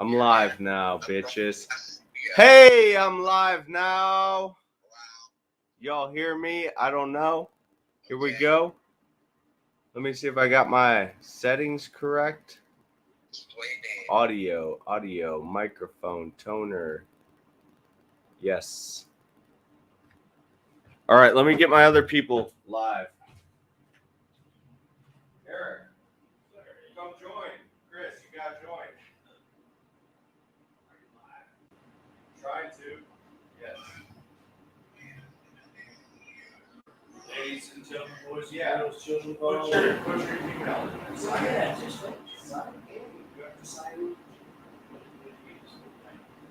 I'm live now, bitches. Hey, I'm live now. Y'all hear me? I don't know. Here we go. Let me see if I got my settings correct. Audio, microphone, toner. Yes. All right, let me get my other people live. Eric, come join. Chris, you got to join. Try to. Yes. Ladies and gentlemen, boys and girls, children, put your email. Yeah, just sign in. You have to sign in.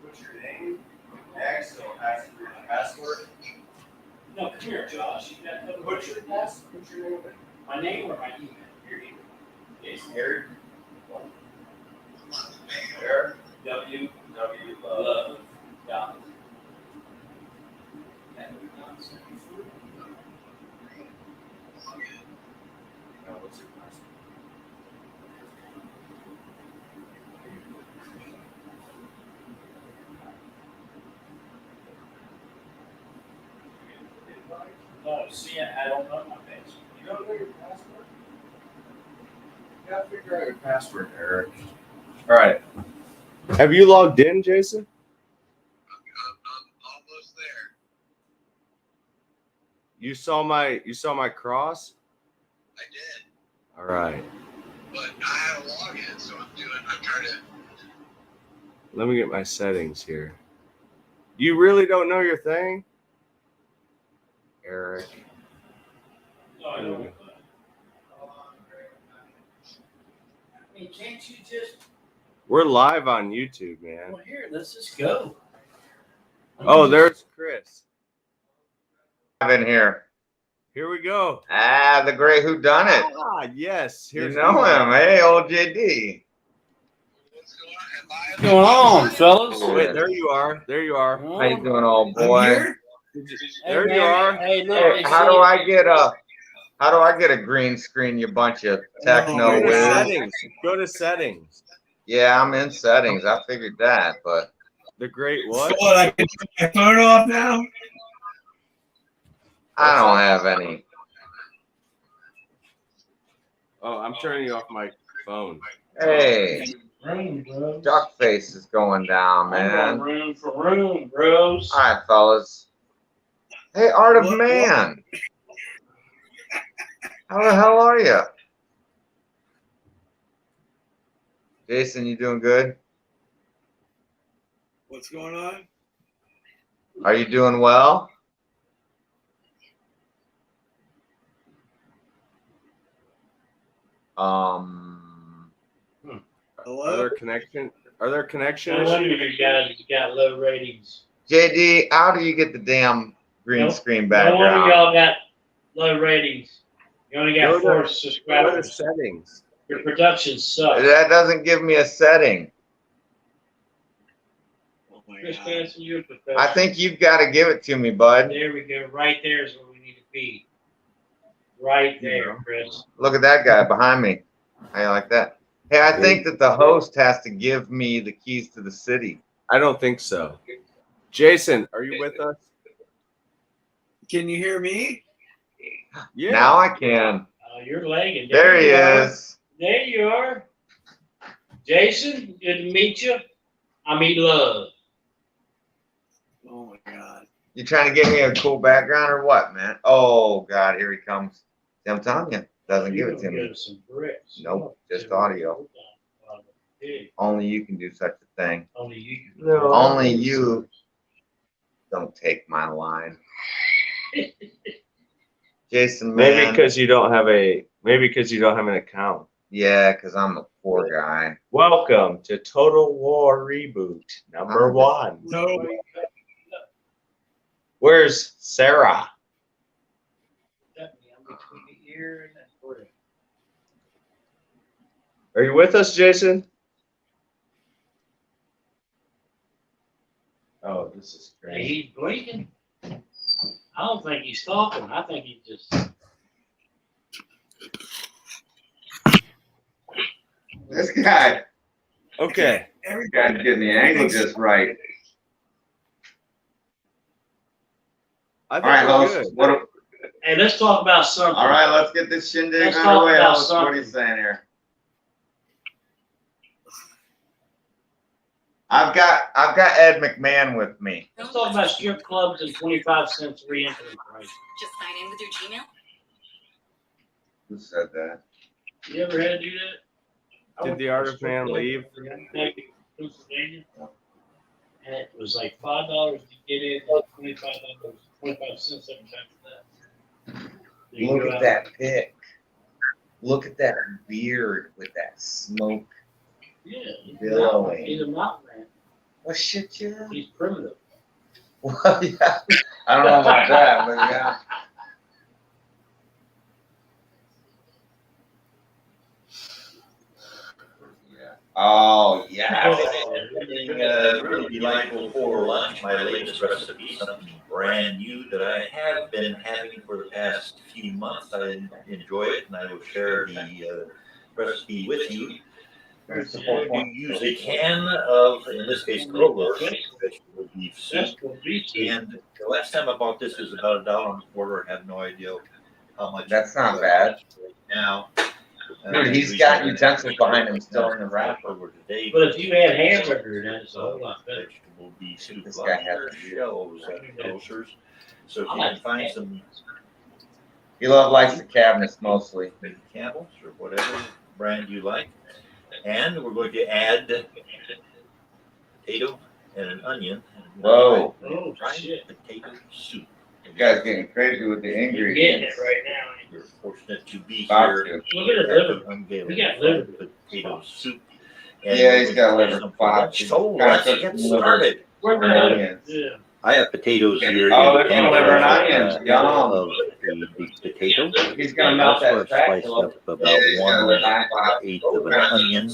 Put your name. Next, so password. No, come here, Josh. You got to Put your password. Put your name in. My name or my email? Your email. It's Eric. Eric. Love. What's your password? No, see, I don't know my password. You don't know your password? You gotta figure out your password, Eric. All right. Have you logged in, Jason? I'm almost there. You saw my cross? I did. All right. But I had a login, so I'm trying to. Let me get my settings here. You really don't know your thing? Eric. No, I don't. I mean, can't you just? We're live on YouTube, man. Well, here, let's just go. Oh, there's Chris. In here. Here we go. The great whodunit. Ah, yes. You Here's know him. Hey, old JD. What's going on? What's going on, fellas? Wait, there you are. There you are. How you doing, old boy? Hey, There man. you are. Hey, look. Hey, how do I get a green screen, you bunch of techno Go to whiz? settings. Go to settings. Yeah, I'm in settings. I figured that, but The great what? What, I can turn my phone off now? I don't have any. Oh, I'm turning off my phone. Hey, Room, bros. duck face is going down, I'm man. going room for room, bros. All right, fellas. Hey, Art of What? Man. How the hell are you? Jason, you doing good? What's going on? Are you doing well? Hello? Are there connection No wonder issues? you guys got low ratings. JD, how do you get the damn green No- screen No wonder background? y'all got low ratings. You only got Go to- 4 Go to subscribers. settings. Your production sucks. That doesn't give me a setting. Oh my Chris God. Hansen, you're a professional. I think you've got to give it to me, bud. There we go. Right there is where we need to be. Right there, Chris. Look at that guy behind me. How you like that? Hey, I think that the host has to give me the keys to the city. I don't think so. Jason, are you with us? Can you hear me? Yeah. Now I can. You're lagging. There he you are. is. There you are. Jason, good to meet you. I mean, love. Oh my God. You trying to give me a cool background or what, man? Oh God, here he comes. See, I'm telling you, doesn't give it to me. Some bricks. Nope, just audio. Only you can do such a thing. Only you. No. Only you. Don't take my line. Jason, man. Maybe because you don't have an account. Yeah, because I'm a poor guy. Welcome to Total War Reboot number 1. No. Where's Sarah? I'm between the ear and that brick. Are you with us, Jason? Oh, this is Hey, great. he's blinking. I don't think he's talking. I think he just. This guy. Okay. You guys getting the angle just right. I All think right, we're host. good. Hey, let's talk about something. All right, let's get this shindig Let's talk underway. about Host, what are you something. saying here? I've got Ed McMahon with me. Let's talk about strip clubs and 25 cents re-entry price. Just sign in with your Gmail. Who said that? You ever had to do that? I Did went the to a artist strip man club leave? back in Pennsylvania, and it was like $5 to get in, and $25 cents every time for that. You Look go at out- that pic. Look at that beard with that smoke. Yeah, he's a Billowing. mountain- he's a mountain man. Well, shit, yeah. He's primitive. Well, yeah. I don't know about that, but yeah. Oh, yeah. Really delightful for lunch. My latest recipe, something brand new that I have been having for the past few months. I enjoy it, and I will share the recipe with you. You use a can of, in this case, Kroger vegetable beef soup. Vegetable beef soup. And the last time I bought this was about $1.25. I have no idea how much. That's not bad. Now. Dude, he's got utensils behind him still in the wrapper. Today, But if you had hamburger, then it's a whole lot better. vegetable beef soup. This This guy guy has has shelves at grocers. So if I you like can find that. some He likes the cabinets mostly. Campbell's or whatever brand you like. And we're going to add potato and an onion. Whoa. Oh, Fried shit. potato soup. You guys getting crazy with the You're getting ingredients. it right now. We're fortunate to be About here. to. Look at the liver. Unveil We got liver. potato soup. Yeah, he's got liver spots. So let's get started. Where the Onions. liver? Yeah. I have potatoes here. Oh, in they're gonna liver and onions. Yum. Of the potato. He's gonna melt Also, that I've fat. sliced up about 1/8 of an onion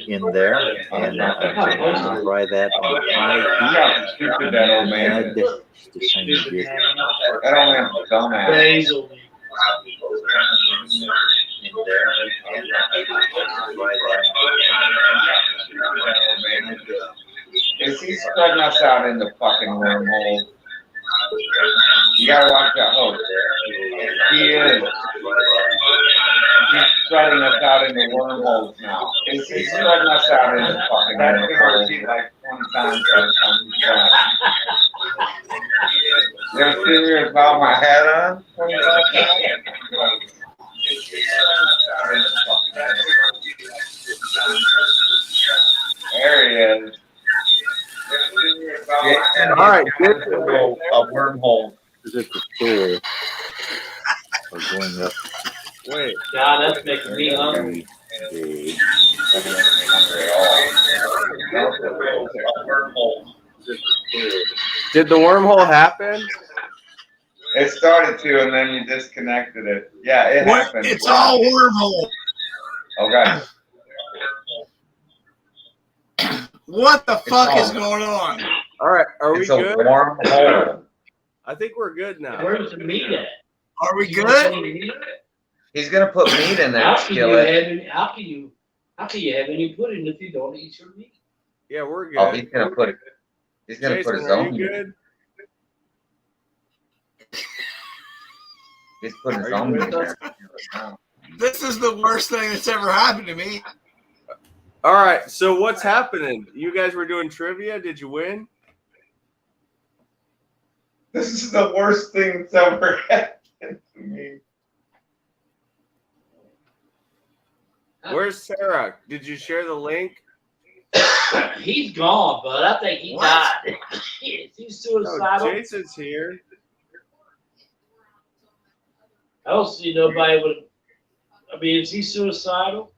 in there, and I'm going to fry that on high How stupid that old heat. man Add is. just a tiny bit That old man's a dumbass. Basil. in there, and fry that. Is he spreading us out in the fucking wormhole? You gotta watch that host. He is. He's spreading us out into wormholes now. Is he spreading us out into fucking wormholes? Like 20 times by the time he's done. You ever see me without my hat on? 25 times? There he is. All right, A wormhole. Is it the store? Or going up Wait. God, that's making me hungry. the Did the wormhole happen? It started to, and then you disconnected it. Yeah, it What? happened. It's all wormhole. Okay. What the fuck all- is going on? All right. Are we It's a good? wormhole. I think we're good now. Where's the meat at? Are we good? He's gonna put meat in How that can you skillet. have any? How can you have any pudding if you don't eat your meat? Yeah, we're good. Oh, he's gonna put it. He's gonna put Jason, his are own. you meat. good? He's putting his Are you own with meat us? there. This is the worst thing that's ever happened to me. All right. So what's happening? You guys were doing trivia. Did you win? This is the worst thing that's ever happened to me. Where's Sarah? Did you share the link? He's gone, bud. I think he What? died. He's No, suicidal. Jason's here. I don't see nobody with. I mean, is he suicidal?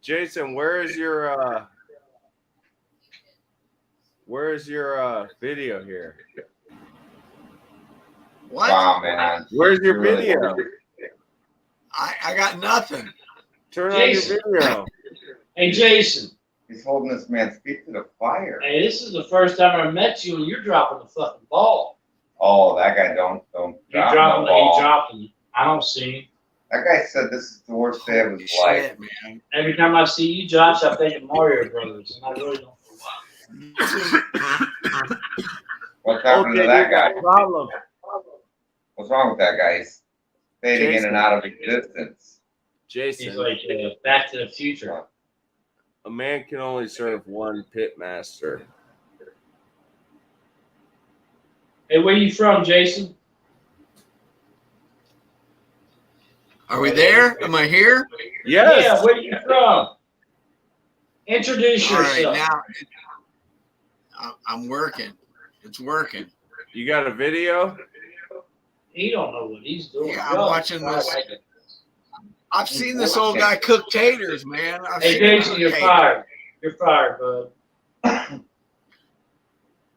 Jason, where is your video here? What? Wow, man. Where's your Really? video? I got nothing. Turn on Jason. your video. Hey, Jason. He's holding this man's feet to the fire. Hey, this is the first time I met you, and you're dropping the fucking ball. Oh, that guy don't You're drop dropping. the ball. He's dropping. I don't see him. That guy said this is the worst day of his life. Shit, man. Every time I see you, Josh, I think of Mario Brothers, and I really don't know why. What's happened to Okay, that you got guy? a problem. What's wrong with that guy? He's fading in Jason. and out of existence. He's Jason, like Back to the Future. a man can only serve one pit master. Hey, where you from, Jason? Are we there? Am I here? Yes. Yeah, where you from? Introduce All right, yourself. now I'm working. It's working. You got a video? He don't know what he's doing. Yeah, I'm Yo, watching I this. like it. I've seen this old guy cook taters, man. I've Hey, seen him Jason, cook you're taters. fired. You're fired, bud.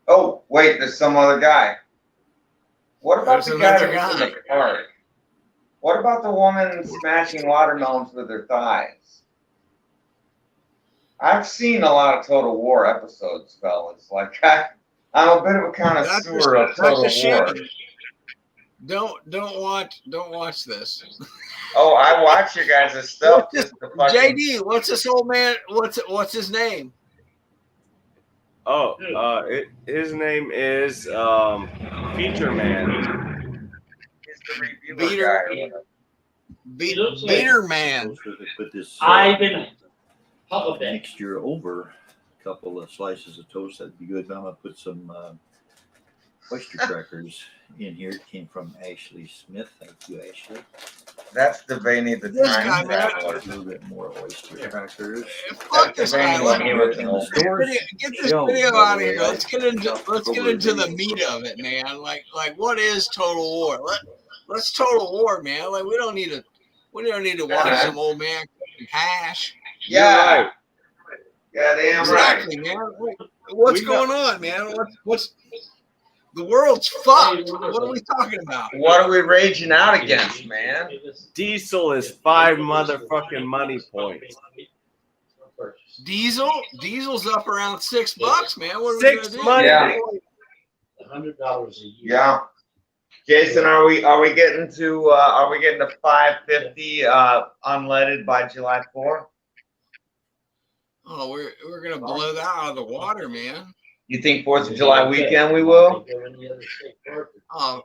Oh, wait, there's some other guy. What about There's the guy another that was in guy. the park? What about the woman smashing watermelons with her thighs? I've seen a lot of Total War episodes, fellas. Like, I'm a bit of a connoisseur of That's a Total shame. War. Don't watch this. Oh, I watch your guys' stuff. What's Just to fucking... JD, what's this old man? What's his name? Oh, his name is Feature Man. He's the reviewer Beater. guy or whatever. He looks like- Beater man. Put this Ivan Puppet. mixture over a couple of slices of toast. That'd be good. I'm gonna put some oyster crackers in here. It came from Ashley Smith. Thank you, Ashley. That's Devaney the This guy, Time man. Traveler. A little bit more oyster crackers. Fuck this guy. Devaney In when he the was stores. Get this video out of here. Let's get into the meat of it, man. Like what is Total War? Let's Total War, man. Like we don't need to watch some old man cooking hash. Yeah. You're right. Yeah, damn Exactly, man. What's We going on, man? What's the world's fucked? What are we talking about? What are we raging out against, man? Diesel is 5 motherfucking money points. Diesel's up around $6, man. What are we 6 gonna do? money Yeah. points. $100 a year. Yeah. Jason, are we getting to 550 unleaded by July 4th? Oh, we're gonna blow that out of the water, man. You think 4th of July weekend we will? Oh,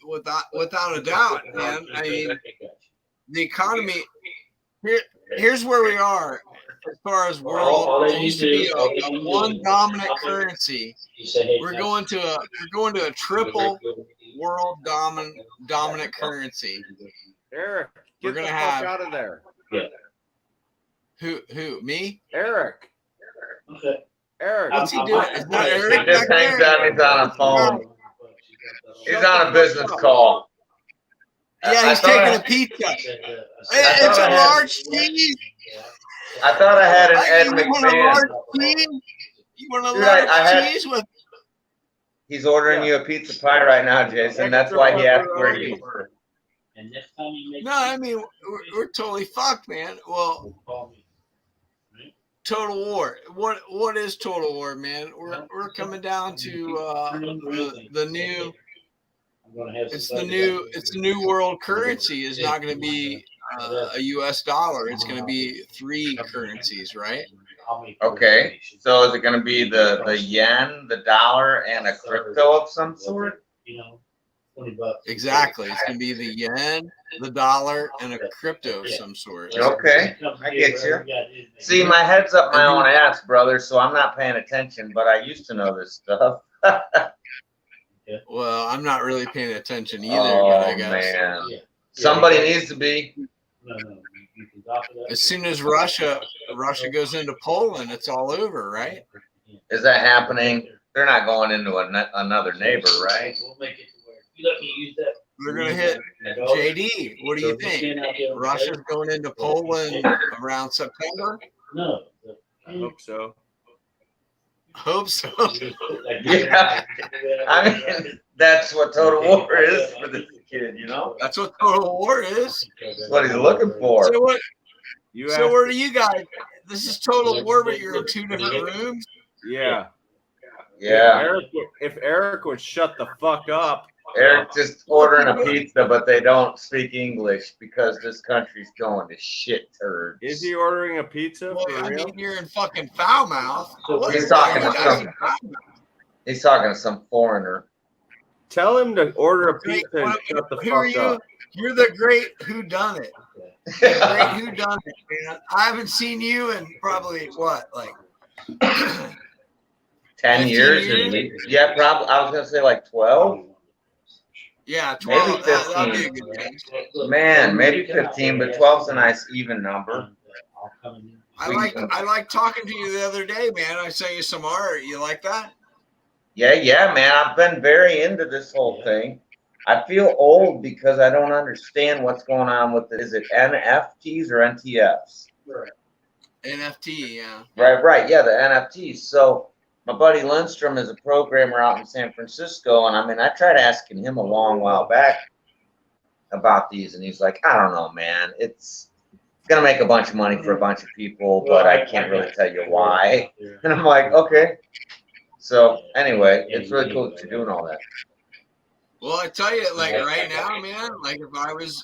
without a doubt, man. I mean, the economy. Here's where we are as far as world. It used to be a one dominant currency. We're going to a triple world dominant currency. Eric, We're get the gonna fuck have- out of there. Who? Me? Eric. Okay. Eric. What's he doing? Is that He Eric just back hangs there? out. He's on a phone. He's Shut on the a business fuck up. call. Yeah, he's taking a pizza. It's a large cheese. I thought I had an Ed You want a McMahon. large cheese? You want a Dude, large I had- cheese with? He's ordering you a pizza pie right now, Jason. That's why he asked where you were. And next time you make No, I mean we're totally fucked, man. Well, call me. Total War. What is Total War, man? We're coming down to the new. I'm gonna have It's the new world currency is not going to be a U.S. dollar. It's going to be 3 currencies, right? Okay, so is it going to be the yen, the dollar, and a crypto of some sort? You know, $20. Exactly. It's going to be the yen, the dollar, and a crypto of some sort. Okay, I get you. See, my head's up my own ass, brother, so I'm not paying attention, but I used to know this stuff. Well, I'm not really paying attention either, Oh, but I guess. man. Somebody needs to be. No, you can offer that. As soon as Russia goes into Poland, it's all over, right? Is that happening? They're not going into another neighbor, right? We'll make it to where you let me use that. They're going to hit JD. What do you think? Russia's going into Poland around September? No. I hope so. Hope so. Yeah. I mean, that's what Total War is for this kid, you know? That's what Total War is. That's what he's looking for. So what? You So asked- where do you guys? This is Total War, but you're in 2 different rooms. Yeah. Yeah. If Eric would shut the fuck up, Eric just ordering a pizza, but they don't speak English because this country's going to shit turds. Is he ordering a pizza Well, for I real? mean, you're in fucking foul mouth. What He's is talking that? to You guys some- in foul mouth. He's talking to some foreigner. Tell him to order a Great. pizza and shut the Who are fuck you? up. You're the great whodunit. Great whodunit, man. I haven't seen you in probably what, like 10 years? years? Yeah, probably. I was gonna say like 12. yeah, 12. Maybe That'd be a 15. good guess. Man, maybe 15, but 12's a nice even number. I like talking to you the other day, man. I sent you some art. You like that? Yeah, man. I've been very into this whole thing. I feel old because I don't understand what's going on with it. Is it NFTs or NTFs? NFT, yeah. Right. Yeah, the NFTs. So my buddy Lindstrom is a programmer out in San Francisco, and I mean, I tried asking him a long while back about these, and he's like, I don't know, man. It's gonna make a bunch of money for a bunch of people, but I can't really tell you why. And I'm like, okay. So anyway, it's really cool that you're doing all that. Well, I tell you, like right now, man, like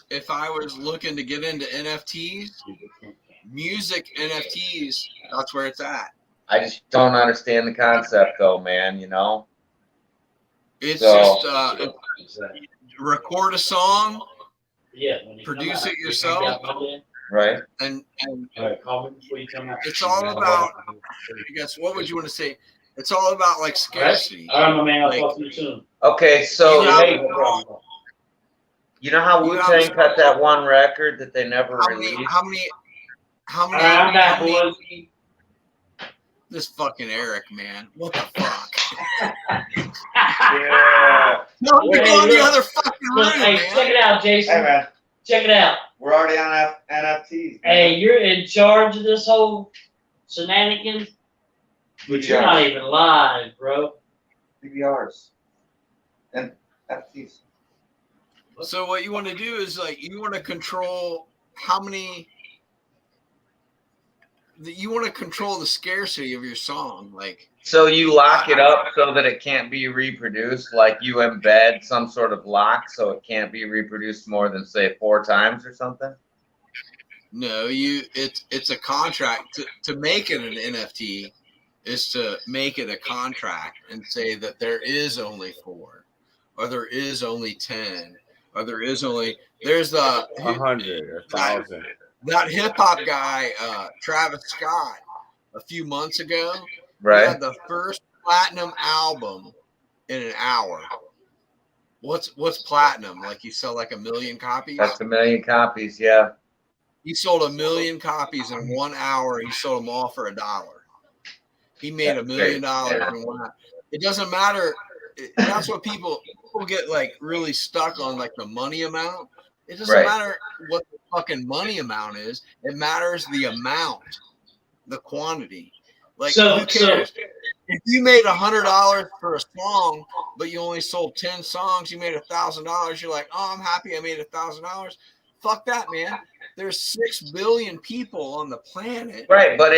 if I was looking to get into NFTs, music NFTs, that's where it's at. I just don't understand the concept, though, man. You know. It's So- just record a song, Yeah. Produce it yourself. Right. and It's all about, I guess, what would you want to say? It's all about like scarcity. All right, my man. I'll Like- talk to you soon. Okay, so You know- hey, you know how Wu-Tang cut that one record that they never How released? many? All right, I'm back, boys. This fucking Eric, man. What the fuck? Yeah. No, you Hey, go in the look. other fucking room, Look, hey, check man. it out, Jason. man, Check it out. we're already on NFTs. Hey, you're in charge of this whole shenanigans, but you're not even live, bro. PBRs and NFTs. So what you want to do is like you want to control how many. You want to control the scarcity of your song, like. So you lock it up so that it can't be reproduced, like you embed some sort of lock so it can't be reproduced more than say 4 times or something. No, it's a contract to make it an NFT is to make it a contract and say that there is only 4 or there is only 10 or there's the 100 or 1,000. that hip hop guy Travis Scott a few months ago he Right. had the first platinum album in an hour. What's platinum? Like you sell like 1 million copies? That's 1 million copies, yeah. He sold 1 million copies in 1 hour. He sold them all for $1. He made $1 million in 1 hour. It doesn't matter. That's what people get like really stuck on, like the money amount. It doesn't Right. matter what the fucking money amount is. It matters the amount, the quantity. Like So- who cares? If you made $100 for a song, but you only sold 10 songs, you made $1,000. You're like, oh, I'm happy I made $1,000. Fuck that, man. There's 6 billion people on the planet. Right, but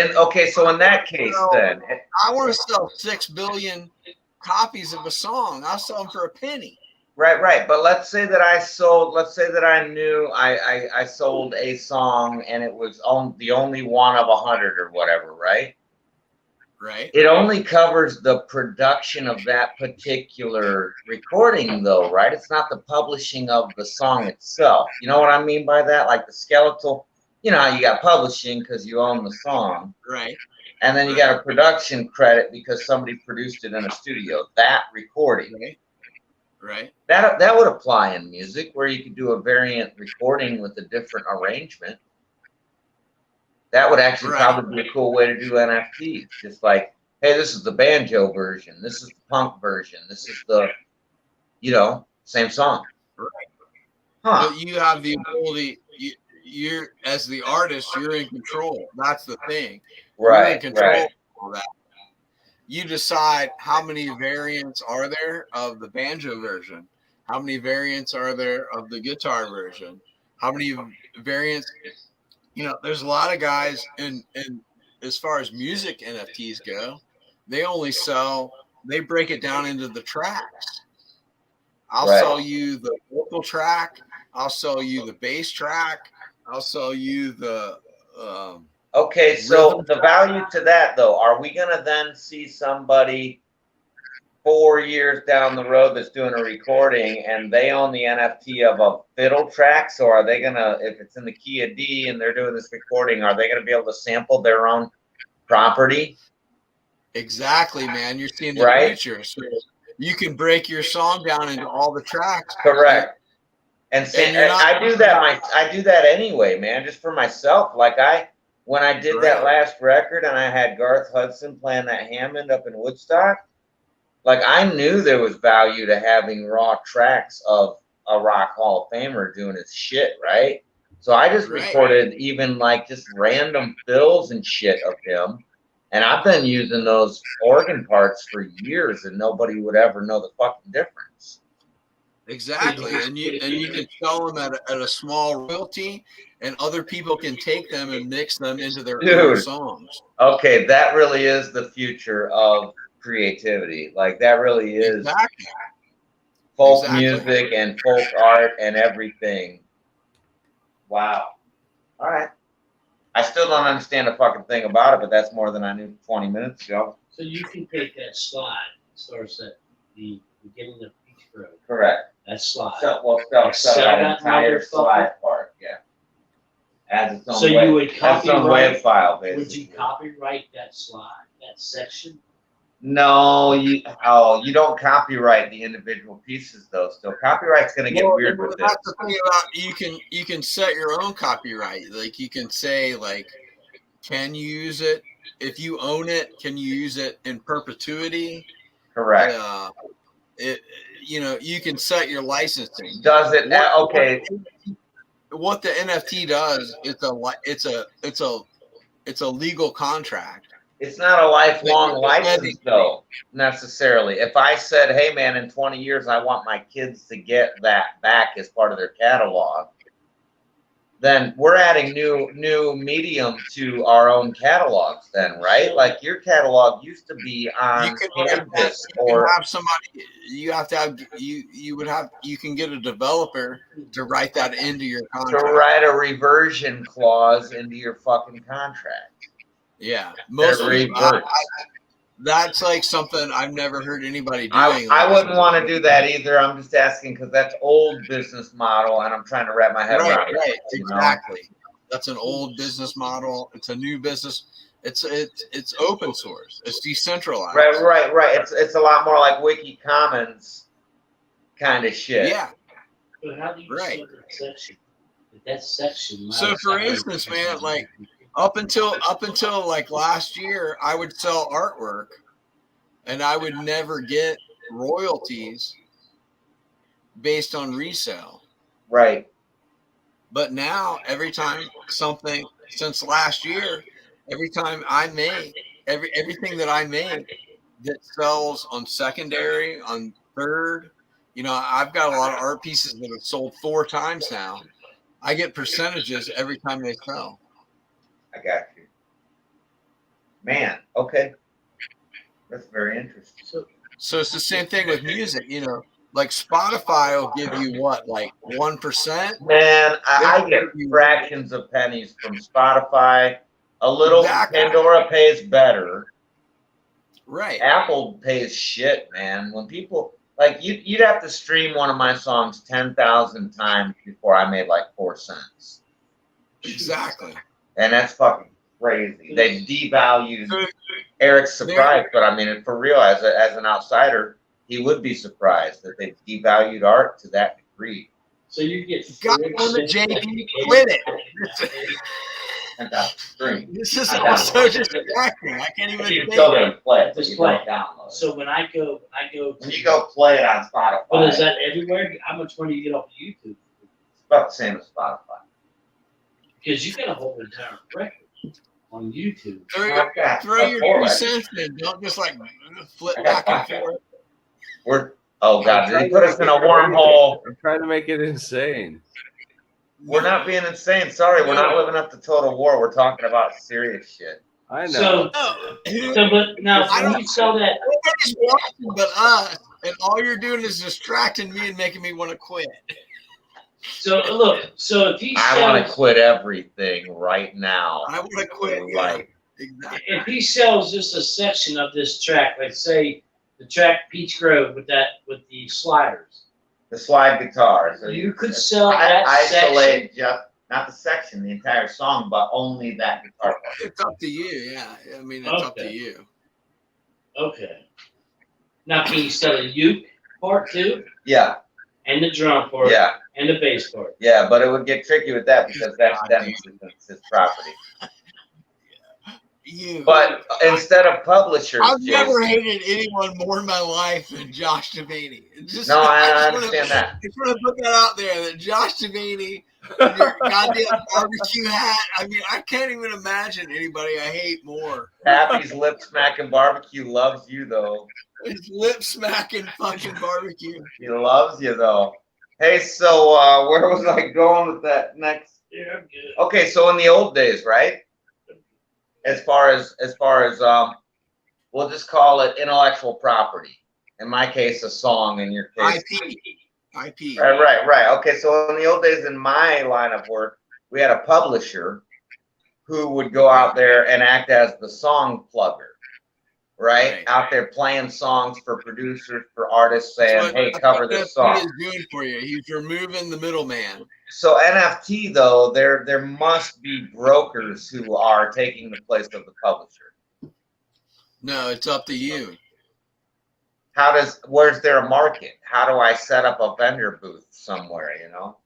so in that case then, I want to sell 6 billion copies of a song. I'll sell them for a penny. right. But let's say that I sold I sold a song and it was the only one of 100 or whatever, right? Right. It only covers the production of that particular recording, though, right? It's not the publishing of the song itself. You know what I mean by that? Like the skeletal, you know how you got publishing because you own the song, Right. and then you got a production credit because somebody produced it in a studio. That recording. Right. That would apply in music where you could do a variant recording with a different arrangement. That would actually probably be a cool way to do NFTs. Just like, hey, this is the banjo version. This is the punk version. This is the, same song. Right. Huh. But you have the ability. You're as the artist, you're in control. That's the thing. You're in Right. control Right. of all that. You decide how many variants are there of the banjo version. How many variants are there of the guitar version? How many variants? There's a lot of guys in as far as music NFTs go, they break it down into the tracks. I'll Right. sell you the vocal track. I'll sell you the bass track. I'll sell you the Okay, so rhythm the value to that though, are we gonna then see somebody 4 years down the road that's doing a recording and they own the NFT of a fiddle track? So are they gonna, if it's in the key of D and they're doing this recording, are they gonna be able to sample their own property? Exactly, man. You're seeing the Right. future. So you can break your song down into all the tracks. Correct. And you're not I do that. I do that anyway, man, just for myself. Like when I did that last record and I had Garth Hudson playing that Hammond up in Woodstock, like I knew there was value to having raw tracks of a Rock Hall of Famer doing his shit, right? So I just recorded even like just random fills and shit of him. And I've been using those organ parts for years and nobody would ever know the fucking difference. Exactly. And you can sell them at a small royalty, and other people can take them and mix them into their own songs. Okay, that really is the future of creativity. Like that really is folk music and folk art and everything. Wow. All right. I still don't understand a fucking thing about it, but that's more than I knew 20 minutes ago. So you can take that slide, starts at the beginning of each road. Correct. That slide. So that entire slide part, yeah. As its own so you would copyright wave file, basically. Would you copyright that slide, that section? No, you don't copyright the individual pieces though. Still, copyright's going to get weird with this. That's the thing about you can set your own copyright. Like you can say like, can you use it if you own it? Can you use it in perpetuity? Correct. You can set your licensing. Does it? Okay. What the NFT does, it's a legal contract. It's not a lifelong license, though, necessarily. If I said, hey, man, in 20 years, I want my kids to get that back as part of their catalog, then we're adding new medium to our own catalogs then, right? Like your catalog used to be on Canvas or have somebody you can get a developer to write that into your contract. To write a reversion clause into your fucking contract. Yeah, that's like something I've never heard anybody doing. I wouldn't want to do that either. I'm just asking because that's old business model, and I'm trying to wrap my head around it. Right, exactly. That's an old business model. It's a new business. It's open source. It's decentralized. Right. It's a lot more like Wiki Commons kind of shit. Yeah. But how do you set that section? That section. So, for instance, man, like. Up until like last year, I would sell artwork and I would never get royalties based on resale. Right. But now every time since last year, every time I make everything that I make that sells on secondary, on third, I've got a lot of art pieces that have sold 4 times now. I get percentages every time they sell. I got you. Man, okay. That's very interesting. So it's the same thing with music, like Spotify will give you what, like 1%? Man, I get fractions of pennies from Spotify. A little Pandora pays better. Right. Apple pays shit, man. When people like you'd have to stream one of my songs 10,000 times before I made like 4 cents. Exactly. And that's fucking crazy. They devalued Eric's surprised, but I mean, for real, as an outsider, he would be surprised that they devalued art to that degree. So you get got on the JD, quit it. This is also distracting. I can't even. You still gonna play it. Just play it. Download. So when you go play it on Spotify. But is that everywhere? How much money do you get off of YouTube? It's about the same as Spotify. Because you got a whole entire record on YouTube. Throw your 2 cents in. Don't just like flip back and forth. Oh God, did he put us in a wormhole? I'm trying to make it insane. We're not being insane. Sorry, we're not living up to Total War. We're talking about serious shit. I know. So but now when you sell that, nobody's watching but us. and all you're doing is distracting me and making me want to quit. So look, so if he I want to sells, quit everything right now. I want to quit. Right. Yeah, exactly. if he sells just a section of this track, let's say the track Peach Grove with the sliders, The slide guitar. So you could sell that isolate section. just not the section, the entire song, but only that guitar part. It's up to you. Yeah, I mean, it's up to Okay. you. Okay. Now can you sell the uke part too, Yeah, and the drum part, yeah, and the bass part? yeah. But it would get tricky with that because that's his property. You. But instead of publishers, I've never Jason- hated anyone more in my life than Josh Devaney. Just, No, I just understand that. I just want to put that out there that Josh Devaney, your goddamn barbecue hat. I mean, I can't even imagine anybody I hate more. Pappy's lip smacking barbecue loves you though. It's lip smacking fucking barbecue. He loves you though. Hey, so where was I going with that next? Yeah, I'm good. Okay, so in the old days, right? As far as we'll just call it intellectual property. In my case, a song. In your case, IP. Right. Okay, so in the old days, in my line of work, we had a publisher who would go out there and act as the song plugger, right? Out there playing songs for producers, for artists, saying, "Hey, cover this song." What is doing for you? He's removing the middleman. So NFT though, there must be brokers who are taking the place of the publisher. No, it's up to you. Where's there a market? How do I set up a vendor booth somewhere, you know?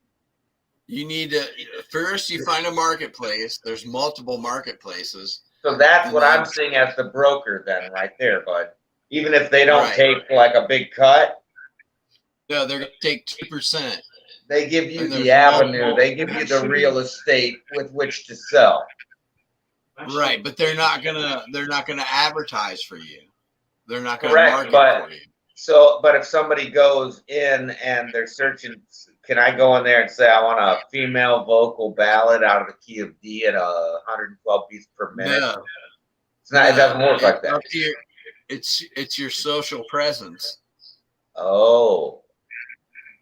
You need to first you find a marketplace. There's multiple marketplaces. So that's what I'm seeing as the broker then right there, bud. Even if they don't take like a big cut. No, they're gonna take 2%. They give you the avenue. They give you the real estate with which to sell. Right, but they're not gonna advertise for you. They're not gonna Correct, market for you. But if somebody goes in and they're searching, can I go in there and say I want a female vocal ballad out of the key of D at 112 beats per minute? No. It's not. It doesn't work like that. It's your social presence. Oh.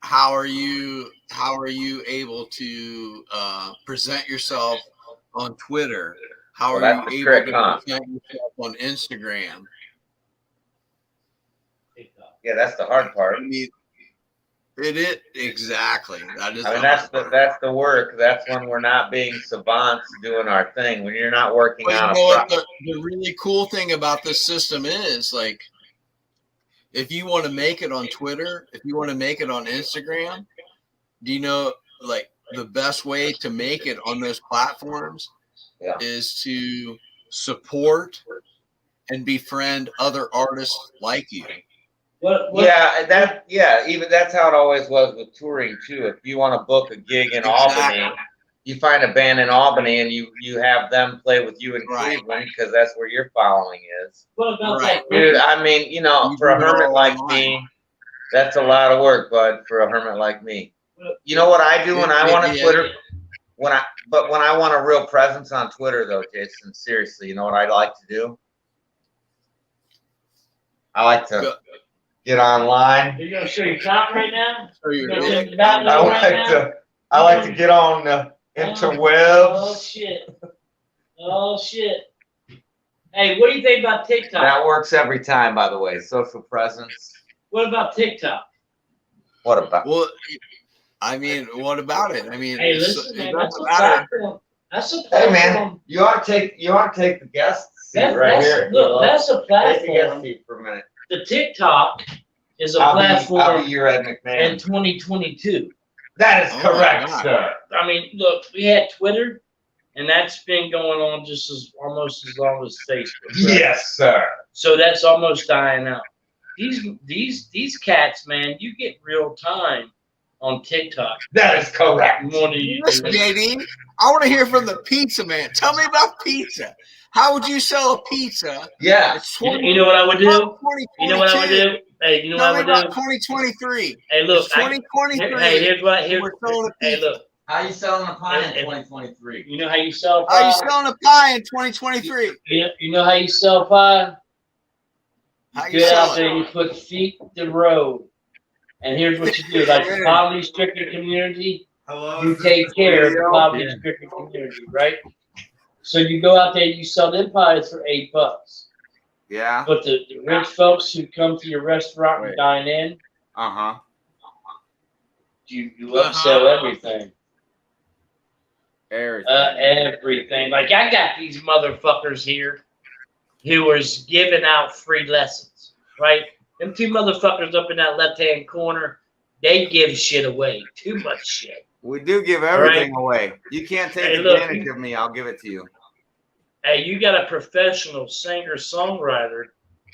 How are you able to present yourself on Twitter? How are you able to present yourself on Instagram? Yeah, that's the hard part. I mean, it is exactly. That is. I mean, that's the work. That's when we're not being savants doing our thing. When you're not working out. You know what the really cool thing about this system is, like, if you want to make it on Twitter, if you want to make it on Instagram, do you know, like, the best way to make it on those platforms is to support and befriend other artists like you. Even that's how it always was with touring too. If you want to book a gig in Albany, you find a band in Albany and you have them play with you in Cleveland because that's where your following is. Dude, I mean, you know, for a hermit like me, that's a lot of work, bud. For a hermit like me, you know what I do when I want to Twitter? When I want a real presence on Twitter, though, Jason, seriously, you know what I like to do? I like to get online. You're gonna show your top right now? I like to get on the interwebs. Oh shit. Hey, what do you think about TikTok? That works every time, by the way. Social presence. What about TikTok? What about? Well, I mean, what about it? I mean, hey, listen, man, that's a platform. That's a platform. Hey, man, you ought to take the guest seat right here. Look, that's a platform. Take the guest seat for a minute. The TikTok is a platform. I'll be your Ed McMahon. In 2022. That is correct, sir. I mean, look, we had Twitter, and that's been going on just almost as long as Facebook. Right? Yes, sir. So that's almost dying out. These cats, man, you get real time on TikTok. That is correct. Listen, JD, I want to hear from the pizza man. Tell me about pizza. How would you sell a pizza? Yeah. You know what I would do? You know what I would do? Hey, you know what I would do? 2023. Hey, look. 2023. Hey, here's what. Hey, look. How you selling a pie in 2023? You know how you sell pie? How you selling a pie in 2023? You know how you sell pie? How You you get out sell there it? and you put feet to the road. And here's what you do. Like the poverty-stricken community, you take care of the poverty-stricken community, right? So you go out there, you sell them pies for $8. Yeah. But the rich folks who come to your restaurant and dine in, you upsell everything. Everything. Like I got these motherfuckers here who is giving out free lessons, right? Them two motherfuckers up in that left-hand corner, they give shit away. Too much shit. We do give everything away. You can't take advantage of me. I'll give it to you. Hey, you got a professional singer-songwriter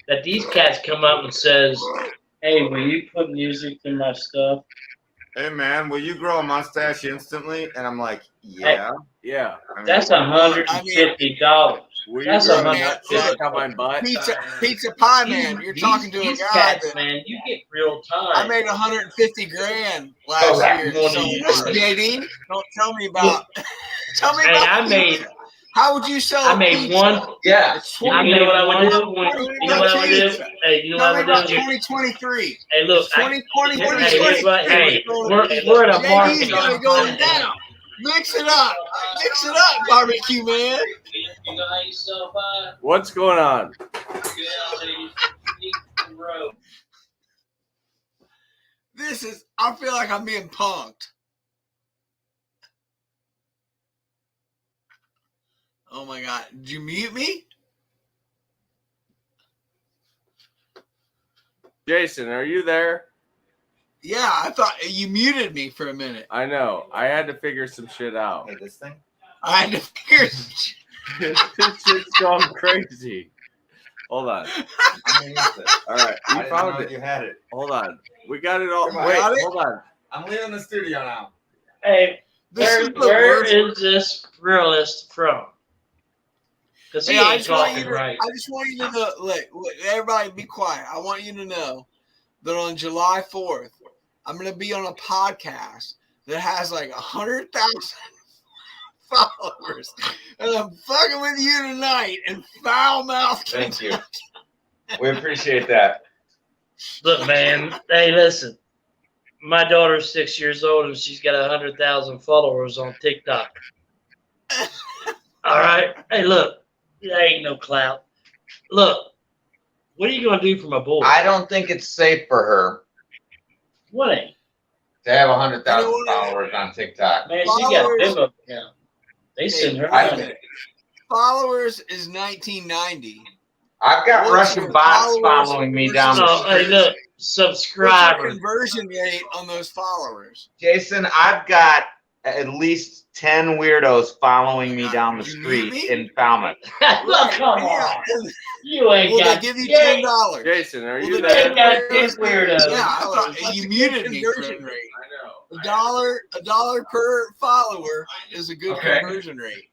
that these cats come up and says, hey, will you put music in my stuff? Hey, man, will you grow a mustache instantly? And I'm like, yeah. Yeah. That's $150. That's $150 on my butt. Pizza pie, man. You're talking to a these guy cats, that man, you get real time. I made $150,000 last year. So, JD, don't tell me about. Tell me Hey, about. I made. How would you sell? I made pizza? one. Yeah. I made what I would do. You know what I would do? Hey, you know what I would do? 2023. Hey, look. 2020. Hey, we're at a marketing. JD's going down. Mix it up. Mix it up, barbecue man. You know how you sell pie? What's going on? This is. I feel like I'm being punked. Oh my God! Did you mute me? Jason, are you there? Yeah, I thought you muted me for a minute. I know. I had to figure some shit out. Hey, this thing? I had to figure. This shit's going crazy. Hold on. All right. You found it. You had it. Hold on. We got it all. Got Wait, it? hold on. I'm leaving the studio now. Hey, This where is is this realist from? Because he Hey, I ain't just want talking you to. right. I just want you to know. Look, everybody, be quiet. I want you to know that on July 4th, I'm going to be on a podcast that has like 100,000 followers, and I'm fucking with you tonight in foul mouth. Thank you. We appreciate that. Look, man. Hey, listen. My daughter's 6 years old and she's got 100,000 followers on TikTok. All right. Hey, look. There ain't no clout. Look. What are you gonna do for my boy? I don't think it's safe for her What ain't? to have 100,000 followers on TikTok. Man, she got a big account. They send her money. Followers is 1990. I've got What's Russian your bots followers following me down the No, hey, street. look. What's your Subscribers. conversion rate on those followers? Jason, I've got at least 10 weirdos following me down the You street me? in Falmouth. Look, come Yeah. on. You ain't Will got they give you yeah, $10? Jason, are Well, you the You there? ain't got 10 weirdos. Yeah, I thought you muted me for a minute. I know. A dollar per follower is a good Okay. conversion rate.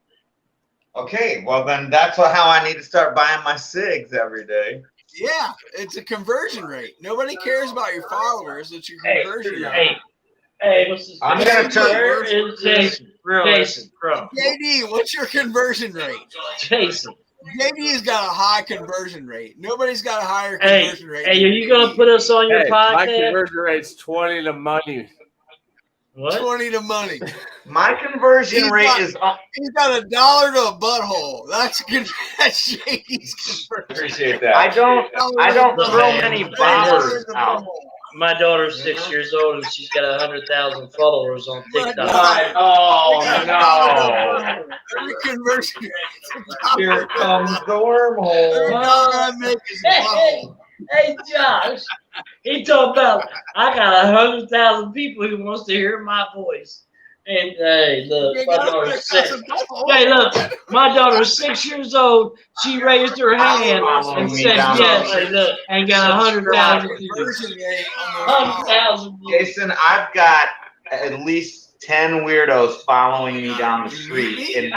Okay, well then that's how I need to start buying my cigs every day. Yeah, it's a conversion rate. Nobody cares about your followers. It's your Hey, conversion rate. hey, what's this? I'm gonna turn- Where is Jason? Jason, bro. JD, what's your conversion rate? Jason. JD has got a high conversion rate. Nobody's got a higher Hey, conversion rate. hey, are than you gonna put us on your Hey, my podcast? conversion rate's 20 to money. What? 20 to money. My conversion He's rate got- is He's got $1 to a butthole. That's good. That's JD's conversion. appreciate that. I don't throw many bombers out. My daughter's 6 years old and she's got 100,000 followers on TikTok. Oh no. Every conversion rate. Here comes the Every wormhole. dollar I make is a butthole. Hey, Josh. He talking about I got 100,000 people who wants to hear my voice. And hey, look, You my gotta daughter's pick six. us a butthole. Hey, look, my daughter's 6 years old. She raised her hand and said yes. Hey, look, and got 100,000 people. Conversion rate on those 100,000 people. Jason, I've got at least 10 weirdos following me down the street. And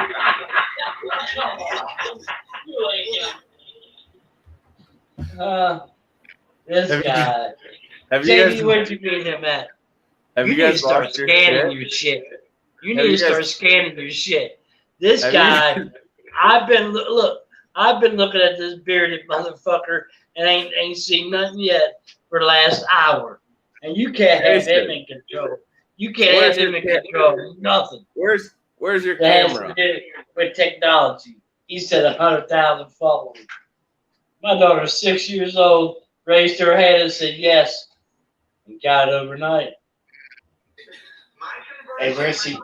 This Have you- guy. Have you JD, guys, where'd you meet him at? have You you need to guys start lost your scanning shit? your shit. You Have need you to start guys- scanning your shit. This Have guy, you- I've been look. I've been looking at this bearded motherfucker and ain't seen nothing yet for the last hour. And you can't have him in control. You can't have him in control of nothing. Where's your That has camera? to do with technology. He said 100,000 followers. My daughter's 6 years old, raised her hand and said yes. And got it overnight. Hey, where's he?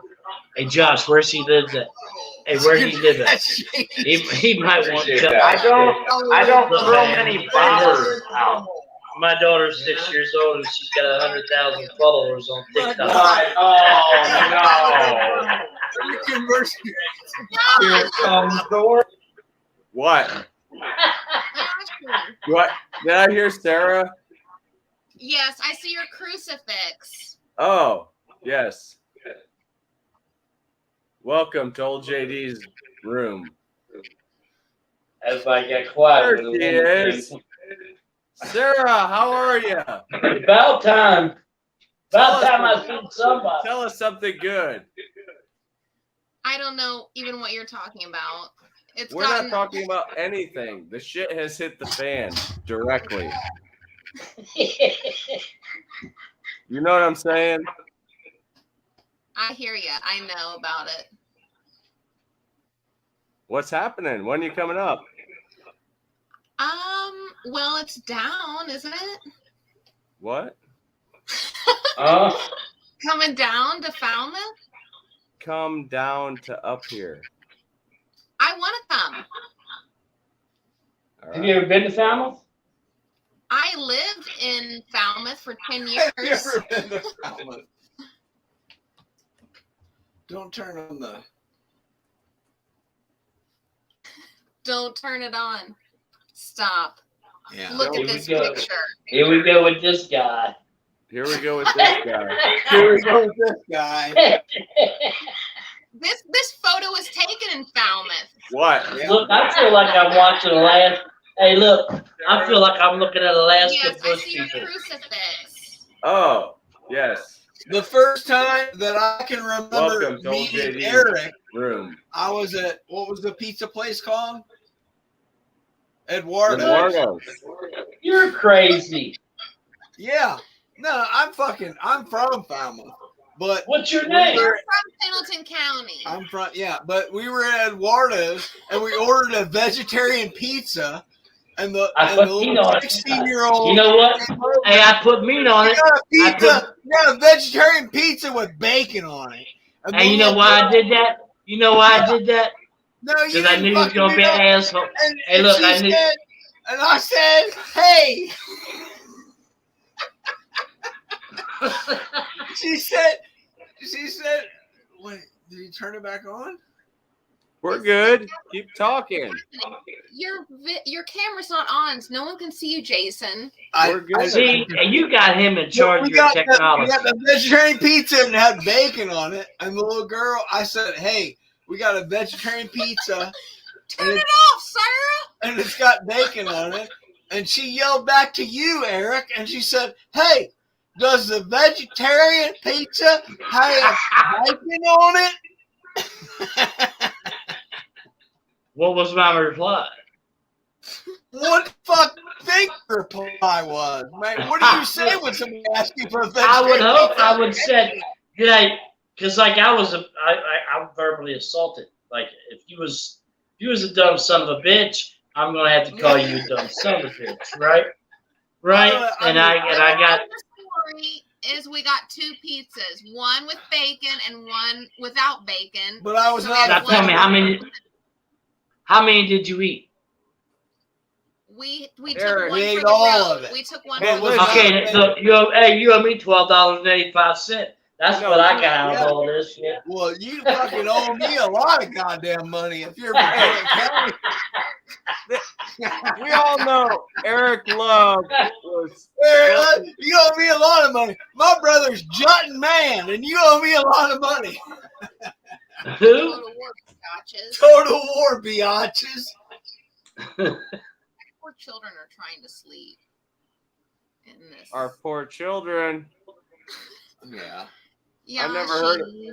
Hey, Josh, where's he lives at? Hey, where do he live at? He might want to come. I don't throw many bombers out. My daughter's 6 years old and she's got 100,000 followers on TikTok. Oh no! Here comes the work. What? What? Did I hear Sarah? Yes, I see your crucifix. Oh, yes. Welcome to old JD's room. Everybody got quiet. There when the she woman is. came. Sarah, how are you? About time. About time I seen somebody. Tell us something good. I don't know even what you're talking about. It's We're not talking about anything. The shit has hit the fan directly. You know what I'm saying? I hear you. I know about it. What's happening? When are you coming up? Well, it's down, isn't it? What? Coming down to Falmouth? Come down to up here. I want to come. All Have you ever been to Falmouth? I lived in Falmouth for 10 years. Have you ever been to Falmouth? Don't turn on the. Don't turn it on. Stop. Yeah. Look Here at we this go. picture. Here we go with this guy. Here we go with this guy. Here we go with this guy. This photo was taken in Falmouth. What? Look, I feel like I'm watching the last. Hey, look, I feel like I'm looking at Alaska Yes, I bush see your people. crucifix. Oh, yes. The first time that I can remember Welcome to old meeting JD's Eric, room. I was at, what was the pizza place called? Eduardo. Eduardo's. You're crazy. Yeah. No, I'm from Falmouth. But What's your we name? were- From Pendleton County. I'm from, yeah, but we were at Eduardo's and we ordered a vegetarian pizza, and the I put meat little on it. 16-year-old. You know what? Hey, I put meat on We it. got a I pizza. We got a vegetarian pizza with bacon on it. And Hey, the you know little why I girl- did that? You know why I did that? No, you Because I didn't knew he was fucking going to be do an that. asshole. And, Hey, and look, she I knew. said, and I said, hey. she said, wait, did you turn it back on? We're good. Keep talking. Your camera's not on, so no one can see you, Jason. We're good. See, and you got him in charge of your we technology. got the vegetarian pizza and it had bacon on it. And the little girl, I said, hey, we got a vegetarian pizza. Turn it off, Sarah. And it's got bacon on it. And she yelled back to you, Eric, and she said, hey, does the vegetarian pizza have bacon on it? What was my reply? What the fuck do you think your reply was? Man, what do you say when somebody asks you for a vegetarian I would hope pizza? I would say, did I? Because like I'm verbally assaulted. Like if you was a dumb son of a bitch, I'm gonna have to call you a dumb son of a bitch, right? Right? And I got. The story is we got two pizzas, one with bacon and one without bacon. But I was So not. Now one- tell me how many did you eat? We Eric, took one we ate for the all road. of it. We took one Hey, for the listen, road. Okay, look, you owe me $12.85. That's No, what I got out yeah. of all this shit. Well, you fucking owe me a lot of goddamn money if you're from County. We all know Eric Love was. You owe me a lot of money. My brother's Jutting Man, and you owe me a lot of money. Who? Total war scotches. Total war, biatches. Poor children are trying to sleep in this. Our poor children. Yeah. Yeah, I've never heard of- she-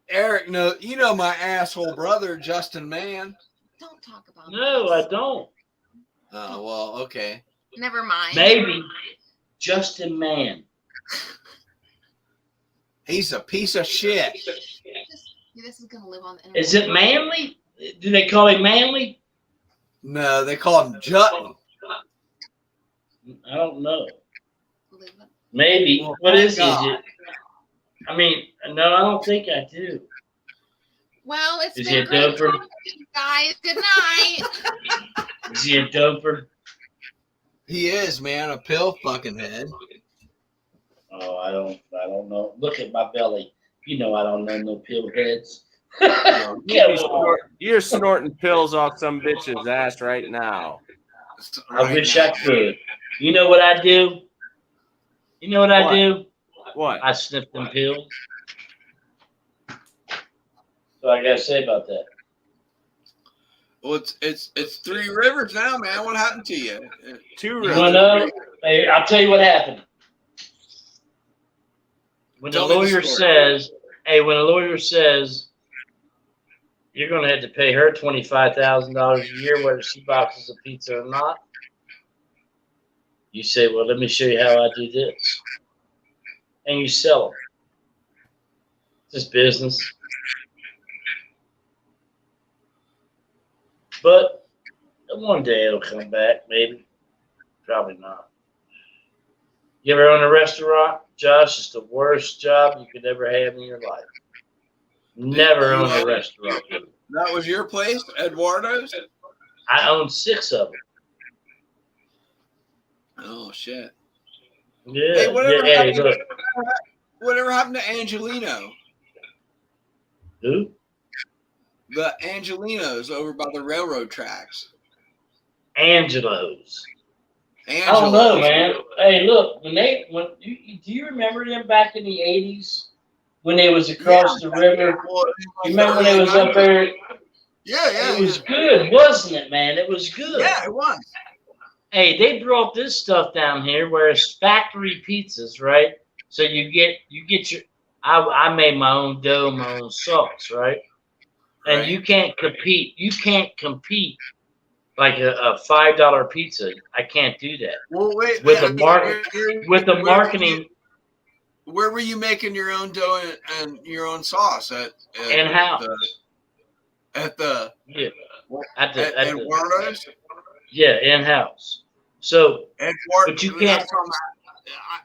Eric, no, you know my asshole brother, Justin Man. Don't talk about No, this. I don't. Oh, well, okay. Never mind. Maybe Justin Mann. He's a piece of shit. This is gonna live on the internet. Is it Manly? Do they call him Manly? No, they call him Jutton. I don't know. Live it. Maybe. Well, What is God. it? I mean, no, I don't think I do. Well, it's Is he been a great doper? talking to you guys. Good night. Is he a doper? He is, man, a pill fucking head. Oh, I don't know. Look at my belly. You know I don't know no pill heads. No, You're snorting pills off some bitch's ass right now. I wish I could. You know what I do? You know what I What? do? What? I sniff them pills. So I gotta say about that. Well, it's Three Rivers now, man. What happened to you? Two You rivers. wanna know? Hey, I'll tell you what happened. When Tell the me the lawyer story. says, when a lawyer says you're gonna have to pay her $25,000 a year whether she boxes a pizza or not, you say, well, let me show you how I do this. And you sell them. It's just business. But one day it'll come back, maybe. Probably not. You ever own a restaurant? Josh, it's the worst job you could ever have in your life. Never own a restaurant. That was your place, Eduardo's? I own 6 of them. Oh, shit. Yeah. Hey, Look. whatever happened to Angelino? Who? The Angelinos over by the railroad tracks. Angelo's. I Angelo's. don't know, man. Hey, look, do you remember them back in the 80s when they was across the river? Well, You remember when they was up there? Yeah. It was good, wasn't it, man? It was good. Yeah, it was. Hey, they brought this stuff down here where it's factory pizzas, right? So you get your I made my own dough, my own sauce, right? And Right. you can't compete. You can't compete like a $5 pizza. I can't do that. Well, wait. With the marketing Where were you making your own dough and your own sauce at in-house. At the Yeah. at Eduardo's? Yeah, in-house. So, but you can't.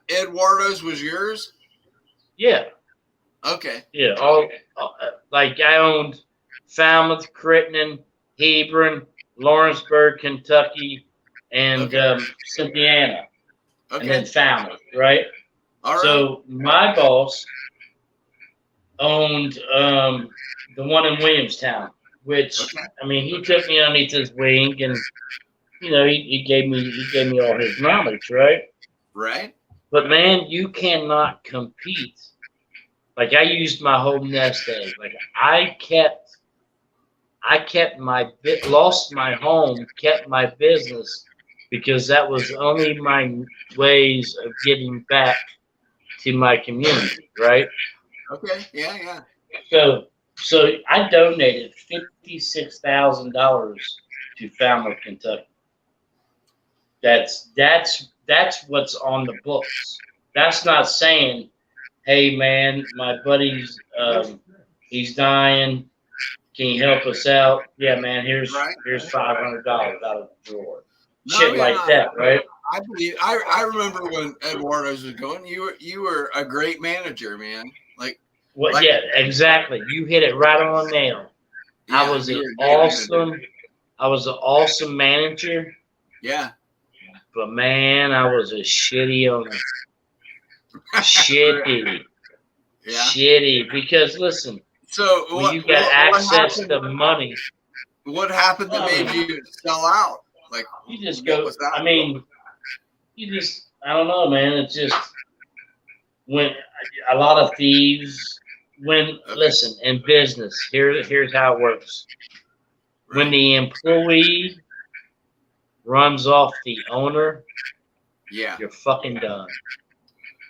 Eduardo's was yours? Yeah. Okay. Yeah. All like I owned Falmouth, Crittenden, Hebron, Lawrenceburg, Kentucky, and Cynthiana, and then Okay. Falmouth, right? All right. So my boss owned the one in Williamstown, which Okay. I mean, he took me underneath his wing, and he gave me all his knowledge, right? Right. But man, you cannot compete. Like I used my whole nest egg. Like I lost my home, kept my business because that was only my ways of getting back to my community, right? Okay. Yeah. So I donated $56,000 to Falmouth, Kentucky. That's what's on the books. That's not saying, hey man, my buddy's he's dying. Can you help us out? Yeah, man. Here's $500 out of the drawer. Shit like that, right? I believe. I remember when Eduardo's was going. You were a great manager, man. Yeah, exactly. You hit it right on the nail. Yeah, I was an awesome manager. Yeah. But man, I was a shitty owner. Shitty. Yeah. Shitty. Because listen, so when you got access to money, what happened that made you sell out? Like you just what go. was that? I mean, I don't know, man. It's just when a lot of thieves. Listen, in business, here's how it works. Right. When the employee runs off the owner, Yeah. you're fucking done.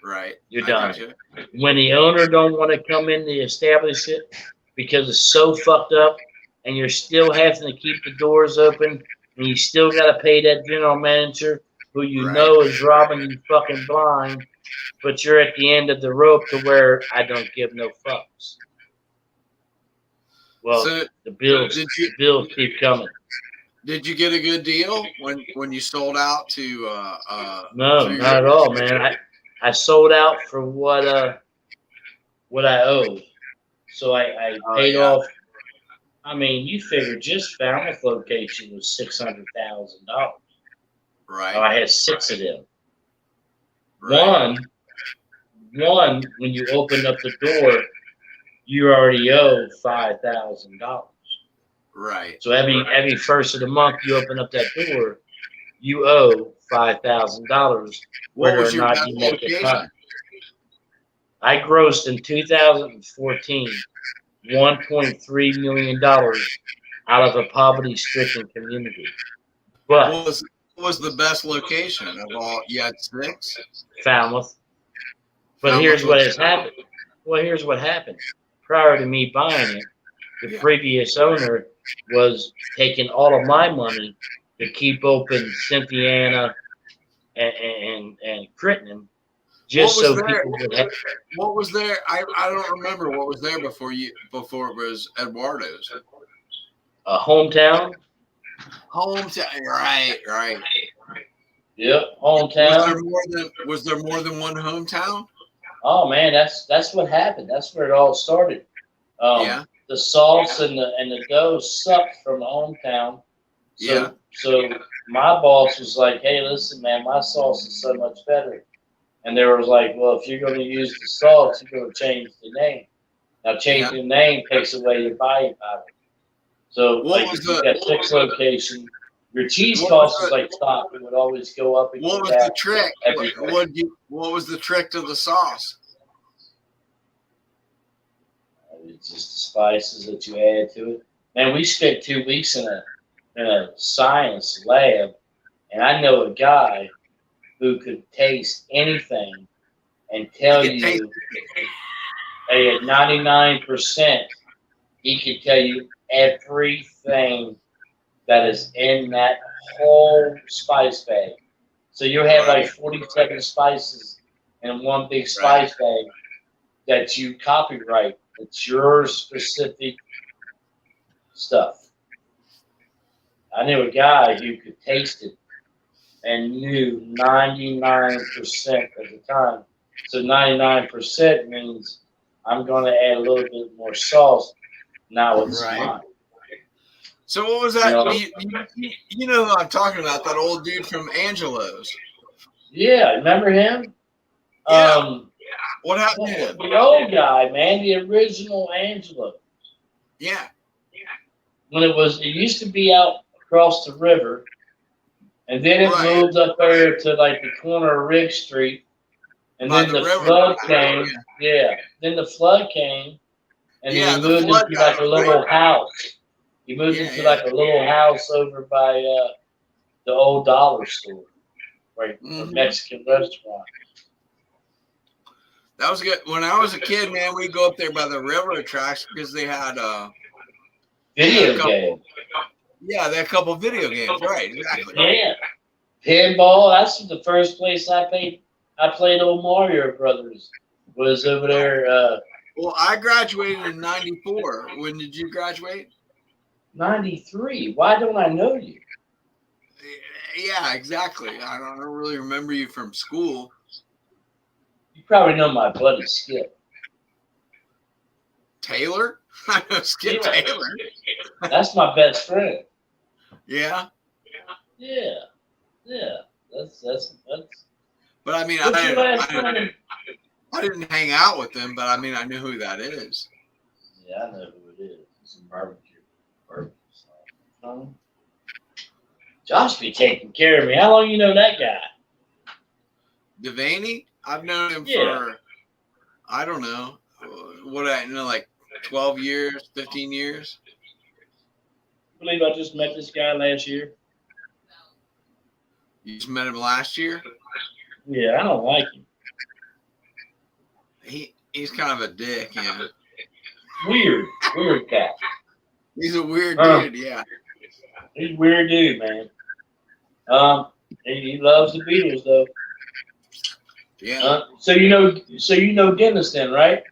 Right. You're I done. gotcha. When the owner don't want to come in to establish it because it's so fucked up, and you're still having to keep the doors open, and you still got to pay that general manager who you Right. know is robbing you fucking blind, but you're at the end of the rope to where I don't give no fucks. Well, So the bills keep coming. did you get a good deal when you sold out to No, through not at all, man. I sold out for what I owed. So I Oh, paid yeah. off. I mean, you figure just Falmouth location was $600,000. Right. I had 6 of them. Right. One, when you open up the door, you already owe $5,000. Right. So every first of the month you open up that door, you owe $5,000, What whether was or your not best you make the location? cut. I grossed in 2014 $1.3 million out of a poverty-stricken community. But What was the best location of all? You had 6. Falmouth. But Falmouth here's what was- has happened. Well, here's what happened. Prior to me buying it, the Yeah. previous owner was taking all of my money to keep open Cynthiana and Crittenden, just What was so there? people would have What was there? I don't remember what was there before it was Eduardo's a hometown. hometown. Right. Yep, hometown. Was there more than one hometown? Oh man, that's what happened. That's where it all started. Yeah. The sauce and the dough sucked from the hometown. So, Yeah. So my boss was like, "Hey, listen, man, my sauce is so much better." And they was like, "Well, if you're going to use the sauce, you're going to change the name. Now, changing the name takes away your buying power. So, What like, was if you the- got 6 locations, your cheese What cost was is like stock; it would always go up and What go was down. the trick? Everything. What was the trick to the sauce? It's just the spices that you add to it. Man, we spent 2 weeks in a science lab, and I know a guy who could taste anything and tell You could taste you, hey, at 99%, he could tell you everything that is in that whole spice bag. So you have like 47 spices in one big spice bag that you copyright. It's your specific stuff. I knew a guy who could taste it and knew 99% of the time. So 99% means I'm going to add a little bit more sauce. Now it's mine. So what was that? You You know who I'm talking about? That old dude from Angelo's. Yeah, remember him? Yeah. What happened to him? The old guy, man, the original Angelo. Yeah. When it used to be out across the river, and then it moved up there to like the corner of Rigg Street, and By then the the river. flood came. Yeah, then the flood came, and then he moved into like a little house. He moved into like a little house over by the old dollar store, right? The Mexican restaurant. That was good. When I was a kid, man, we'd go up there by the railroad tracks because they had video games. Yeah, they had a couple video games. Right, exactly. Yeah. Pinball, that's the first place I played old Mario Brothers. Was over there. Well, I graduated in '94. When did you graduate? 93. Why don't I know you? Yeah, exactly. I don't really remember you from school. You probably know my buddy Skip. Taylor? I know Skip Taylor. That's my best friend. Yeah. Yeah. That's. But I mean, I didn't hang out with him, but I mean, I knew who that is. Yeah, I know who it is. It's a barbecue. Josh be taking care of me. How long you know that guy? Devaney? I've known him for, I don't know, like 12 years, 15 years. I believe I just met this guy last year. You just met him last year? Yeah, I don't like him. He's kind of a dick, yeah. Weird guy. He's a weird Huh. dude. Yeah. He's a weird dude, man. He loves the Beatles though. Yeah. So you know Dennis then, right?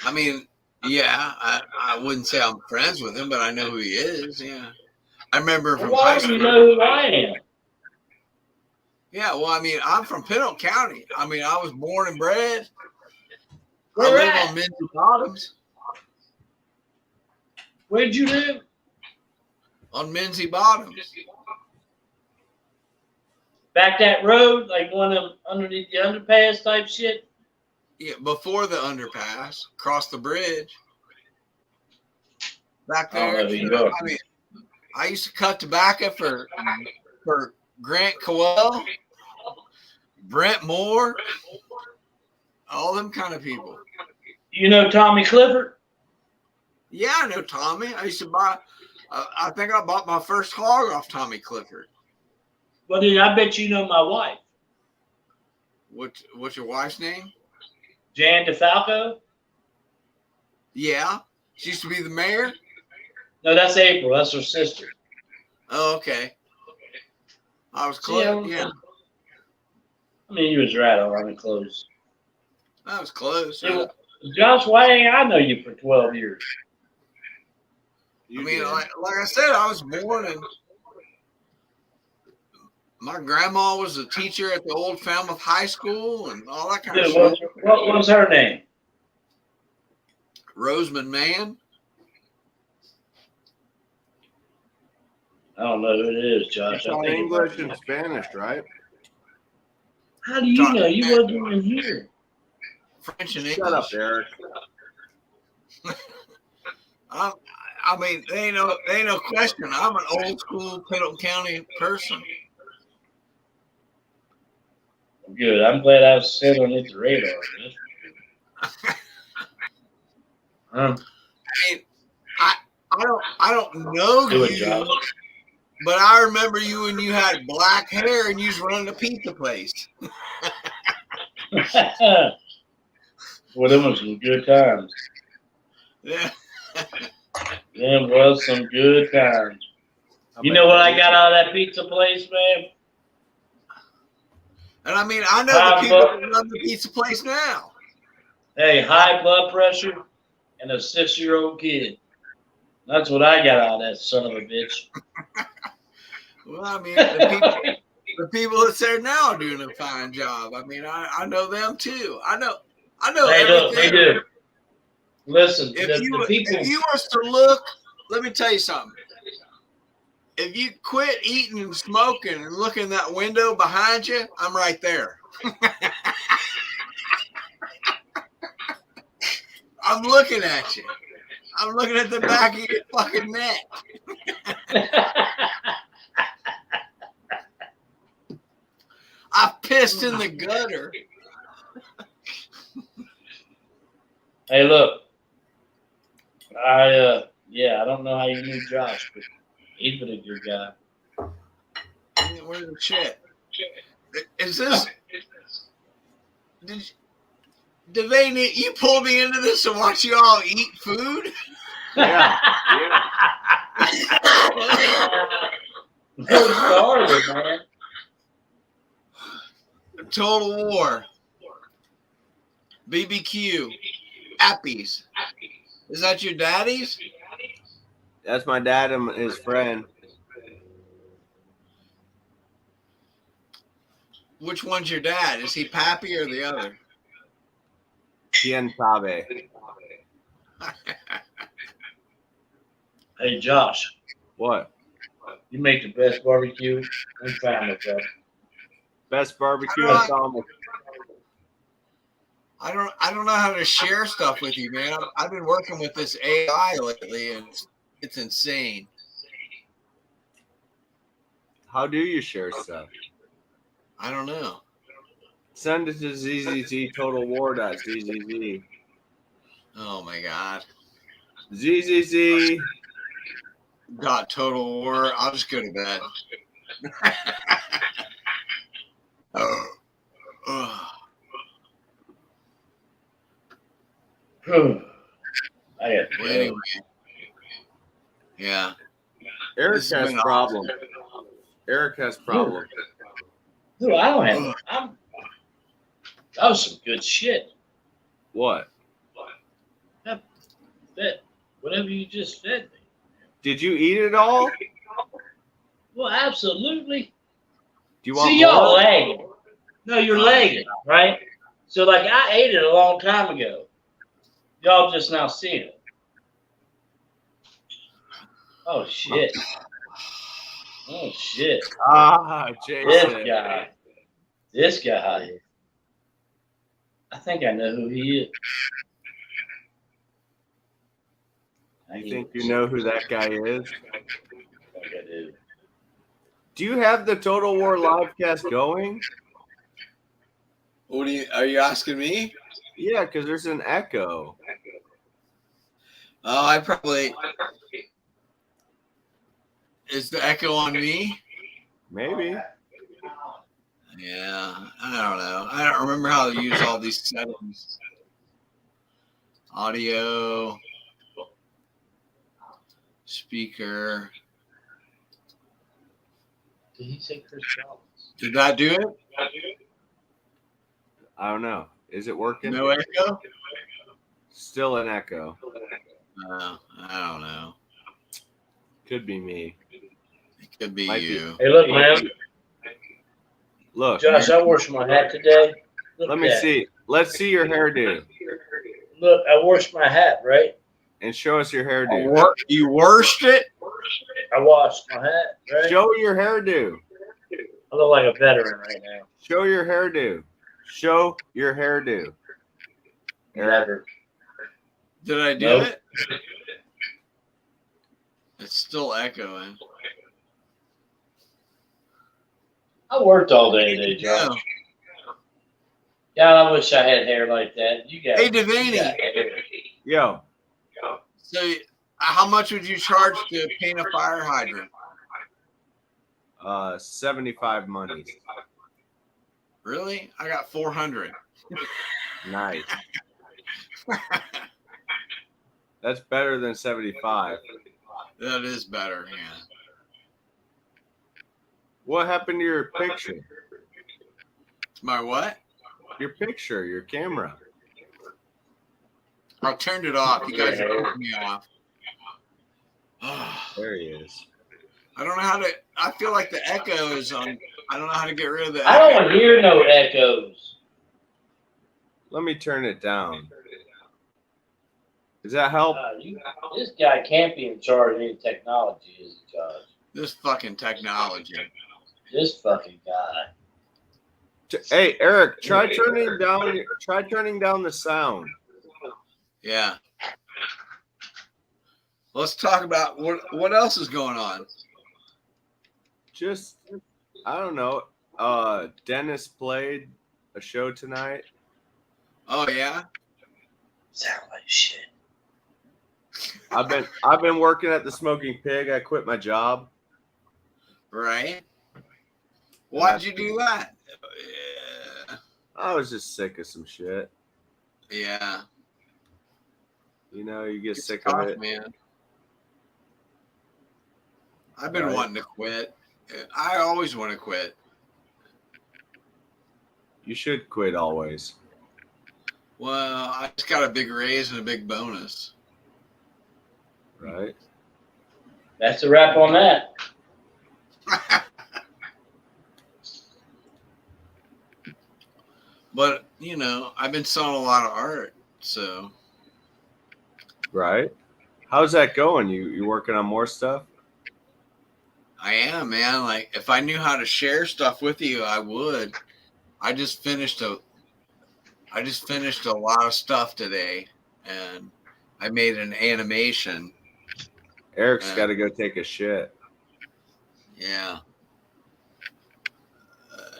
I mean, yeah. I wouldn't say I'm friends with him, but I know who he is. Yeah. I remember Well, from why high do you school. know who I am? Yeah. Well, I mean, I'm from Pinot County. I mean, I was born and bred. Where I live at? on Minzy Bottoms. Where'd you live? On Minzy Bottoms. Back that road, like one of them underneath the underpass type shit. Yeah, before the underpass, across the bridge. Back I don't there, know who you you know, are. I mean, I used to cut tobacco for Grant Cowell, Brent Moore, all them kind of people. You know Tommy Clifford? Yeah, I know Tommy. I used to buy. I think I bought my first hog off Tommy Clifford. Well, dude, I bet you know my wife, What's your wife's name? Jan DeFalco. Yeah, she used to be the mayor. No, that's April. That's her sister. Oh, okay. I was See, close. Yeah, I mean, you was right on close. I was close. See, Josh, why ain't I know you for 12 years? I mean, like I said, I was born in. My grandma was a teacher at the old Falmouth High School and all that kind of Dude, shit. what was her name? Rosamond Mann. I don't know who it is, Josh. It's I on think English and Spanish, right? How do you know? You wasn't even here. French and Shut up, English. Eric. I mean, they ain't no question. I'm an old school Pinot County person. Good. I'm glad I was set on its radar. I mean, I don't know Do it, you, Josh. but I remember you when you had black hair and you was running a pizza place. Well, them was some good times. Yeah. Them was some good times. You know what I got out of that pizza place, man? And I mean, I know the people that run the pizza place now. Hey, high blood pressure and a 6-year-old kid. That's what I got out of that son of a bitch. Well, I mean, the people that's there now are doing a fine job. I mean, I know them too. I know Hey, look, everything. they do. Listen, If the you people. was to look, let me tell you something. If you quit eating and smoking and look in that window behind you, I'm right there. I'm looking at you. I'm looking at the back of your fucking neck. I pissed in the gutter. Hey, look. I don't know how you knew Josh, but he's been a good guy. Where's the shit? Is this? Did they need you pulled me into this to watch you all eat food? Yeah. We're starving, man. Total War. BBQ. Appies. Is that your daddy's? That's my dad and his friend. Which one's your dad? Is he Pappy or the other? Quien sabe? Hey, Josh, What? you make the best barbecue in Falmouth, bro. Best barbecue in Alright. Falmouth. I don't know how to share stuff with you, man. I've been working with this AI lately, and it's insane. How do you share stuff? I don't know. Send it to ZZZ Total War.zzz. Oh my God. ZZZ. God, Total War. I'll just go to bed. Oh. I got Well, anyway, Yeah. Eric This has has been problems. Eric has problems. No, I don't have. That was some good shit. What? That whatever you just fed me. Did you eat it all? Do Well, absolutely. you want See, more? y'all lagging. No, you're lagging, right? So, like, I ate it a long time ago. Y'all just now seeing it. Oh, shit. Oh, shit. Ah, This Jason. guy. This guy. I think I know who he is. You think you know who that guy is? I think I do. Do you have the Total War livecast going? Are you asking me? Yeah, because there's an echo. Oh, I probably. Is the echo on me? Maybe. Yeah, I don't know. I don't remember how to use all these settings. Audio, speaker. Did he say Chris Rollins? Did that do it? I don't know. Is it working? No echo? Still an echo. I don't know. Could be me. It could be Might be. you. Hey, look, man. Look. Josh, I washed my hat today. Look Let at me that. see. Let's see your hairdo. Look, I washed my hat, right? And show us your hairdo. You worst it? I washed my hat, right? Show your hairdo. I look like a veteran right now. Show your hairdo. Show your hairdo. Never. Did I do Nope. it? It's still echoing. I worked all day today, Josh. Yeah. God, I wish I had hair like that. You got. Hey, Devaney. Yo. So, how much would you charge to paint a fire hydrant? 75 monies. Really? I got 400. Nice. That's better than 75. That is better, yeah. What happened to your picture? My what? Your picture, your camera. I turned it off. You guys are pissing me off. There he is. I don't know how to. I feel like the echo is on. I don't know how to get rid of the I echo. don't hear no echoes. Let me turn it down. Does that help? This guy can't be in charge of any technology, is he, Josh? This fucking technology. This fucking guy. Hey, Eric, try turning down the sound. Yeah. Let's talk about what else is going on. Just, I don't know. Dennis played a show tonight. Oh yeah. Sound like shit. I've been working at the Smoking Pig. I quit my job. Right. Why'd you do that? I was just sick of some shit. Yeah. You know, you get It's sick tough, of it. man. I've been Right. wanting to quit. I always want to quit. You should quit always. Well, I just got a big raise and a big bonus. Right? That's a wrap on that. But, you know, I've been selling a lot of art, so. Right? How's that going? You working on more stuff? I am, man. Like, if I knew how to share stuff with you, I would. I just finished a lot of stuff today, and I made an animation. Eric's got to go take a shit. Yeah.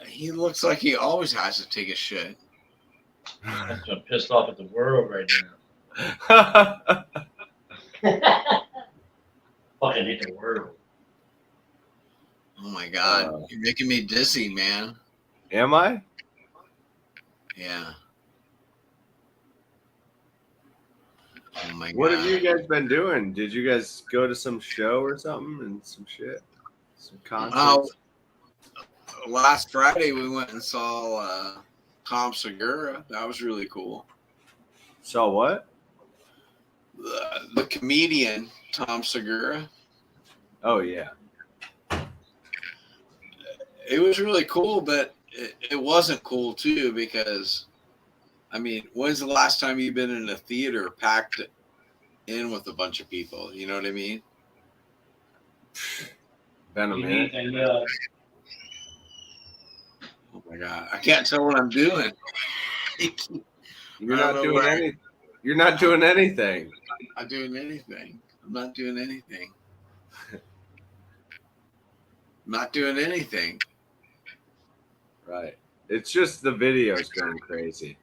He looks like he always has to take a shit. I'm so pissed off at the world right now. Fucking hate the world. Oh my God. You're making me dizzy, man. Am I? Yeah. Oh my What God. have you guys been doing? Did you guys go to some show or something and some shit? Some concerts? Last Friday we went and saw Tom Segura. That was really cool. Saw what? The comedian Tom Segura. Oh yeah. It was really cool, but it wasn't cool too because, I mean, when's the last time you've been in a theater packed in with a bunch of people? You know what I mean? Been a minute. Oh my God, I can't tell what I'm doing. You're I don't not know doing what I- any. You're not doing anything. I'm doing anything. I'm not doing anything. Not doing anything. Right. It's just the videos going crazy.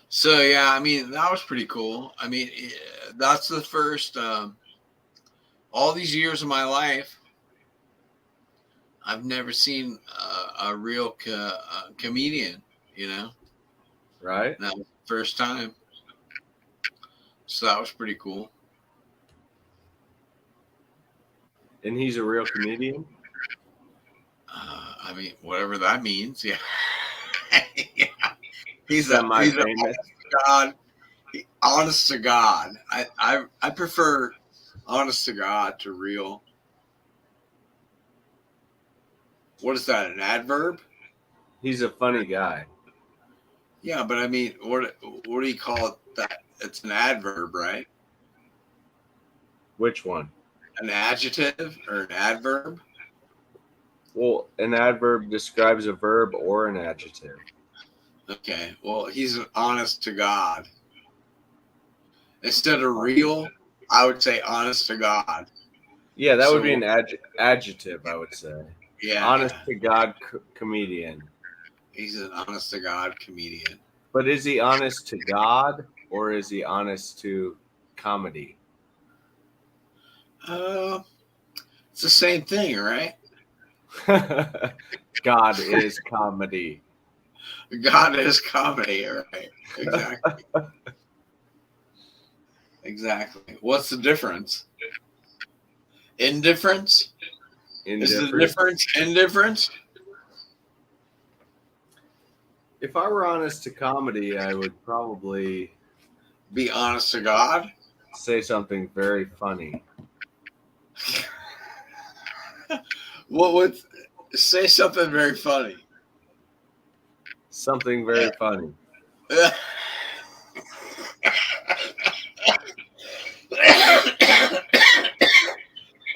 So yeah, I mean that was pretty cool. I mean, that's the first. All these years of my life, I've never seen a real comedian. You know, Right. that was the first time. So that was pretty cool. And he's a real comedian. I mean, whatever that means. Yeah. Yeah. He's Semi-famous. God. Honest to God. I prefer honest to God to real. What is that? An adverb? He's a funny guy. Yeah, but I mean, what do you call it? That it's an adverb, right? Which one? An adjective or an adverb? Well, an adverb describes a verb or an adjective. Okay. Well, he's an honest to God. Instead of real, I would say honest to God. Yeah, that So- would be an adjective, I would say. Yeah. Honest to God comedian. He's an honest to God comedian. But is he honest to God or is he honest to comedy? It's the same thing, right? God is comedy. God is comedy, right? Exactly. Exactly. What's the difference? Indifference? Is the difference indifference? If I were honest to comedy, I would probably Be honest to God? say something very funny. What would say something very funny? Something very funny.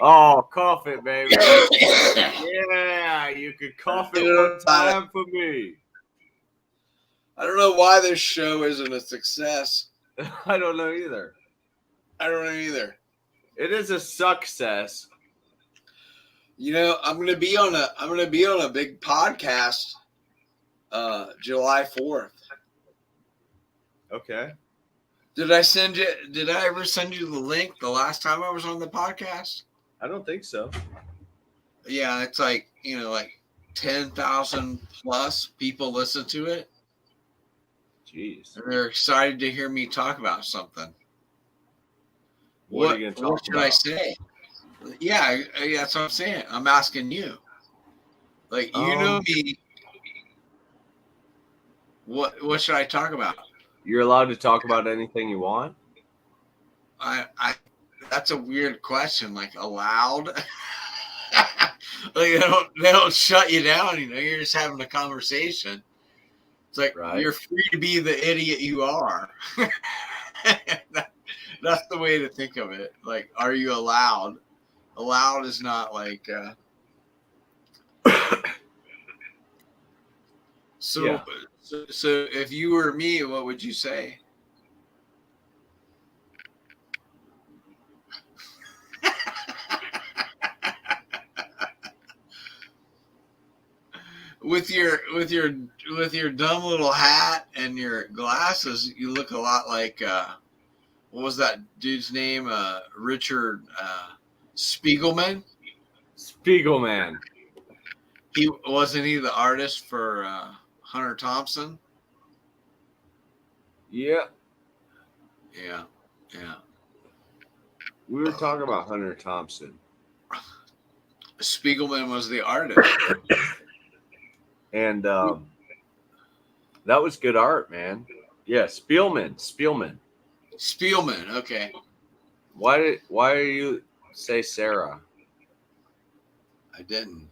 Oh, cough it, baby. Yeah, you could cough it one time for me. I don't know why this show isn't a success. I don't know either. I don't know either. It is a success. You know, I'm gonna be on a big podcast July 4th. Okay. Did I ever send you the link the last time I was on the podcast? I don't think so. Yeah, it's like, you know, like 10,000 plus people listen to it. Jeez. And they're excited to hear me talk about something. What are you going to talk what should about? I say? Yeah, that's what I'm saying. I'm asking you. Like, you know me. What should I talk about? You're allowed to talk about anything you want? I that's a weird question. Like, allowed? Like, they don't shut you down. You know, you're just having a conversation. It's like, Right. You're free to be the idiot you are. That's the way to think of it. Like, are you allowed? Allowed is not like. So if you were me, what would you say? With your dumb little hat and your glasses, you look a lot like what was that dude's name? Richard Spiegelman. Spiegelman. He wasn't he the artist for Hunter Thompson? Yeah. Yeah. Yeah. We were talking about Hunter Thompson. Spiegelman was the artist. And that was good art, man. Yeah, Spielman. Spielman, okay. Why do you say Sarah? I didn't.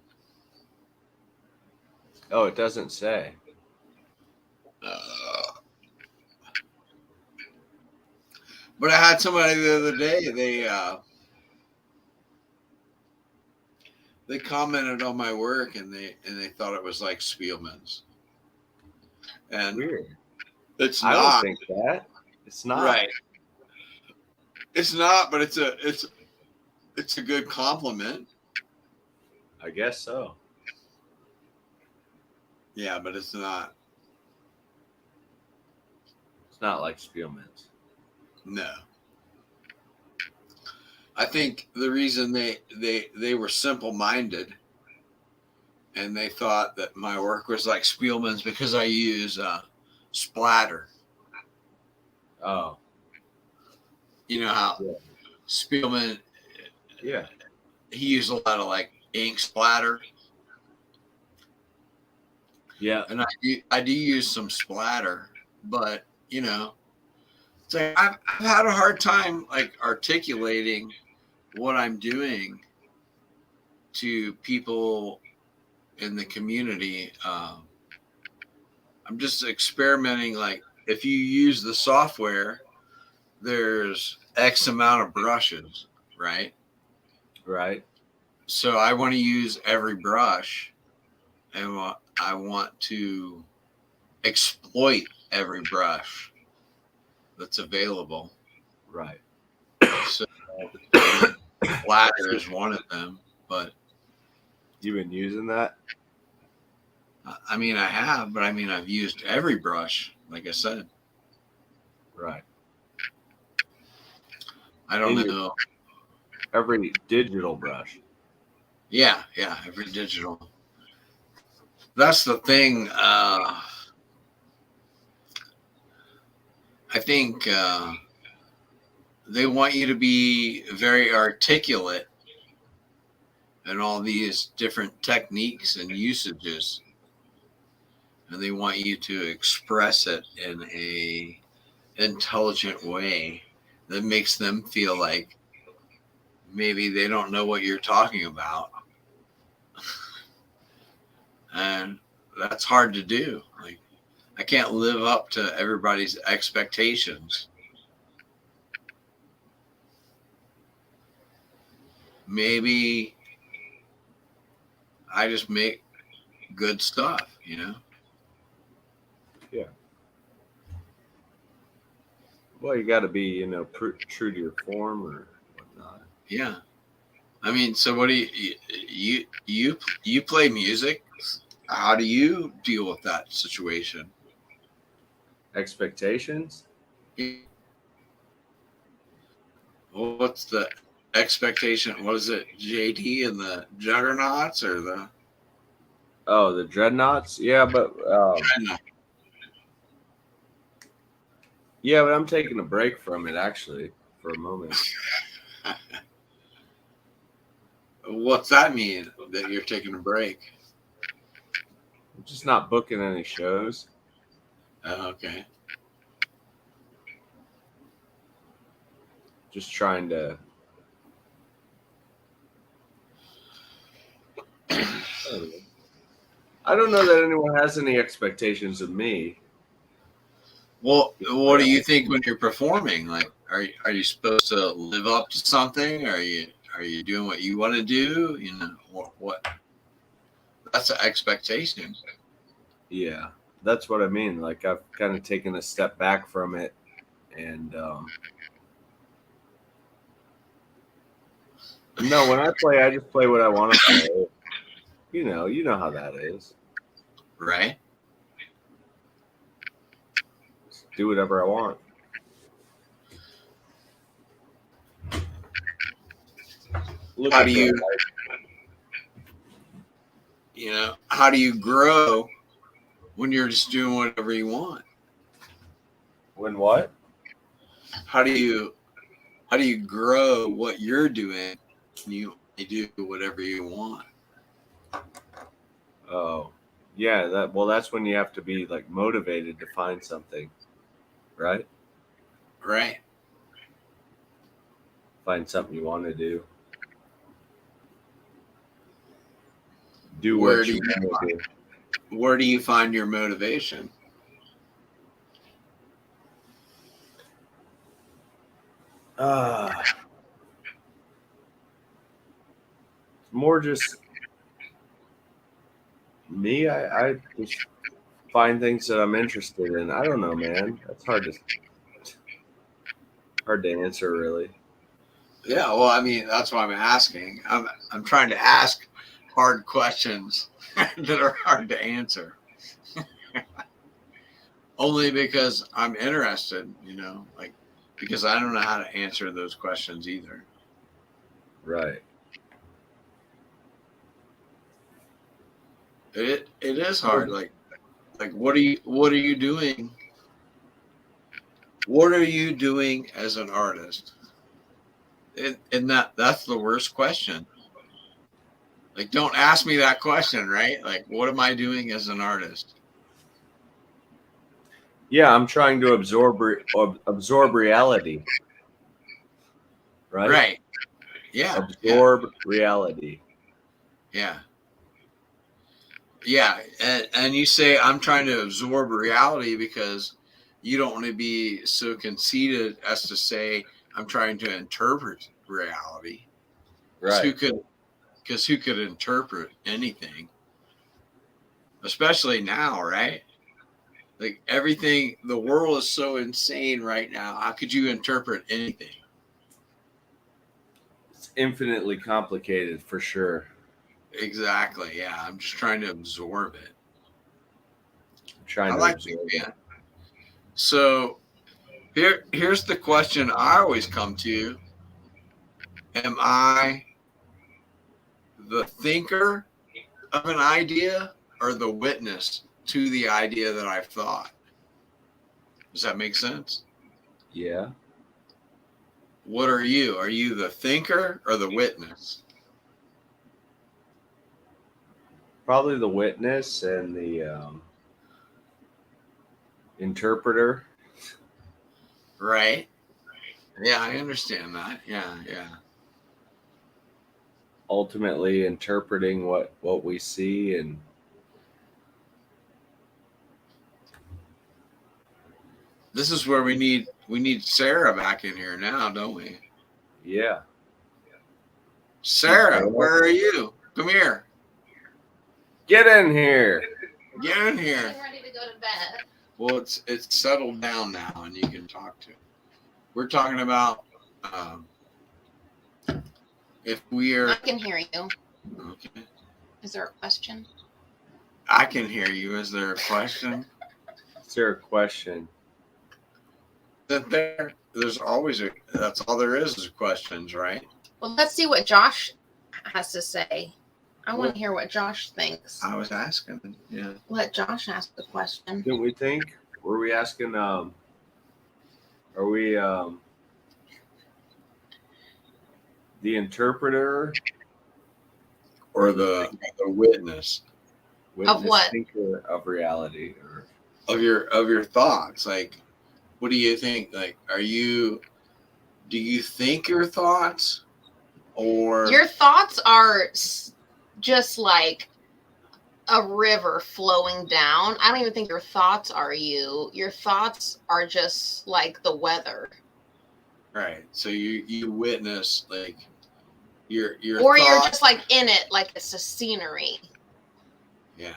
Oh, it doesn't say. But I had somebody the other day, they commented on my work and they thought it was like Spielman's. And Weird. it's I not. don't think that. It's not. Right. It's not, but it's a good compliment. I guess so. Yeah, but it's not. It's not like Spielman's. No. I think the reason they were simple-minded and they thought that my work was like Spielman's because I use splatter. Oh. You know how Spielman, Yeah. he used a lot of like ink splatter. Yeah. And I do use some splatter, but you know, it's like I've had a hard time like articulating what I'm doing to people in the community. I'm just experimenting. Like if you use the software, there's X amount of brushes, right? Right. So I want to use every brush, and I want to exploit every brush that's available. Right. So splatter is one of them, but You've been using that? I mean I have, but I mean I've used every brush, like I said. Right. I don't know. Every digital brush. Yeah, every digital. That's the thing. I think they want you to be very articulate in all these different techniques and usages, and they want you to express it in a intelligent way that makes them feel like maybe they don't know what you're talking about. And that's hard to do. Like I can't live up to everybody's expectations. Maybe I just make good stuff, you know? Yeah. Well, you got to be, true to your form or whatnot. Yeah. I mean, so what do you play music? How do you deal with that situation? Expectations? What's the expectation? What is it? JD and the Juggernauts or the? Oh, the Dreadnoughts? Yeah, but yeah, but I'm taking a break from it actually for a moment. What's that mean? That you're taking a break? I'm just not booking any shows. Oh, okay. Just trying to. I don't know that anyone has any expectations of me. Well, what do you think when you're performing? Like, are you supposed to live up to something? Are you doing what you want to do? You know what? That's an expectation. Yeah, that's what I mean. Like I've kind of taken a step back from it, and no, when I play, I just play what I want to play. You know how that is. Right. Just do whatever I want. How do how do you grow when you're just doing whatever you want? When what? how do you grow what you're doing? You do whatever you want. Oh, yeah. That's when you have to be like motivated to find something, right? Right. Find something you want to do. Do Where what do you want to do. Where do you find your motivation? More just me. I just find things that I'm interested in. I don't know, man. That's hard to answer, really. Yeah, well, I mean, that's why I'm asking. I'm trying to ask hard questions that are hard to answer. Only because I'm interested, like because I don't know how to answer those questions either. Right. It is hard. Like what are you doing? What are you doing as an artist? And that's the worst question. Like, don't ask me that question, right? Like, what am I doing as an artist? Yeah, I'm trying to absorb reality. Right. Right. Yeah. Absorb reality. Yeah. Yeah. And you say I'm trying to absorb reality because you don't want to be so conceited as to say I'm trying to interpret reality. Right. Because who could interpret anything? Especially now, right? Like everything, the world is so insane right now. How could you interpret anything? It's infinitely complicated for sure. Exactly. Yeah. I'm just trying to absorb it. I'm trying I to like absorb it, man. So here's the question I always come to. Am I the thinker of an idea or the witness to the idea that I've thought? Does that make sense? Yeah. What are you? Are you the thinker or the witness? Probably the witness and the interpreter. Right. Yeah, I understand that. Yeah, yeah. Ultimately interpreting what we see. And this is where we need Sarah back in here now, don't we? yeah. Sarah, where are you? Come here. Get in here. Get in here. I'm ready to go to bed. Well, it's settled down now, and you can talk to it. We're talking about if we are. I can hear you. Okay. Is there a question? I can hear you. Is there a question? Is there a question? There's always that's all there is questions, right? Well, let's see what Josh has to say. I want to hear what Josh thinks. I was asking. Yeah. Let Josh ask the question. Didn't we think? Were we asking? Are we the interpreter Or the witness Of what? Thinker of reality, or of your thoughts? Like, what do you think? Like, do you think your thoughts, or Your thoughts are just like a river flowing down. I don't even think your thoughts are you. Your thoughts are just like the weather. right? So you witness like your Or thought, you're just like in it, like it's a scenery. yeah.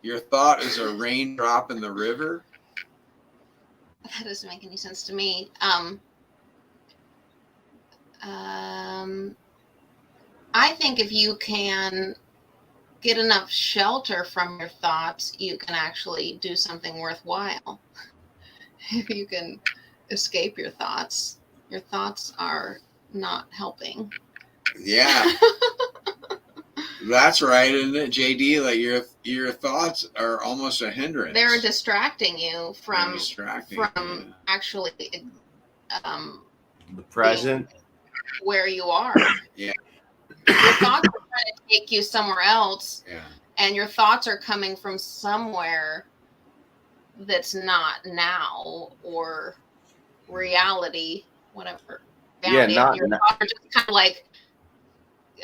Your thought is a raindrop in the river. That doesn't make any sense to me. I think if you can get enough shelter from your thoughts, you can actually do something worthwhile. If you can escape your thoughts are not helping. Yeah. That's right, isn't it, JD? Like your thoughts are almost a hindrance. They're distracting you from yeah. actually The present. where you are. Yeah. Your thoughts are trying to take you somewhere else, Yeah. and your thoughts are coming from somewhere that's not now or reality, whatever. Yeah, Reality. not Your now. thoughts are just kind of like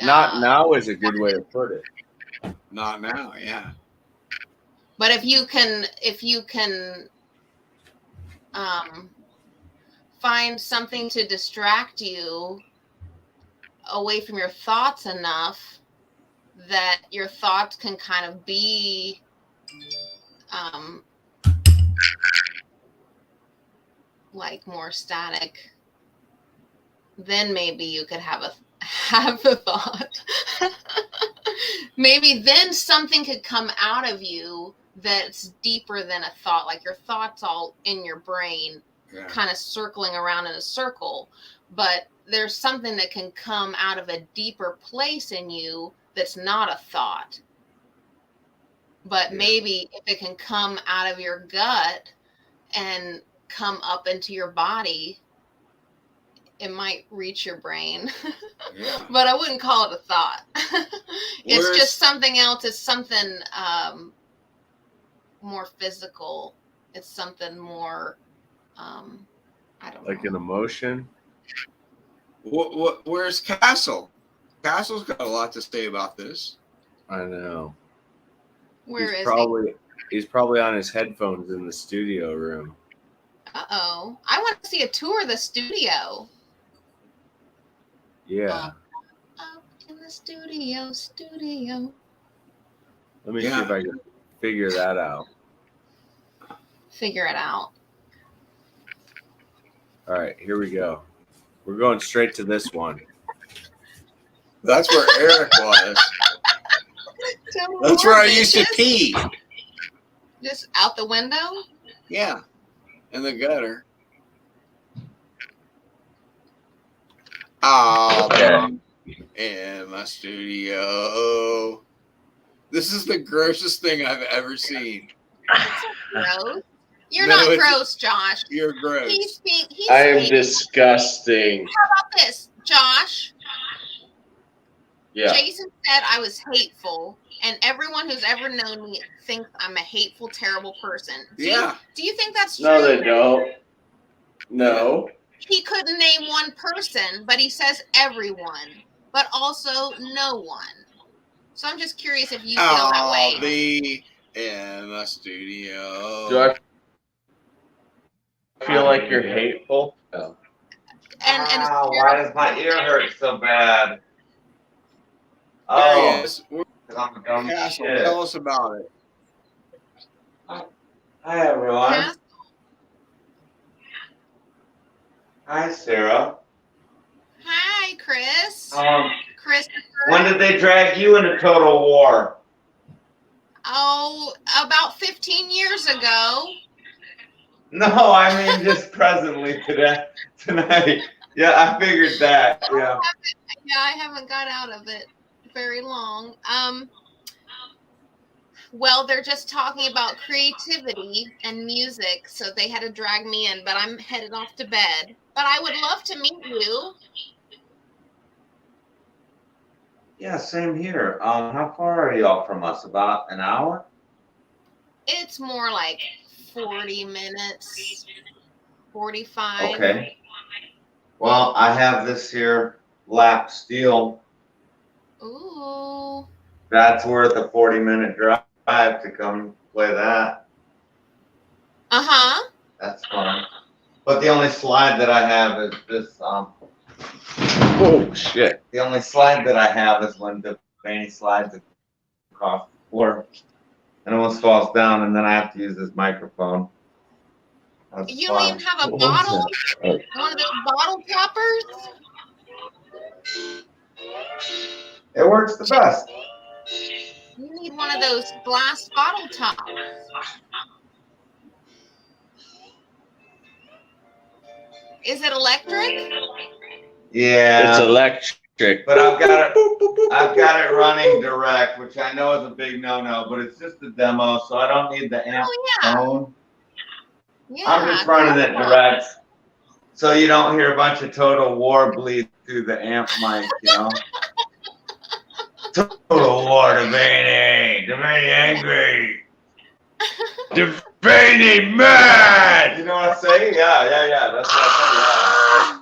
Not now is a good way to put it. Not now. Yeah. But if you can find something to distract you away from your thoughts enough that your thoughts can kind of be like more static, then maybe you could have a thought. Maybe then something could come out of you that's deeper than a thought, like your thoughts all in your brain, Yeah. kind of circling around in a circle, but there's something that can come out of a deeper place in you that's not a thought. But maybe if it can come out of your gut and come up into your body, it might reach your brain. Yeah. But I wouldn't call it a thought. It's just something else. It's something more physical. It's something more, I don't know. Like an emotion. Where's Castle? Castle's got a lot to say about this. I know. Where is He's probably on his headphones in the studio room. Uh-oh. I want to see a tour of the studio. Yeah. Up in the studio. Let me see if I can figure that out. Figure it out. All right, here we go. We're going straight to this one. That's where Eric was. That's where I used to pee. Just out the window? Yeah. In the gutter. Oh, in my studio. This is the grossest thing I've ever seen. Gross. You're not gross, Josh. You're gross. I am disgusting. How about this, Josh? Yeah. Jason said I was hateful, and everyone who's ever known me thinks I'm a hateful, terrible person. Do you think that's true? No, they don't. No. He couldn't name one person, but he says everyone, but also no one. So I'm just curious if you feel that way. I'll be in the studio. Do I feel like you're hateful? No. Wow, why does my ear hurt so bad? Oh, I'm dumb Castle, shit. tell us about it. Hi, everyone. Hi, Sarah. Hi, Chris. Christopher. When did they drag you into Total War? Oh, about 15 years ago. No, I mean just presently tonight. Yeah, I figured that. Yeah. I haven't got out of it very long. Well, they're just talking about creativity and music, so they had to drag me in, but I'm headed off to bed. But I would love to meet you. Yeah, same here. How far are y'all from us? About an hour? It's more like 40 minutes, 45. Okay. Well, I have this here lap steel. Ooh. That's worth a 40-minute drive to come play that. Uh-huh. That's fun. But the only slide that I have is this. Oh, shit. The only slide that I have is when Devaney slides across the floor and almost falls down, and then I have to use this microphone. That's You don't even have a bottle? One of those bottle poppers? It works the best. You need one of those glass bottle tops. Is it electric? Yeah. It's electric. But I've got it running direct, which I know is a big no-no, but it's just a demo, so I don't need the amp tone. Yeah, I'm just running it direct. So you don't hear a bunch of Total War bleed through the amp mic, you know? Total War, Devaney angry. Devaney mad! You know what I'm saying? Yeah. That's what I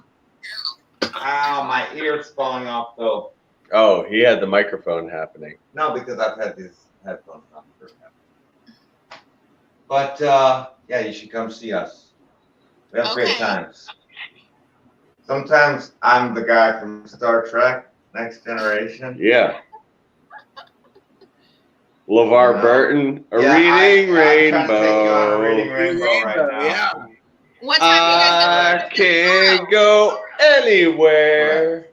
say, yeah. Ow, my ear's falling off though. Oh, he had the microphone happening. No, because I've had these headphones on for a minute. But yeah, you should come see us. We have great Okay. times. Sometimes I'm the guy from Star Trek, Next Generation. Yeah. LeVar No. Burton, a Yeah, reading I'm trying to take you on a rainbow. reading rainbow right now. Yeah. What time are you guys I can't go anywhere.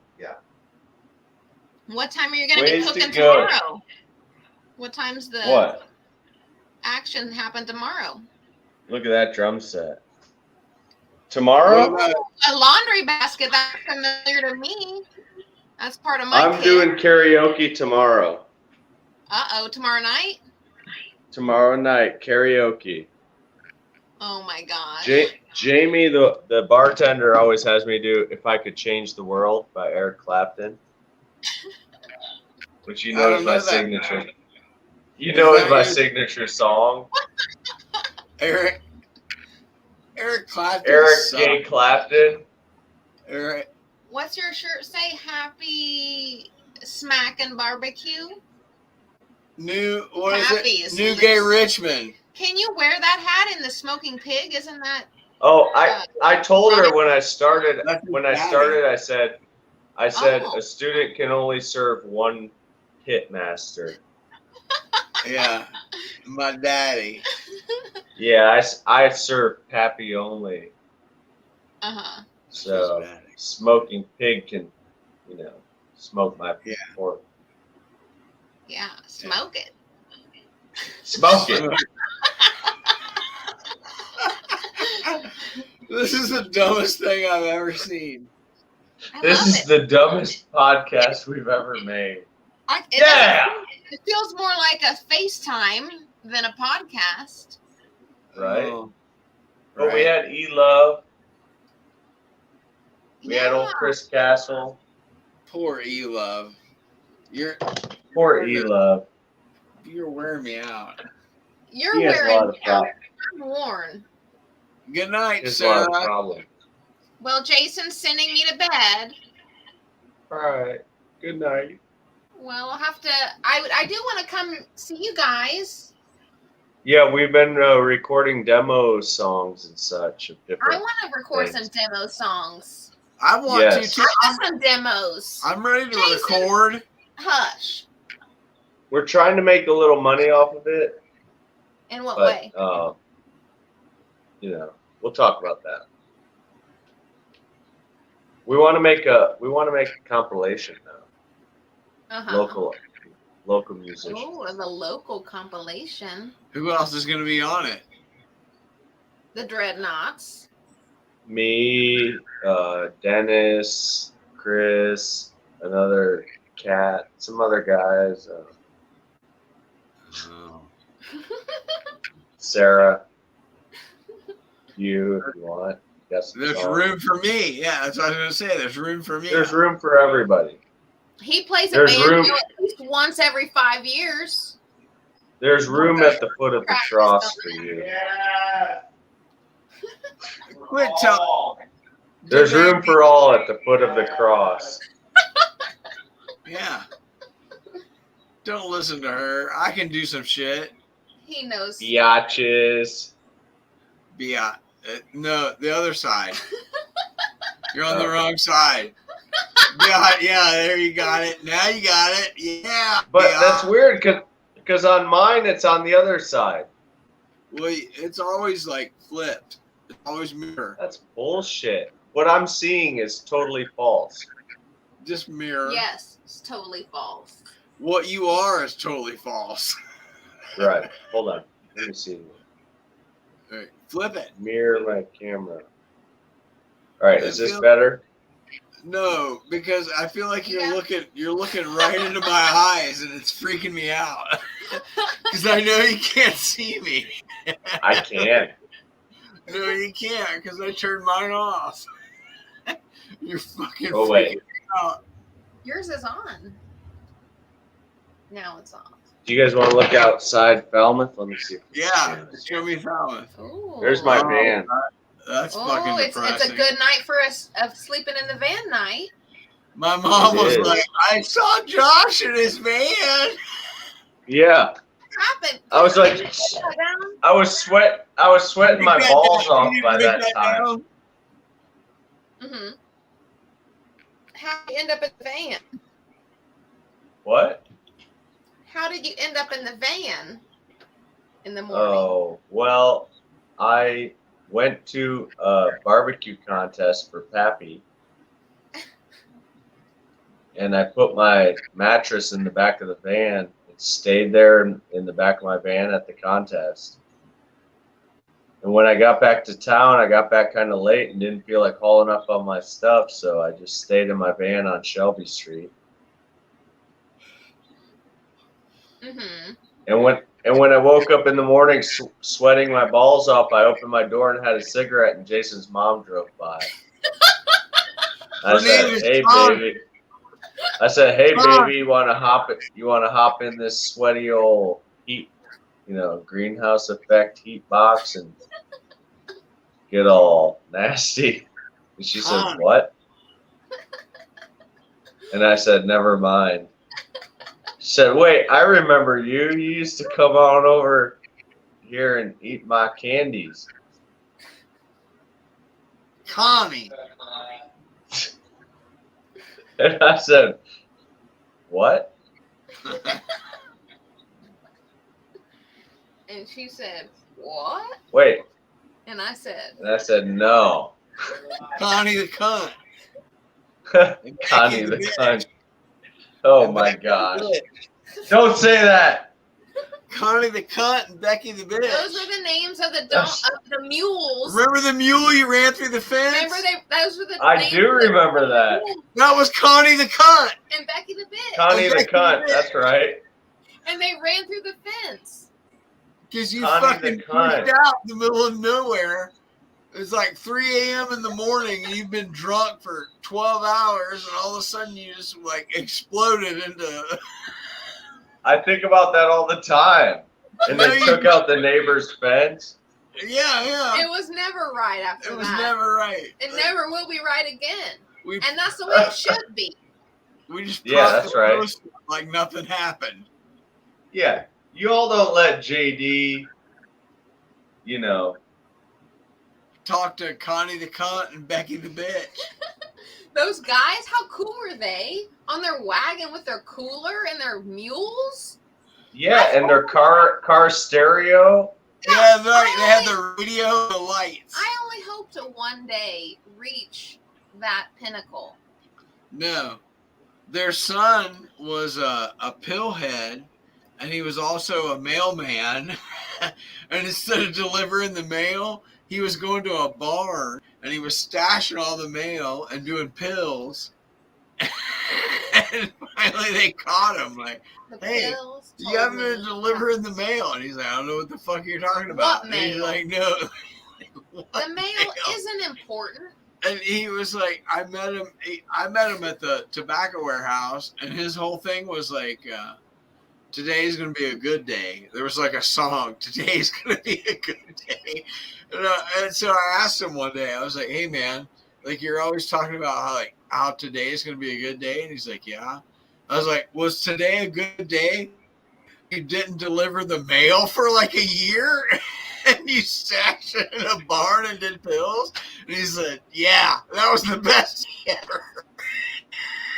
What time are you going to be Ways to cooking go. tomorrow? What time's the What? action happen tomorrow? Look at that drum set. Tomorrow? What about- A laundry basket. That's familiar to me. That's part of my I'm kit. doing karaoke tomorrow. Tomorrow night? Tomorrow night, karaoke. Oh my gosh. Jamie, the bartender, always has me do "If I Could Change the World" by Eric Clapton, which you I know don't is know my that. signature. You know Is is that my your- signature song. Eric Clapton. Eric sucks. J. Clapton. Eric. What's your shirt say? Happy Smack and Barbecue? What is Happy it? is Newgate loose. Richmond. Can you wear that hat in the Smoking Pig? Isn't that? Oh, I told her when I started. That's When I daddy. started, I said Oh. a student can only serve one pit master. Yeah. My daddy. Yeah, I serve Pappy only. Uh-huh. So His daddy. Smoking Pig can, smoke my Yeah. pork. Yeah. Smoke it. Smoke it. This is the dumbest thing I've ever seen. I This love is it. the dumbest podcast we've ever made. It Yeah. It feels more like a FaceTime than a podcast. Right? Oh, But we right. had E-Love. We had old Yeah. Chris Castle. Poor E-Love. Poor E-Love. You're wearing me out. You're He has a wearing lot of problems. I'm worn. Good night, He has a lot Sarah. of problems. Well, Jason's sending me to bed. All right. Good night. Well, I'll have to. I do want to come see you guys. Yeah, we've been recording demo songs and such of I different. want to record Thanks. some demo songs. I want Yes. to I too. got some demos. I'm ready to Jason. record. Hush. We're trying to make a little money off of it, In what but way? we'll talk about that. We want to make a compilation now. Uh-huh. Local musicians. Oh, the local compilation. Who else is going to be on it? The Dreadnoughts. Me, Dennis, Chris, another cat, some other guys, Sarah, you if you want. Yes, There's room for me. Yeah, that's what I was going to say. There's room for me. There's room for everybody. He plays a There's banjo room. at least once every 5 years. There's room at the foot of the cross for you. Quit telling. There's room for all at the foot of the cross. Yeah. Don't listen to her. I can do some shit. He knows. Biatches. No, the other side. You're on the wrong side. Yeah, there you got it. Now you got it. Yeah. But yeah. that's weird because on mine it's on the other side. Well, it's always like flipped. It's always mirror. That's bullshit. What I'm seeing is totally false. Just mirror. Yes, it's totally false. What you are is totally false. Right. Hold on. Let me see. All right, flip it. Mirror my camera. All right. Is this feel- better? No, because I feel like you're Yeah. looking right into my eyes, and it's freaking me out. Because I know you can't see me. I can. No, you can't, because I turned mine off. You're fucking Oh, wait. freaking out. Yours is on. Now it's off. Do you guys want to look outside Falmouth? Let me see. Yeah, show me Falmouth. Ooh. There's my Oh, van. That's Oh, fucking it's depressing. a good night for us of sleeping in the van night. My mom It was is. like, I saw Josh in his van. Yeah. Happened. I was like, Down. I was sweating my balls off by that time. Mm-hmm. How did you end up in the van? What? How did you end up in the van in the morning? Oh, well, I went to a barbecue contest for Pappy. And I put my mattress in the back of the van and stayed there in the back of my van at the contest. And when I got back to town, I got back kind of late and didn't feel like hauling up all my stuff, so I just stayed in my van on Shelby Street. Mm-hmm. And when I woke up in the morning sweating my balls off, I opened my door and had a cigarette, and Jason's mom drove by. I said, "Hey, baby." I said, "Hey, baby, you want to hop in this sweaty old heat, greenhouse effect heat box and get all nasty?" And she said, "What?" And I said, "Never mind." She said, "Wait, I remember you. You used to come on over here and eat my candies." Connie. And I said, "What?" And she said, "What?" Wait. And I said, "No." Connie the cunt. Connie the cunt. Oh my gosh. Don't say that. Connie the cunt and Becky the bitch. those are the names of the mules. Remember the mule you ran through the fence? Remember those were the I names do of the remember that. mules. That was Connie the cunt. And Becky the bitch. Connie the cunt. That's right. And they ran through the fence. Because you Connie fucking the cunt. freaked out in the middle of nowhere. It was like 3 a.m. in the morning, and you've been drunk for 12 hours, and all of a sudden you just like exploded into. I think about that all the time. And they took out the neighbor's fence. Yeah. It was never right after that. It was never right. It never will be right again. We, And that's the way it should be. we just Yeah, propped that's the right. post like nothing happened. Yeah. You all don't let JD, Talk to Connie the cunt and Becky the bitch. Those guys, how cool were they? On their wagon with their cooler and their mules? Yeah, and their car stereo. Yeah, they had the radio, the lights. I only hope to one day reach that pinnacle. No. Their son was a pillhead, and he was also a mailman. And instead of delivering the mail, he was going to a barn, and he was stashing all the mail and doing pills. And finally they caught him, like, "Hey, pills you haven't told been me- delivering the mail." And he's like, "I don't know what the fuck you're talking about." What And he's mail? like, "No." "What The mail isn't important. And he was like, I met him at the tobacco warehouse, and his whole thing was like, today's going to be a good day. There was like a song, today's going to be a good day. And so I asked him one day, I was like, "Hey man, like you're always talking about how today is going to be a good day." And he's like, "Yeah." I was like, "Was today a good day? You didn't deliver the mail for like a year?" And you stashed it in a barn and did pills? And he said, "Yeah, that was the best day ever."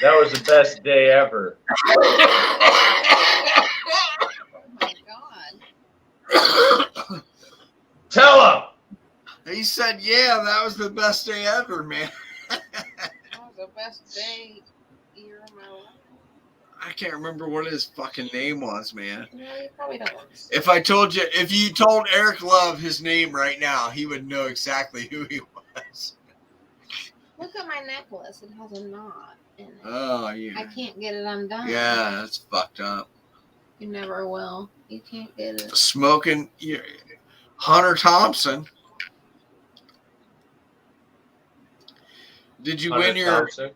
That was the best day ever. Oh my God. Tell him. He said, "Yeah, that was the best day ever, man." That was the best day year of my life. I can't remember what his fucking name was, man. No, you probably don't. If you told Eric Love his name right now, he would know exactly who he was. Look at my necklace. It has a knot in it. Oh, yeah. I can't get it undone. Yeah, that's fucked up. You never will. You can't get it. Smoking Hunter Thompson. Did you Hunter win your Thompson.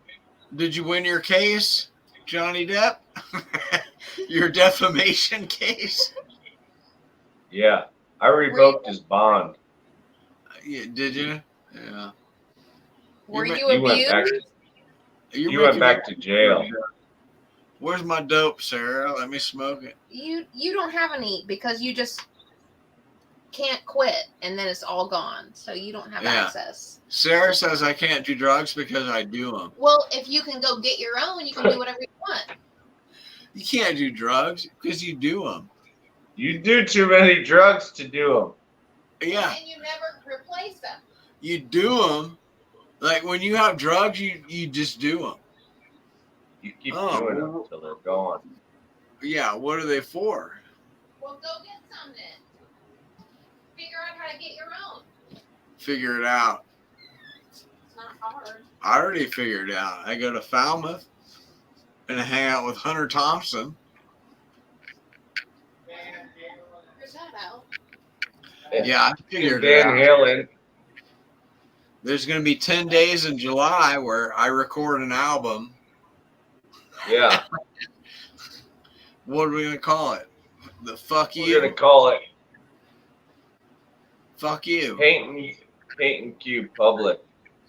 Did you win your case, Johnny Depp? Your defamation case? Yeah, I revoked his bond. Yeah, did you? Yeah. Were You're you You went back. abused? You're You went making back me- to jail. Where's my dope, Sarah? Let me smoke it. You don't have any because you just can't quit and then it's all gone. So you don't have Yeah. access. Sarah says I can't do drugs because I do them. Well, if you can go get your own, you can do whatever you want. You can't do drugs because you do them. You do too many drugs to do them. Yeah, And you never replace them. you do them. Like when you have drugs, you just do them. You keep Oh, doing them well- until they're gone. Yeah, what are they for? Well, go get some then. Figure out how to get your own. Figure it out. It's not hard. I already figured it out. I go to Falmouth and I hang out with Hunter Thompson. Figure that out. Yeah, I figured it Van out. Halen. There's going to be 10 days in July where I record an album. Yeah, What are we going to call it? The fuck we're you? gonna call it Fuck you. Paint and Cube Public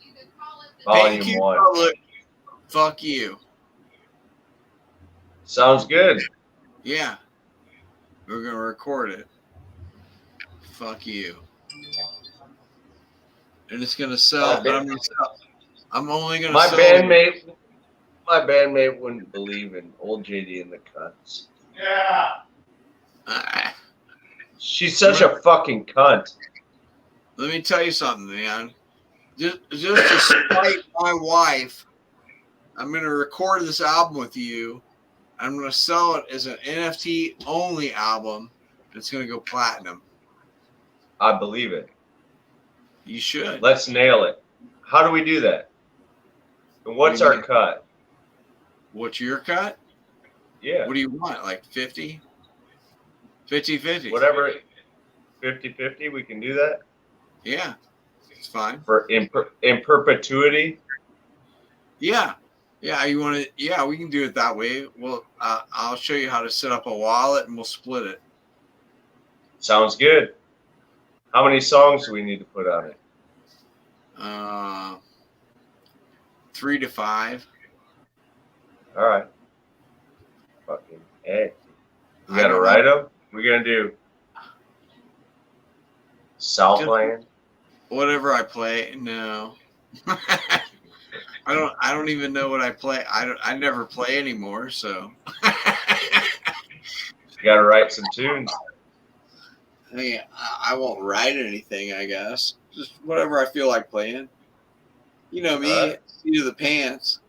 You could call it the Volume Thank you, 1. public. Fuck you. Sounds good. Yeah. We're going to record it. Fuck you. And it's going to sell. But I'm only going to My sell. bandmate wouldn't believe in old JD and the Cunts. Ah, She's such a fucking cunt. let me tell you something, man. Just to spite my wife, I'm going to record this album with you. I'm going to sell it as an NFT only album. It's going to go platinum. I believe it. You should. Let's nail it. How do we do that? And what's our cut? What's your cut? Yeah, What do you want? Like 50? 50-50. whatever. 50-50, we can do that Yeah. It's fine. for in perpetuity. Yeah. Yeah, you want to? Yeah, we can do it that way. Well, I'll show you how to set up a wallet and we'll split it. Sounds good. How many songs do we need to put on it? 3 to 5. All right. Fucking A. We I gotta don't write them. We're gonna do Southland. Whatever I play, no. I don't even know what I play. I never play anymore, so. You gotta write some tunes. Hey, I won't write anything, I guess. Just whatever I feel like playing. You know me, seat of the pants.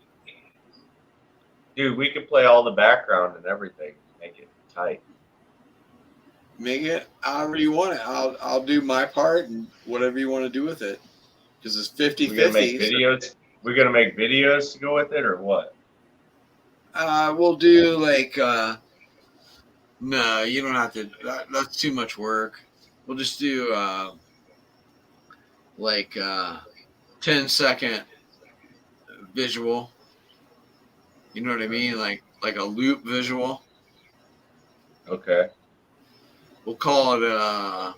Dude, we could play all the background and everything. Make it tight. Make it however you want it. I'll do my part and whatever you want to do with it. Because it's 50-50. We're gonna make videos. We're gonna make videos to go with it, or what? We'll do like no, you don't have to. That's too much work. We'll just do like 10-second visual. You know what I mean? Like a loop visual. Okay. We'll call it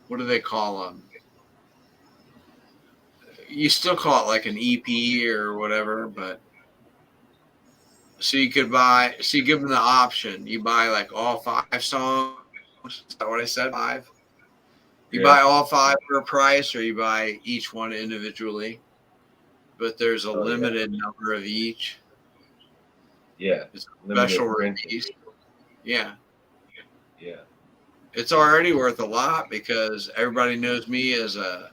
what do they call them? You still call it like an EP or whatever, but so you give them the option. You buy like all 5 songs. Is that what I said? 5. You buy all 5 for a price, or you buy each one individually. But there's a limited number of each. Yeah. It's a Limited special print. release. Yeah. Yeah. It's already worth a lot because everybody knows me as a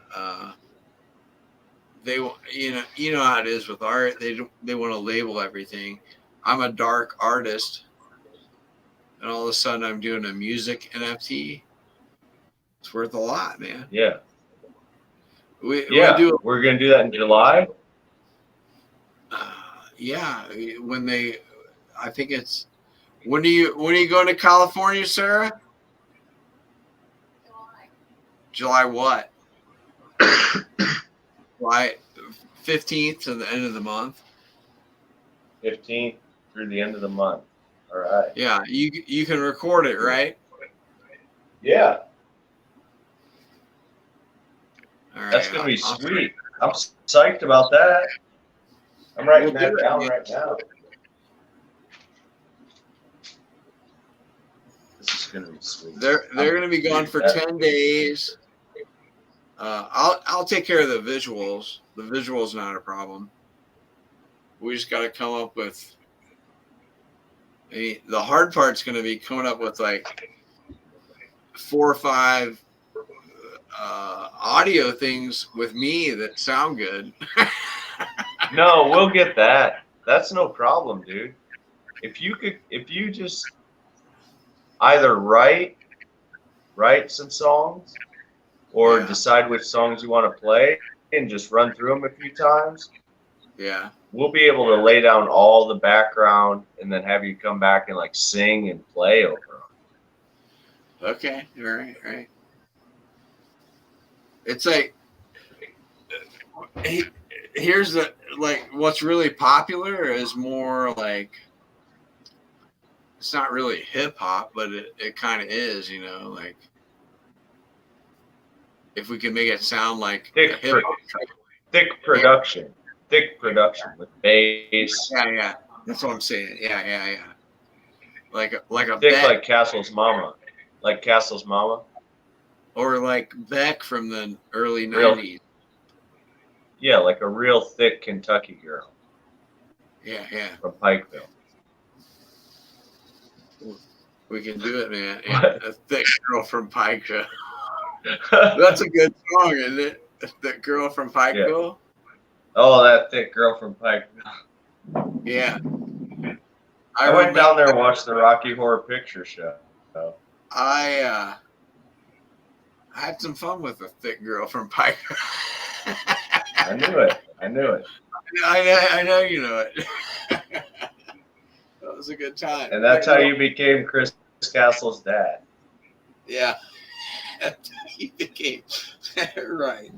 they you know how it is with art. They want to label everything. I'm a dark artist, and all of a sudden I'm doing a music NFT. It's worth a lot, man. Yeah. We We're gonna do that in July. Yeah, when they, I think it's when are you going to California, Sarah? July what? July 15th to the end of the month. 15th through the end of the month. All right. Yeah, you can record it, right? Yeah, All right. that's gonna be sweet. I'm psyched about that. I'm writing We'll that do it, down man. right now. This is gonna be sweet. They're gonna be gone for 10 days. I'll take care of the visuals. The visuals not a problem. We just got to come up with. The hard part's going to be coming up with like 4 or 5 audio things with me that sound good. No, we'll get that. That's no problem, dude. If you just either write some songs or Yeah. decide which songs you want to play and just run through them a few times, Yeah. we'll be able to lay down all the background and then have you come back and like sing and play over them. Okay. All right. It's like, here's the, like, what's really popular is more like, it's not really hip hop, but it kind of is, you know, like, if we can make it sound like a hip hop track. Thick production with bass. Yeah. That's what I'm saying. Yeah. Like a Thick Beck, like Castle's mama. Like Castle's mama. or like Beck from the early Real. 90s. Yeah, like a real thick Kentucky girl Yeah. from Pikeville. We can do it, man. Yeah, a thick girl from Pikeville. That's a good song, isn't it? The girl from Pikeville. Oh, that thick girl from Pikeville. Yeah. I went down there and watched the Rocky Horror Picture Show. So. I had some fun with a thick girl from Pikeville. I knew it. I know you know it. That was a good time. And that's how you became Chris Castle's dad. Yeah. You became right.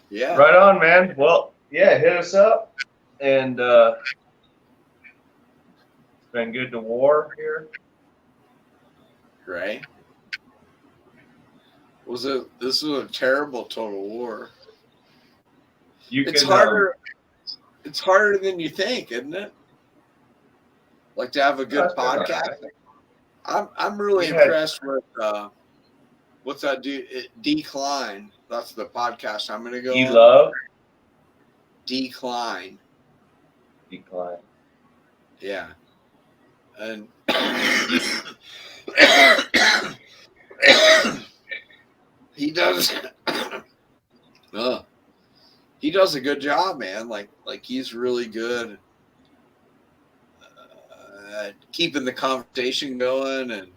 Yeah. Right on, man. Well, yeah, hit us up. And it's been good to war here. Right. This was a terrible total war. It's harder. It's harder than you think, isn't it? Like to have a good podcast. I'm really impressed with what's that do? Decline. That's the podcast I'm gonna go on. Love? Decline. Yeah. And he does he does a good job, man. Like he's really good at keeping the conversation going.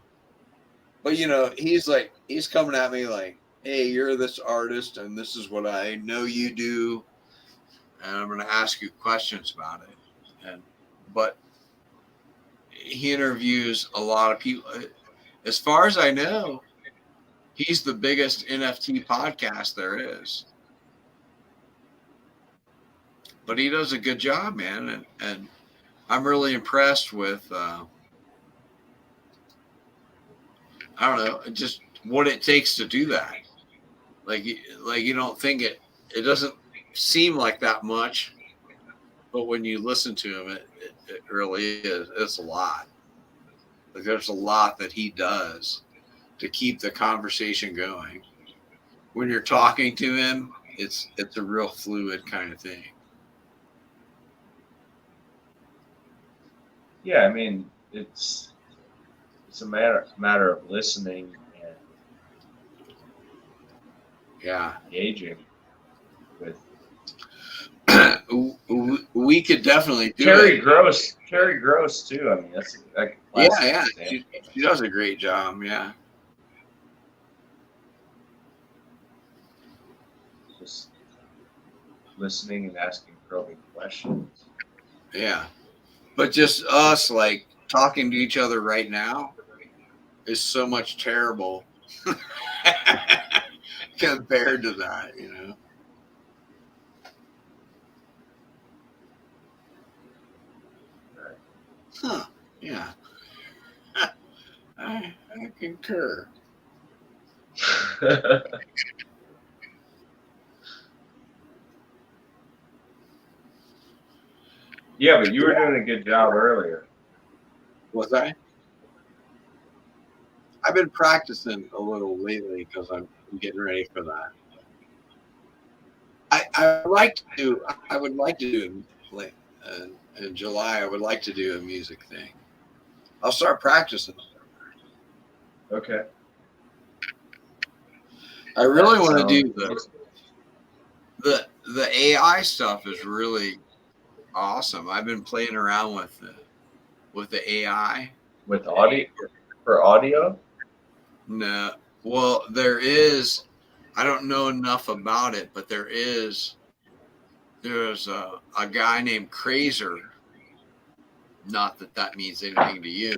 But you know, he's coming at me like, hey, you're this artist and this is what I know you do, and I'm going to ask you questions about it. But he interviews a lot of people. As far as I know, he's the biggest NFT podcast there is. But he does a good job, man, and I'm really impressed with I don't know, just what it takes to do that. Like you don't think it doesn't seem like that much, but when you listen to him, it really is. It's a lot. Like there's a lot that he does to keep the conversation going. When you're talking to him, it's a real fluid kind of thing. Yeah, I mean, it's a matter of listening and engaging with. We could definitely do Terry it. Gross too. I mean, that's like yeah. She does a great job. Yeah. Just listening and asking probing questions. Yeah. But just us like talking to each other right now is so much terrible. compared to that, you know. Huh? Yeah, I concur. Yeah, but you were doing a good job earlier. Was I? I've been practicing a little lately because I'm getting ready for that. I would like to do like in July. I would like to do a music thing. I'll start practicing. Okay. I really That want to do sounds- the AI stuff is really awesome. I've been playing around with the AI. with audio for audio. No, well, there is. I don't know enough about it, but there's a guy named Crazer. Not that that means anything to you,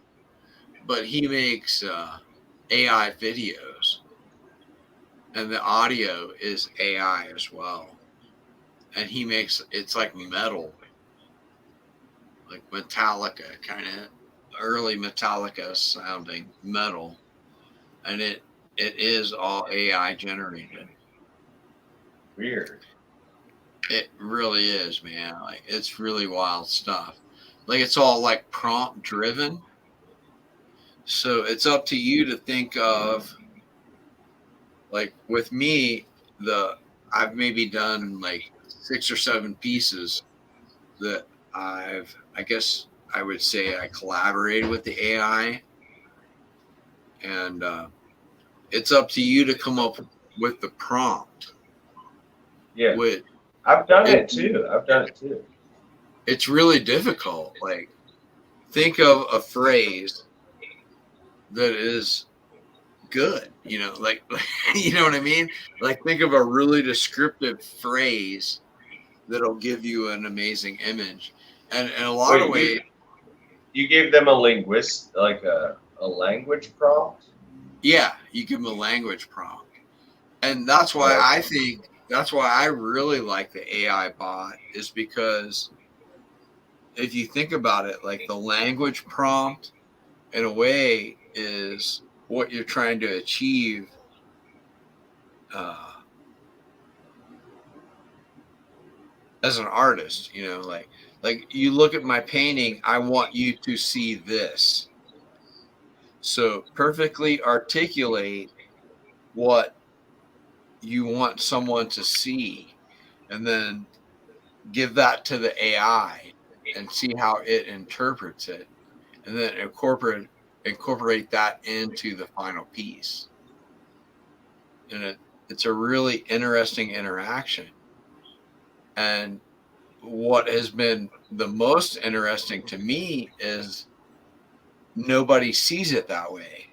but he makes AI videos, and the audio is AI as well. And he makes it's like metal, like Metallica, kind of early Metallica sounding metal, and it is all AI generated. Weird. It really is, man. Like it's really wild stuff. Like it's all like prompt driven. So it's up to you to think of like with me, I've maybe done like 6 or 7 pieces that I guess I would say I collaborated with the AI, and it's up to you to come up with the prompt. Yeah, With I've done it too. it's really difficult. Like think of a phrase that is good, like you know what I mean? Like think of a really descriptive phrase that'll give you an amazing image. And in a lot of ways, You gave them a linguist, like a language prompt. yeah, you give them a language prompt. And that's why that's why I really like the AI bot, is because if you think about it, like the language prompt in a way is what you're trying to achieve uh, as an artist, like you look at my painting, I want you to see this. So perfectly articulate what you want someone to see, and then give that to the AI and see how it interprets it, and then incorporate that into the final piece. And it's a really interesting interaction. And what has been the most interesting to me is nobody sees it that way.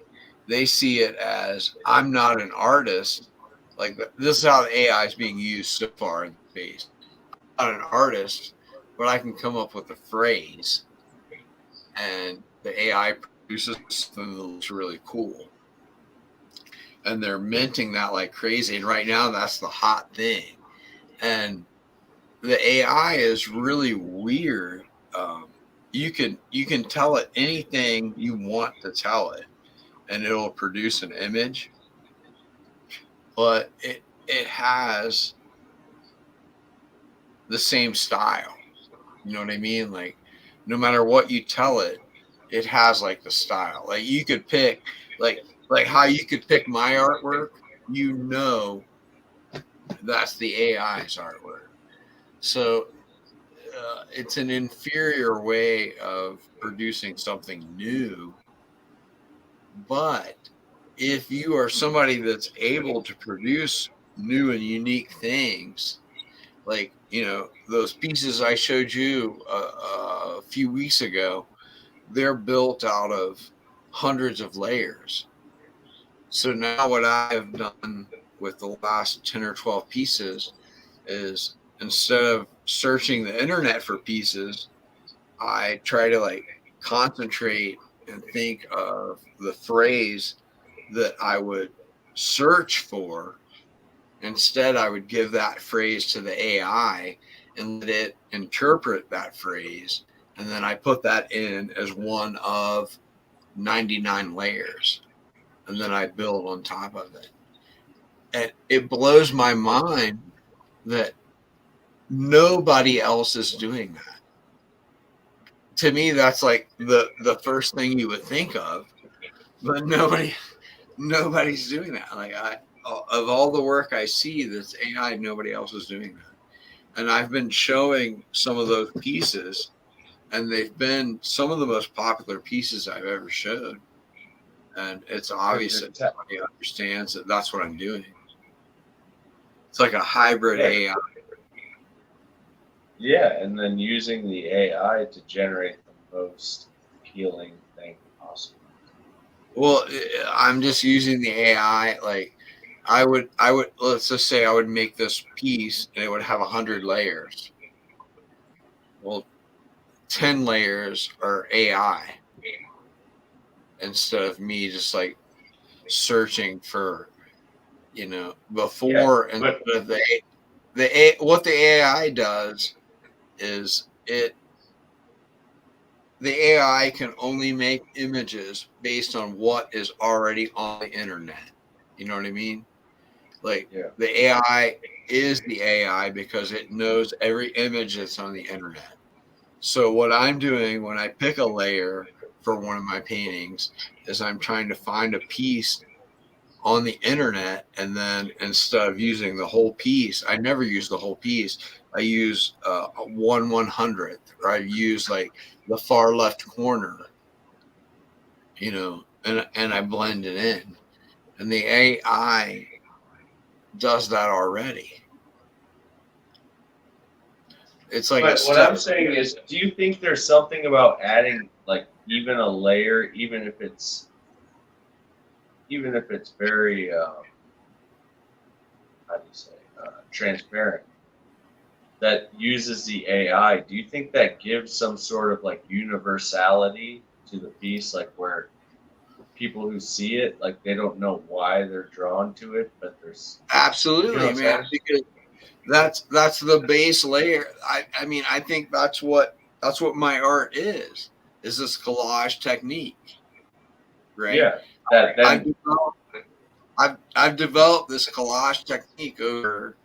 They see it as, I'm not an artist. Like this is how the AI is being used so far in space. I'm not an artist, but I can come up with a phrase, and the AI produces something that looks really cool. And they're minting that like crazy. And right now, that's the hot thing. And the AI is really weird. You can tell it anything you want to tell it, and it'll produce an image. But it has the same style. You know what I mean? Like no matter what you tell it, it has like the style. Like you could pick like how you could pick my artwork. That's the AI's artwork. So it's an inferior way of producing something new. But if you are somebody that's able to produce new and unique things, like those pieces I showed you a few weeks ago, they're built out of hundreds of layers. So now what I have done with the last 10 or 12 pieces is, instead of searching the internet for pieces, I try to like concentrate and think of the phrase that I would search for, Instead, I would give that phrase to the AI and let it interpret that phrase. And then I put that in as one of 99 layers. And then I build on top of it. And it blows my mind that nobody else is doing that. To me, that's like the first thing you would think of, but nobody's doing that. Like of all the work I see that's AI, nobody else is doing that. And I've been showing some of those pieces, and they've been some of the most popular pieces I've ever showed. And it's obvious that somebody understands that that's what I'm doing. It's like a hybrid AI. Yeah, and then using the AI to generate the most appealing thing possible. Well, I'm just using the AI. Like I would, let's just say I would make this piece and it would have 100 layers. Well, 10 layers are AI instead of me just like searching for, before. And what the AI does is the AI can only make images based on what is already on the internet. You know what I mean? Like the AI is the AI because it knows every image that's on the internet. So what I'm doing when I pick a layer for one of my paintings is I'm trying to find a piece on the internet, and then instead of using the whole piece, I never use the whole piece. I use 1/100th, or I use like the far left corner, and I blend it in. And the AI does that already. It's like but what I'm saying is, do you think there's something about adding like even a layer, even if it's very how do you say transparent, that uses the AI? Do you think that gives some sort of like universality to the piece, like where people who see it, like they don't know why they're drawn to it, but there's absolutely, man, because that's the base layer. I mean, I think that's what my art is this collage technique, right? Yeah, I've developed this collage technique over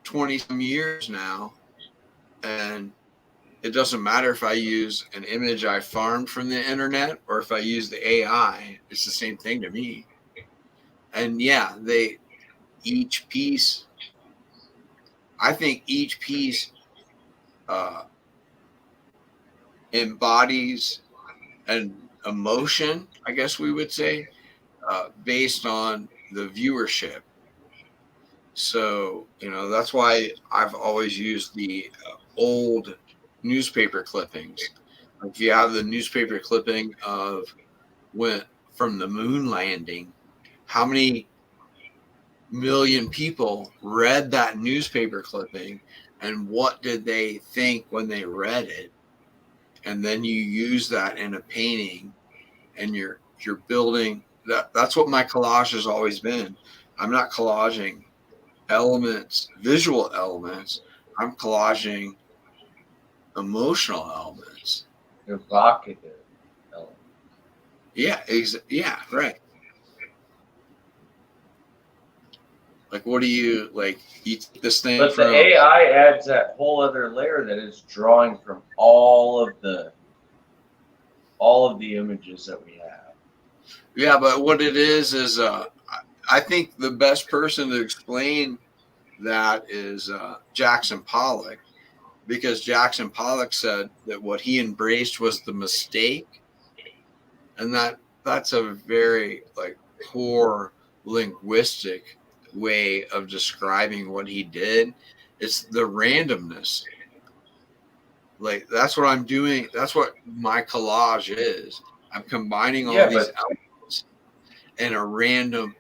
20 some years now, and it doesn't matter if I use an image I farmed from the internet or if I use the AI. It's the same thing to me. And yeah, each piece, I think each piece embodies an emotion, I guess we would say, based on the viewership. So, that's why I've always used the old newspaper clippings. Like if you have the newspaper clipping of from the moon landing, how many million people read that newspaper clipping, and what did they think when they read it? And then you use that in a painting, and you're building that. That's what my collage has always been. I'm not collaging visual elements. I'm collaging emotional elements, evocative elements. Yeah, right. Like, what do you like? You take this thing, but the AI adds that whole other layer that is drawing from all of the images that we have. Yeah, but what it is I think the best person to explain that is Jackson Pollock, because Jackson Pollock said that what he embraced was the mistake, and that's a very like poor linguistic way of describing what he did. It's the randomness. Like that's what I'm doing. That's what my collage is. I'm combining all these elements in a random,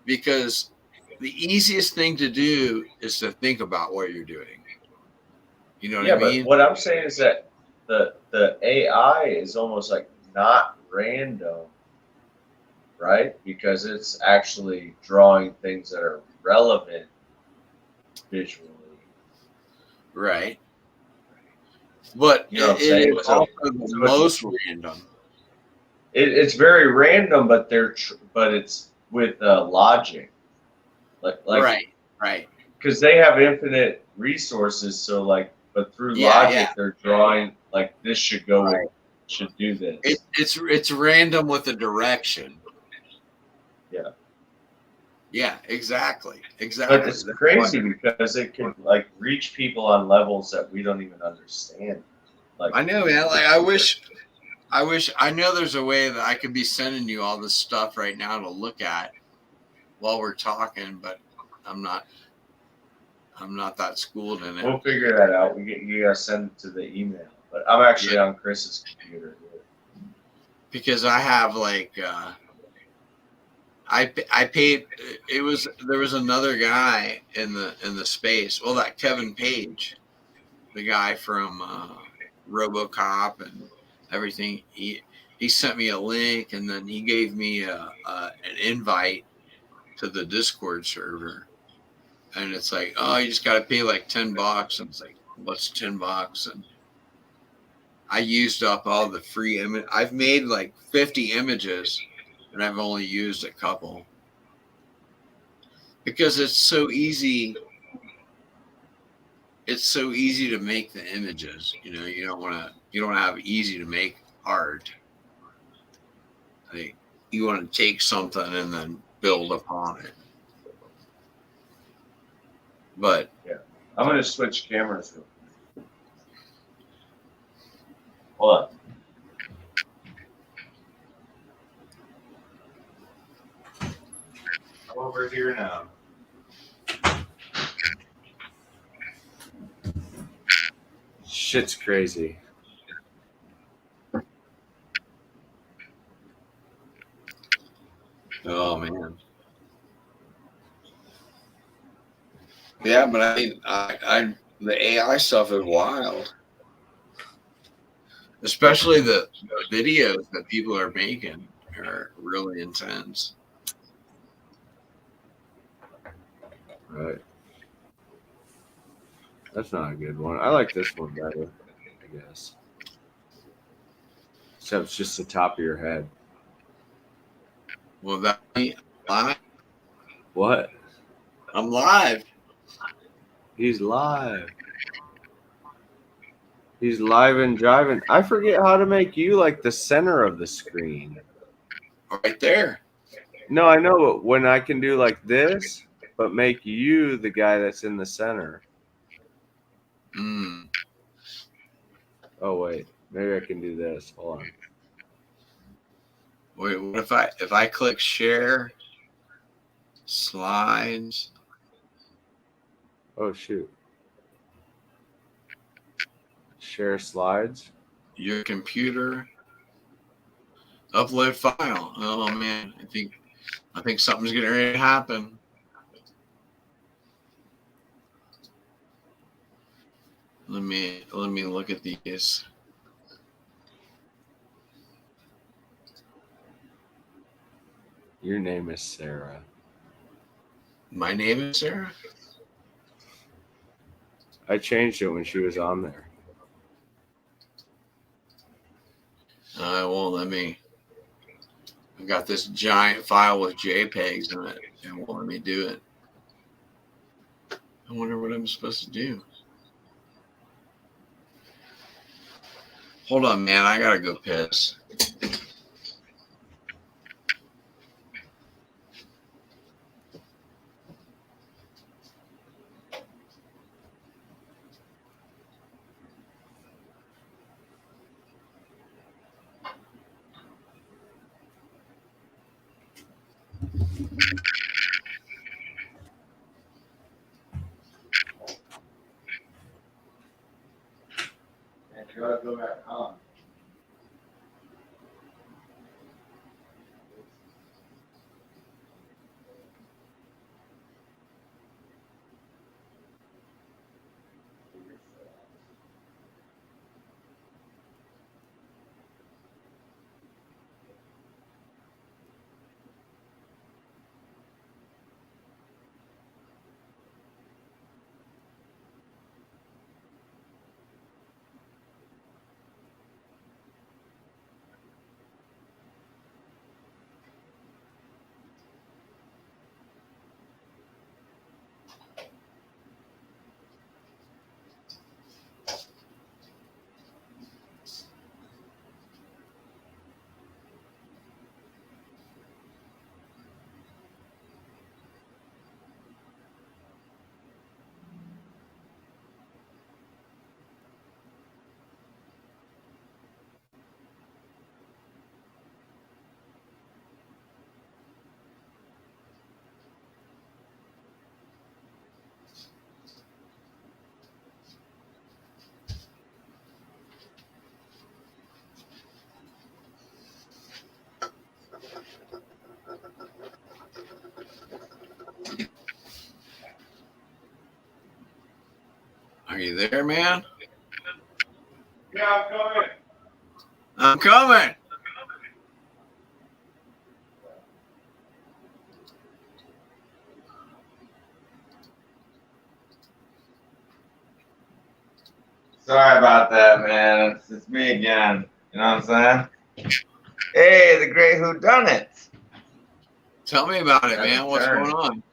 because the easiest thing to do is to think about what you're doing. You know what I mean? But what I'm saying is that the AI is almost like not random, right? Because it's actually drawing things that are relevant visually. Right. But You know what I'm it saying? is So, also the most random. it's very random, but but it's with logic, like Right. because they have infinite resources. So like, but through logic, they're drawing like this should go with, should do this. It's random with a direction. Yeah. Yeah, exactly. But it's crazy because it could like reach people on levels that we don't even understand. Like I know, man. Like I wish I know there's a way that I could be sending you all this stuff right now to look at while we're talking, but I'm not that schooled in it. we'll figure that out. You gotta send it to the email. But I'm actually on Chris's computer. Because I have like I paid. There was another guy in the space. Well, that Kevin Page, the guy from RoboCop and everything. He sent me a link, and then he gave me an invite to the Discord server. And it's like, oh, you just got to pay like $10. And it's like, what's $10? And I used up all the free image. I've made like 50 images, and I've only used a couple. Because it's so easy. It's so easy to make the images. You know, you don't have easy to make art. Like, you want to take something and then build upon it. But yeah, I'm gonna switch cameras. Hold on. I'm over here now. Shit's crazy. oh man. Yeah, but I mean, I the AI stuff is wild, especially the videos that people are making are really intense. Right. That's not a good one. I like this one better, I guess. Except it's just the top of your head. Well, that live. What? I'm live. He's live. He's live and driving. I forget how to make you like the center of the screen. Right there. No, I know, but when I can do like this, but make you the guy that's in the center. Mm. Oh wait, maybe I can do this. Hold on. Wait, what if I click share slides? Oh shoot. Share slides. Your computer. Upload file. Oh man, I think something's getting ready to happen. Let me look at these. Your name is Sarah. My name is Sarah. I changed it when she was on there. It won't let me. I got this giant file with JPEGs in it. It won't let me do it. I wonder what I'm supposed to do. Hold on, man. I gotta go piss. You gotta go back on. Are you there, man? Yeah, I'm coming. I'm coming. Sorry about that, man. It's me again. You know what I'm saying? Hey, the great whodunit. Tell me about it, That's man. a What's turn. going on?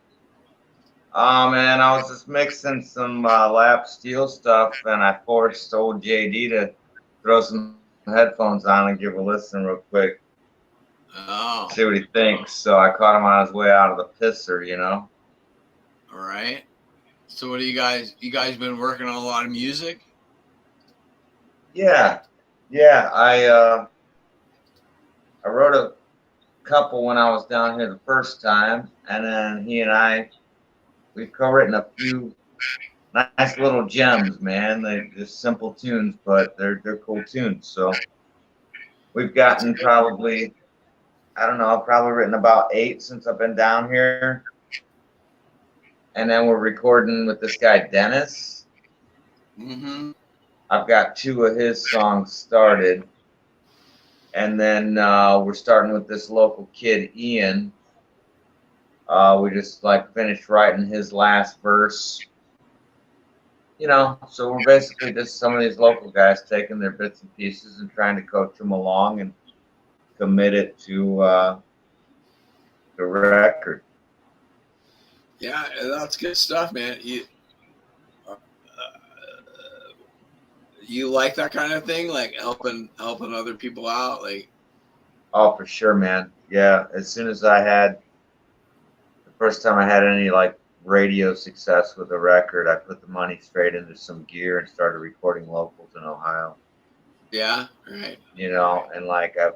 Oh man, I was just mixing some lap steel stuff, and I forced old JD to throw some headphones on and give a listen real quick, Oh, see what he thinks. So I caught him on his way out of the pisser, you know. all right. So what do you guys been working on a lot of music? Yeah, I wrote a couple when I was down here the first time, and then he and we've co-written a few nice little gems, man. They're just simple tunes, but they're cool tunes. So we've gotten probably, I don't know, I've probably written about 8 since I've been down here. And then we're recording with this guy Dennis. Mm-hmm. I've got 2 of his songs started. And then we're starting with this local kid, Ian. We just like finished writing his last verse. You know, so we're basically just some of these local guys taking their bits and pieces and trying to coach them along and commit it to the record. Yeah, that's good stuff, man. You like that kind of thing, like helping other people out, like. Oh, for sure, man. Yeah, as soon as the first time I had any like radio success with a record, I put the money straight into some gear and started recording locals in Ohio. Yeah, right. You know, and like I've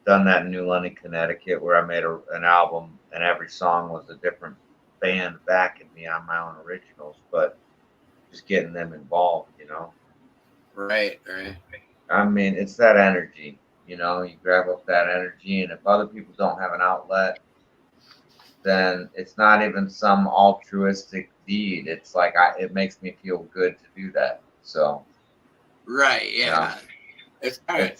done that in New London, Connecticut, where I made an album and every song was a different band backing me on my own originals, but just getting them involved, you know. Right. I mean, it's that energy, you know, you grab up that energy, and if other people don't have an outlet, then it's not even some altruistic deed. It's like it makes me feel good to do that. So, Right, yeah. you know, It's kind of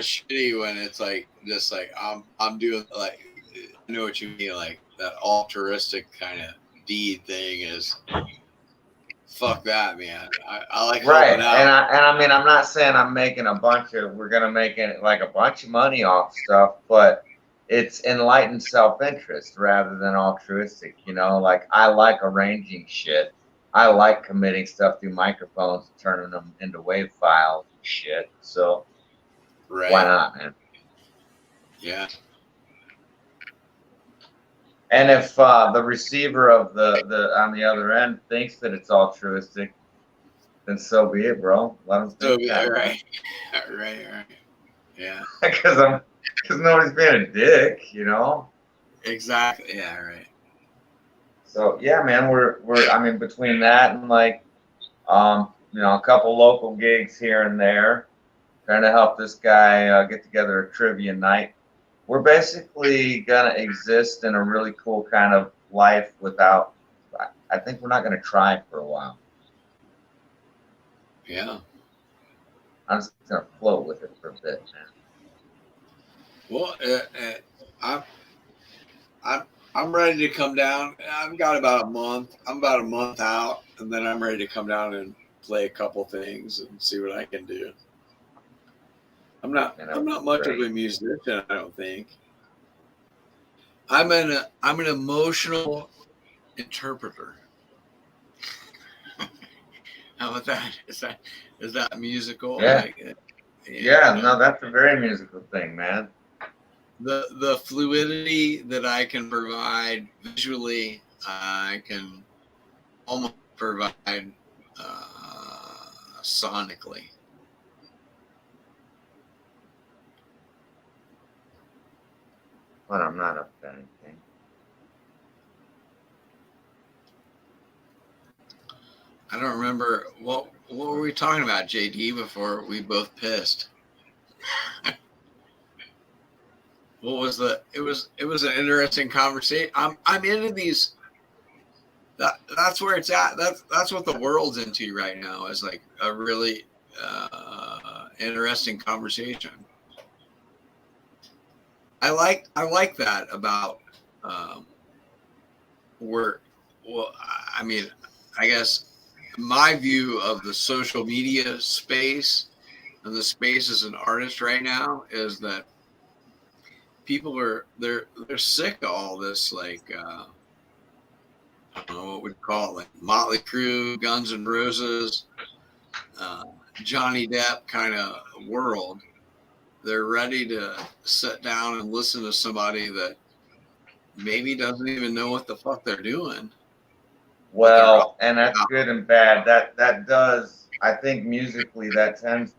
shitty when it's like just like I'm doing, like, I know what you mean, like that altruistic kind of deed thing is, fuck that, man. I like right. helping out. And I mean, I'm not saying I'm making we're gonna make it like a bunch of money off stuff, but it's enlightened self-interest rather than altruistic. You know, like I like arranging shit. I like committing stuff through microphones and turning them into wave files and shit. So Right. why not, man? Yeah. And if the receiver of the on the other end thinks that it's altruistic, then so be it, bro. Let them think that. Right. Yeah. Because nobody's being a dick, you know. Exactly. Yeah. Right. So yeah, man, I mean, between that and like, you know, a couple local gigs here and there, trying to help this guy get together a trivia night. We're basically gonna exist in a really cool kind of life without. I think we're not gonna try for a while. Yeah. I'm just gonna float with it for a bit, man. Well, I'm ready to come down. I've got about a month. I'm about a month out, and then I'm ready to come down and play a couple things and see what I can do. I'm not much of a musician, I don't think. I'm an emotional interpreter. How about that? Is that musical? Yeah. Like, Yeah, no, that's a very musical thing, man. The fluidity that I can provide visually, I can almost provide sonically. But I'm not up to anything. I don't remember what were we talking about, JD, before we both pissed. What was it was an interesting conversation. I'm into these that's where it's at. That's what the world's into right now, is like a really interesting conversation. I like that about work. Well, I mean, I guess my view of the social media space and the space as an artist right now is that people they're sick of all this, like I don't know what we'd call it, like Motley Crue, Guns N' Roses, Johnny Depp kind of world. They're ready to sit down and listen to somebody that maybe doesn't even know what the fuck they're doing. Well, and that's good and bad. That does, I think musically that tends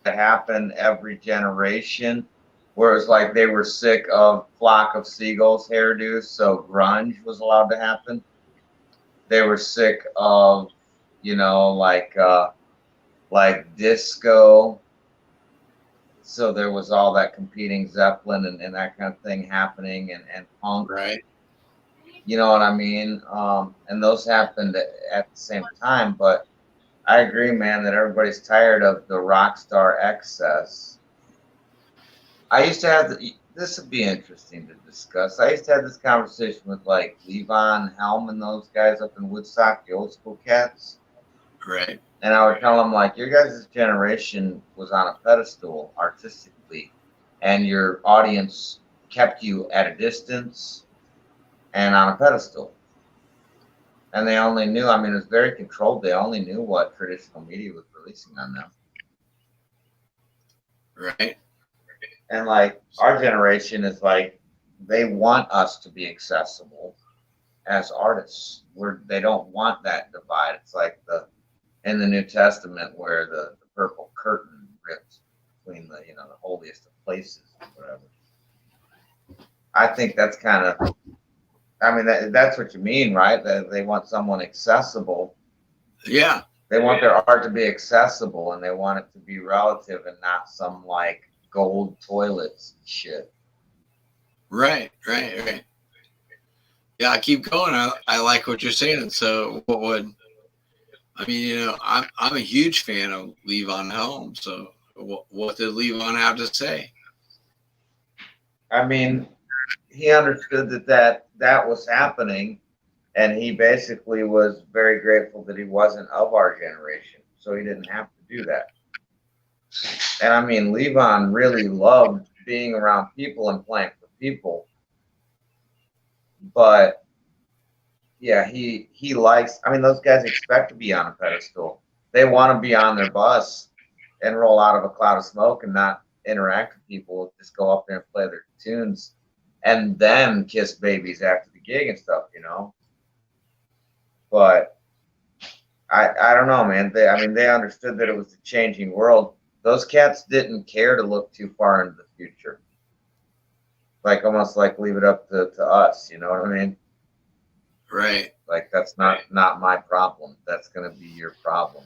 to happen every generation. Whereas like they were sick of Flock of Seagulls hairdos, so grunge was allowed to happen. They were sick of, like disco. So there was all that competing Zeppelin and that kind of thing happening, and punk. Right. You know what I mean? And those happened at the same time. But I agree, man, that everybody's tired of the rock star excess. I used to have this would be interesting to discuss. I used to have this conversation with like Levon Helm and those guys up in Woodstock, the old school cats. Right. And I would tell them, like, your guys' generation was on a pedestal artistically, and your audience kept you at a distance and on a pedestal. And they only knew, I mean, it was very controlled. They only knew what traditional media was releasing on them. Right. And, like, our generation is like, they want us to be accessible as artists. They don't want that divide. It's like in the New Testament where the purple curtain rips between the holiest of places or whatever. I think that's kind of, I mean, that's what you mean, right? That they want someone accessible. Yeah. They want their art to be accessible, and they want it to be relative and not some like gold toilets shit. Right. Yeah, I keep going. I like what you're saying. So what would, I mean, I'm a huge fan of Levon Helm. So what did Levon have to say? I mean, he understood that was happening, and he basically was very grateful that he wasn't of our generation, so he didn't have to do that. And I mean, Levon really loved being around people and playing for people, but yeah, he likes, I mean, those guys expect to be on a pedestal. They want to be on their bus and roll out of a cloud of smoke and not interact with people, just go up there and play their tunes and then kiss babies after the gig and stuff, But I don't know, man. They understood that it was a changing world. Those cats didn't care to look too far into the future. Like almost like leave it up to us, you know what I mean? Right. Like that's not my problem. That's gonna be your problem.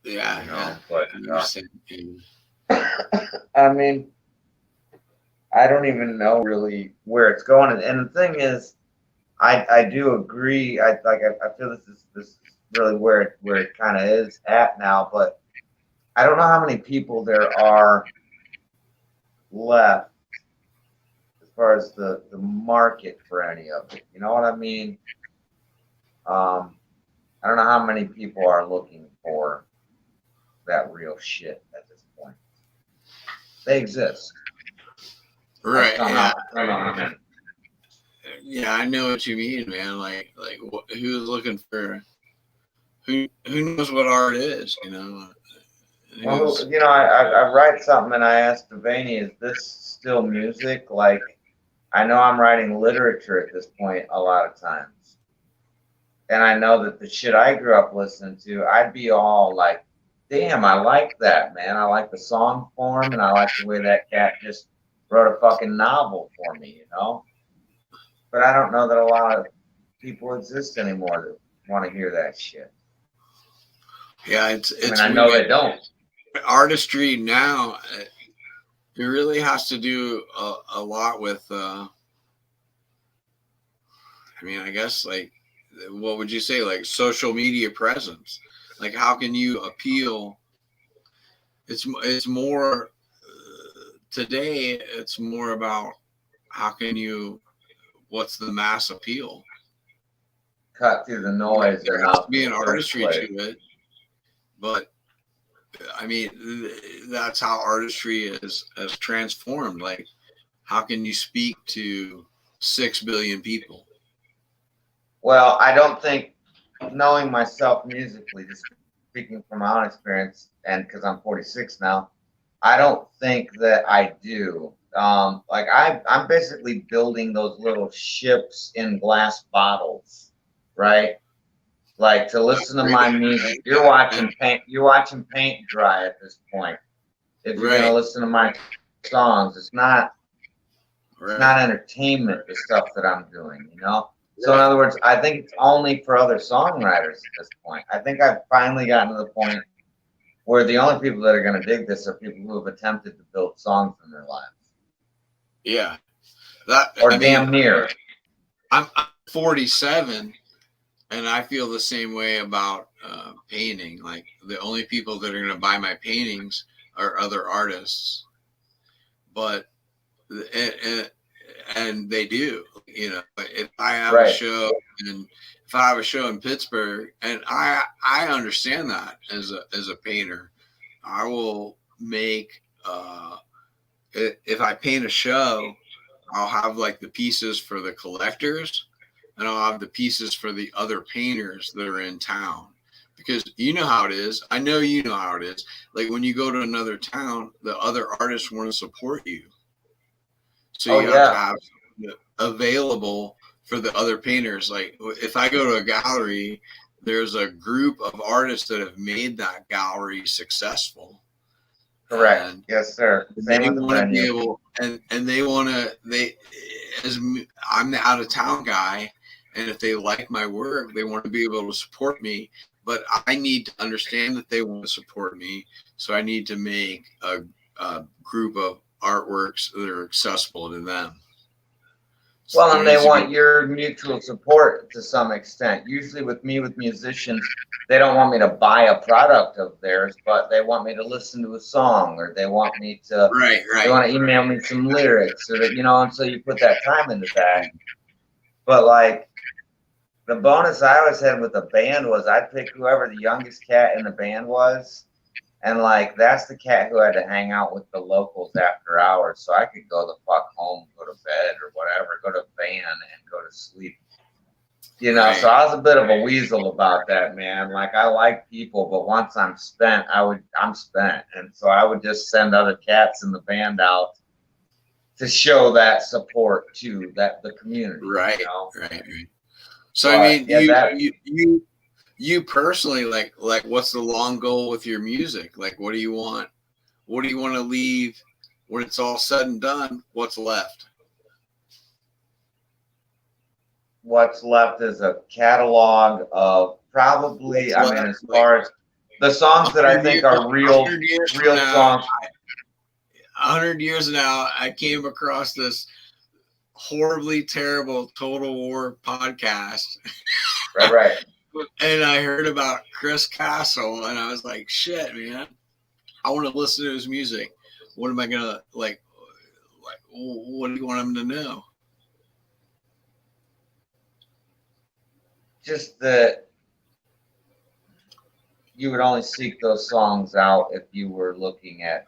Yeah. But Yeah. I mean, I don't even know really where it's going. And the thing is, I do agree. I feel this is really where it kind of is at now. But I don't know how many people there are left as far as the market for any of it. You know what I mean? I don't know how many people are looking for that real shit at this point. They exist. Right. I don't know how many. Yeah, I know what you mean, man. Like who's looking for who knows what art is, Well, I write something and I asked Devaney, is this still music? Like, I know I'm writing literature at this point a lot of times. And I know that the shit I grew up listening to, I'd be all like, damn, I like that, man. I like the song form and I like the way that cat just wrote a fucking novel for me, But I don't know that a lot of people exist anymore that want to hear that shit. Yeah, it's I know they don't. Artistry now, it really has to do a lot with I guess like what would you say, like social media presence? Like, how can you appeal? It's more today. It's more about how can you, what's the mass appeal? Cut through the noise. There has to be an artistry to it, but I mean, that's how artistry has transformed. Like, how can you speak to 6 billion people? Well, I don't think, knowing myself musically, just speaking from my own experience, and because I'm 46 now, I don't think that I do. Like I'm basically building those little ships in glass bottles, right? Like to listen to my music, you're watching paint dry at this point. If you're gonna listen to my songs, it's not entertainment, the stuff that I'm doing, you know? So in other words, I think it's only for other songwriters at this point. I think I've finally gotten to the point where the only people that are going to dig this are people who have attempted to build songs in their lives. Yeah. Damn near. I'm 47 and I feel the same way about painting. Like, the only people that are going to buy my paintings are other artists. But and they do, you know, if I have a show, and if I have a show in Pittsburgh, and I understand that as a painter, I will make if I paint a show, I'll have like the pieces for the collectors, and I'll have the pieces for the other painters that are in town. Because you know how it is. I know you know how it is. Like, when you go to another town, the other artists want to support you. So you have to have available for the other painters. Like, if I go to a gallery, there's a group of artists that have made that gallery successful. Correct. And yes, sir. They want to be able, and they want to, as I'm the out of town guy, and if they like my work, they want to be able to support me. But I need to understand that they want to support me. So I need to make a group of artworks that are accessible to them. Well, and they want your mutual support to some extent. Usually with musicians, they don't want me to buy a product of theirs, but they want me to listen to a song, or they want me to, they want to email me some lyrics, or that, you know, and so you put that time into that. But like, the bonus I always had with the band was I'd pick whoever the youngest cat in the band was. And like, that's the cat who had to hang out with the locals after hours, so I could go the fuck home, go to bed or whatever, go to van and go to sleep. You know, so I was a bit of a weasel about that, man. Like, I like people, but once I'm spent, I'm spent. And so I would just send other cats in the band out to show that support to the community. Right. You know? Right. So I mean, you personally, like what's the long goal with your music? Like, what do you want? What do you want to leave when it's all said and done? What's left? What's left is a catalog of probably, I mean, as far as the songs that I think are real songs. 100 years now, I came across this horribly terrible Total War podcast. Right. And I heard about Chris Castle, and I was like, shit, man, I want to listen to his music. What am I going to, like, what do you want him to know? Just that you would only seek those songs out if you were looking at,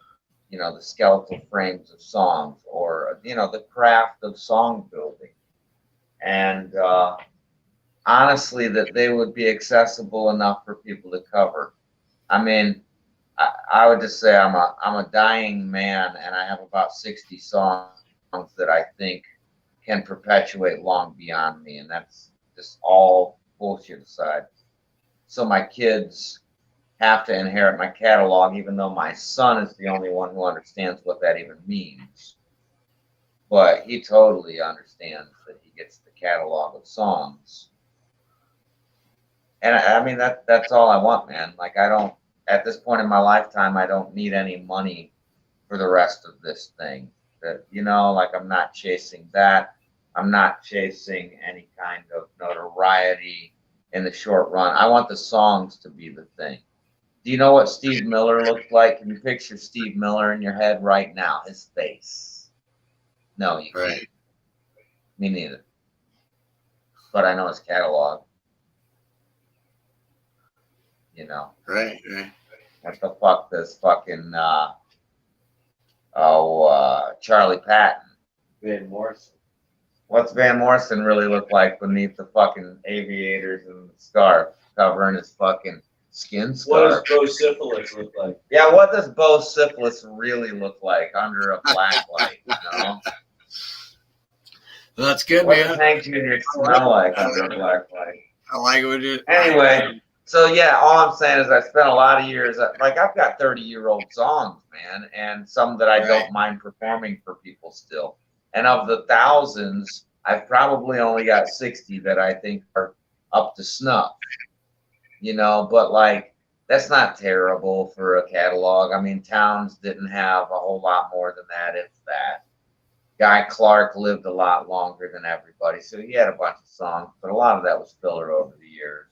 you know, the skeletal frames of songs, or, you know, the craft of song building. And, honestly, that they would be accessible enough for people to cover. I mean, I would just say I'm a dying man, and I have about 60 songs that I think can perpetuate long beyond me, and that's just all bullshit aside. So my kids have to inherit my catalog, even though my son is the only one who understands what that even means. But he totally understands that he gets the catalog of songs. And I mean, that's all I want, man. Like, I don't, at this point in my lifetime, I don't need any money for the rest of this thing. That, you know, like, I'm not chasing that. I'm not chasing any kind of notoriety. in the short run. I want the songs to be the thing. Do you know what Steve Miller looked like? Can you picture Steve Miller in your head right now? His face. No, you can't. Me neither. But I know his catalog. You know. Right. What the fuck does fucking Charlie Patton? Van Morrison. What's Van Morrison really look like beneath the fucking aviators and the scarf, covering his fucking skin scarf? What does Bo Syphilis look like? Yeah, what does Bo Syphilis really look like under a black light? You know? That's good, What man. does Hank Jr. smell like under a black light? I like what you. Anyway, so yeah, all I'm saying is I spent a lot of years, like I've got 30-year-old songs, man, and some that I don't mind performing for people still. And of the thousands, I've probably only got 60 that I think are up to snuff. You know, but like, that's not terrible for a catalog. I mean, Towns didn't have a whole lot more than that, if that. Guy Clark lived a lot longer than everybody, so he had a bunch of songs, but a lot of that was filler over the years.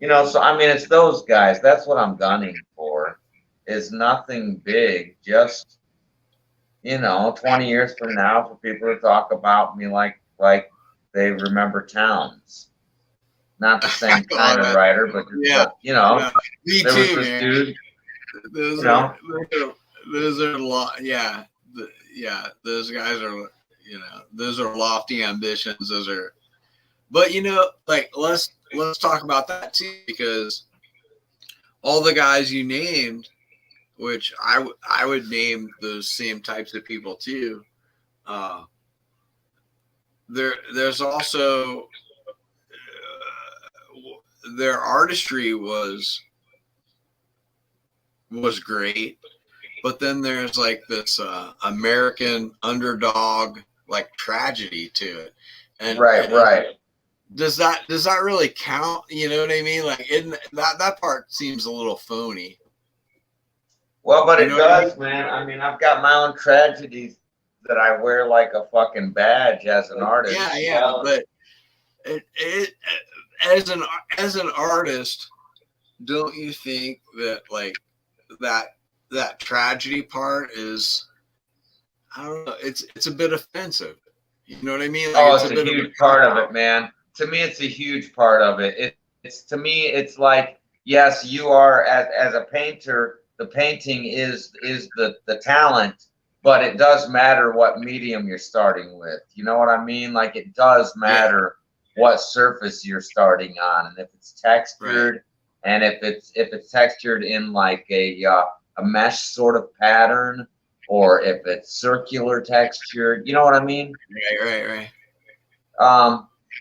You know, so I mean, it's those guys. That's what I'm gunning for, is nothing big, just, you know, 20 years from now for people to talk about me like they remember Towns. Not the same kind of writer, but just, you know, me there was too, this man. dude. Those You are a lot. Yeah, those guys are. You know, those are lofty ambitions. Those are, but you know, like let's talk about that too, because all the guys you named, which I would name those same types of people too. There's also their artistry was great, but then there's like this American underdog like tragedy to it, and Right. Does that really count? You know what I mean? Like, that part seems a little phony. Well, but it You know what I does, man. I mean, I've got my own tragedies that I wear like a fucking badge as an artist. Yeah, but it as an artist, don't you think that like that tragedy part is, I don't know, it's a bit offensive. You know what I mean? Like, it's a huge part of it, man. To me, it's a huge part of it. It's to me, it's like, yes, you are as a painter, the painting is the talent, but it does matter what medium you're starting with. You know what I mean? Like, it does matter what surface you're starting on, and if it's textured, and if it's textured in like a mesh sort of pattern, or if it's circular textured, you know what I mean? Right.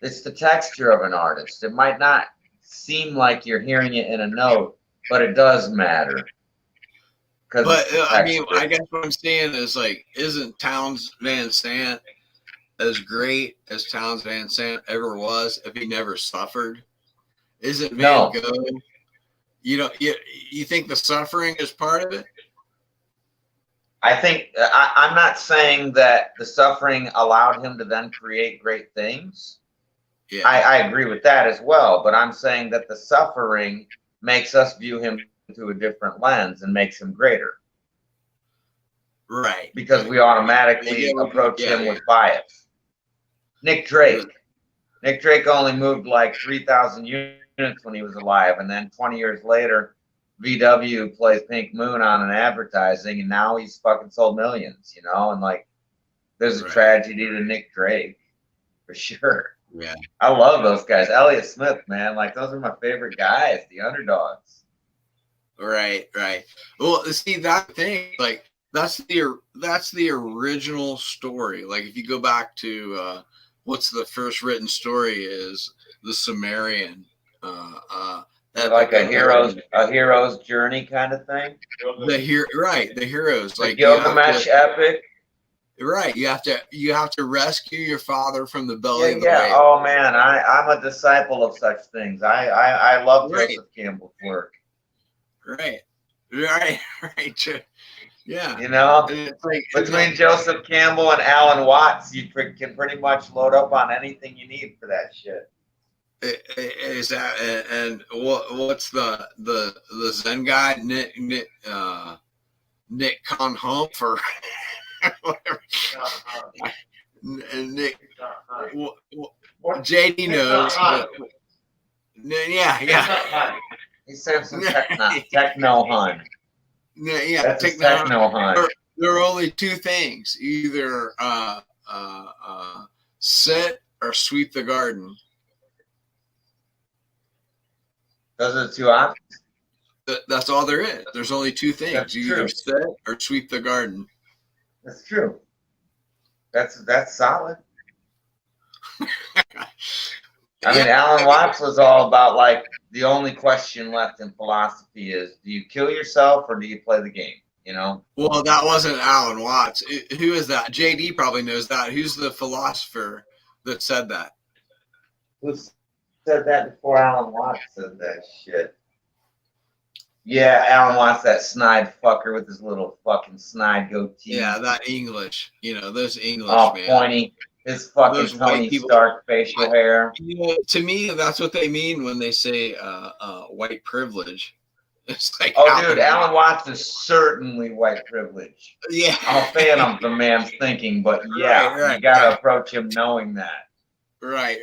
It's the texture of an artist. It might not seem like you're hearing it in a note, but it does matter. But I mean, I guess what I'm saying is, like, isn't Towns Van Sant as great as Towns Van Sant ever was if he never suffered? Isn't Van Gogh? You know, you think the suffering is part of it? I think I'm not saying that the suffering allowed him to then create great things. Yeah, I agree with that as well, but I'm saying that the suffering makes us view him through a different lens and makes him greater. Right. Because we automatically approach him with bias. Nick Drake. Nick Drake only moved like 3,000 units when he was alive, and then 20 years later, VW plays Pink Moon on an advertising, and now he's fucking sold millions, you know? And like, there's a tragedy to Nick Drake, for sure. Yeah. I love those guys. Elliott Smith, man, like, those are my favorite guys, the underdogs. Right. Well, see, that thing, like, that's the original story. Like, if you go back to what's the first written story is the Sumerian. Like a hero's journey kind of thing. The heroes, like Gilgamesh epic. Right, you have to rescue your father from the belly of the whale. whale. Oh man, I'm a disciple of such things. I love Joseph Campbell's work. Right. Yeah. You know, between Joseph Campbell and Alan Watts, you can pretty much load up on anything you need for that shit. Is that and what's the Zen guy Nick Conhumph or whatever? Nick JD knows. Yeah. He's saying some techno hun. Yeah, That's a techno hun. There are only two things: either sit or sweep the garden. Those are the two options. That's all there is. There's only two things: That's you either true. sit or sweep the garden. That's true. That's solid. I mean, Alan Watts was all about like the only question left in philosophy is: do you kill yourself or do you play the game? You know. Well, that wasn't Alan Watts. Who is that? JD probably knows that. Who's the philosopher that said that? Who said that before Alan Watts said that shit? Yeah, Alan Watts, that snide fucker with his little fucking snide goatee. Yeah, that English. Those English, all man. Pointy. His fucking Those Tony white people- Stark facial hair. To me, that's what they mean when they say white privilege. It's like, Oh, dude, Alan Watts is certainly white privilege. Yeah. I'm a fan of the man's thinking, but yeah, Right, you gotta approach him knowing that. Right.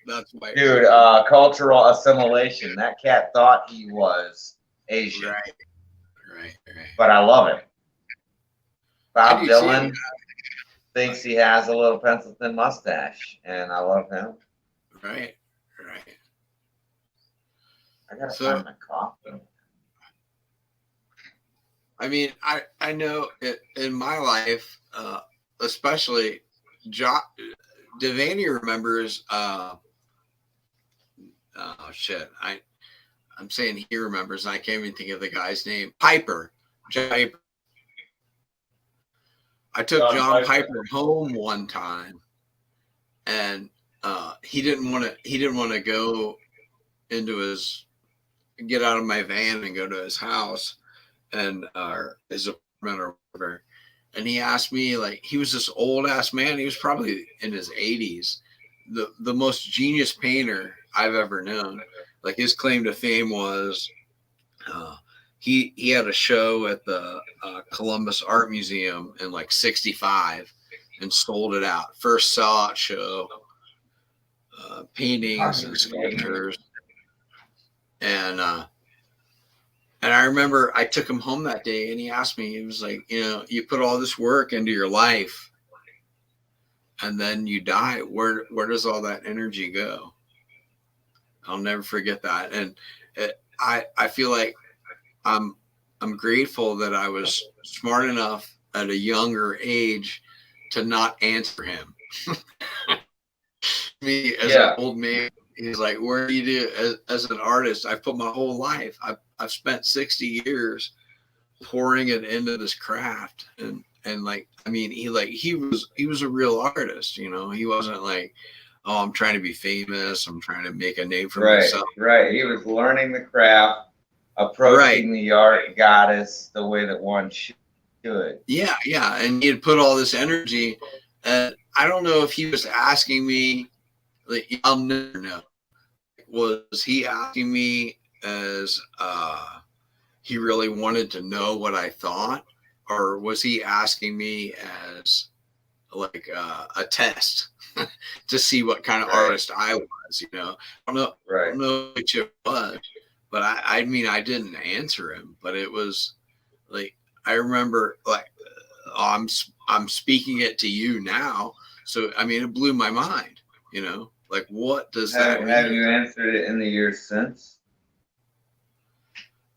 That's white. Dude, cultural assimilation. That cat thought he was Asian. Right. But I love it. Bob I do Dylan too. thinks he has a little pencil thin mustache, and I love him. Right. I gotta So- find my coffee. I mean, I know in my life, especially, Devaney remembers. Oh shit! I'm saying he remembers, and I can't even think of the guy's name. Piper. I took John Piper home one time, and he didn't want to go into get out of my van and go to his house and his apartment or whatever. And he asked me, like, he was this old ass man. He was probably in his 80s, the most genius painter I've ever known. Like, his claim to fame was he had a show at the Columbus Art Museum in like 65 and sold it out. First sellout show, paintings and sculptures. And I remember I took him home that day and he asked me, he was like, you put all this work into your life and then you die. Where does all that energy go? I'll never forget that. And I feel like I'm grateful that I was smart enough at a younger age to not answer him. Me as an old man, he's like, where do you do as an artist? I've put my whole life. I've spent 60 years pouring it into this craft, and like, I mean, he was a real artist, He wasn't like, oh, I'm trying to be famous. I'm trying to make a name for myself. Right. He was learning the craft, approaching the art goddess the way that one should. Yeah. And he had put all this energy. And I don't know if he was asking me, like, I'll never know. Was he asking me as he really wanted to know what I thought? Or was he asking me as like a test to see what kind of artist I was, I don't know which it was, but I mean, I didn't answer him, but it was like, I remember like, I'm speaking it to you now. So, I mean, it blew my mind, like, what does that mean? Have you answered it in the years since?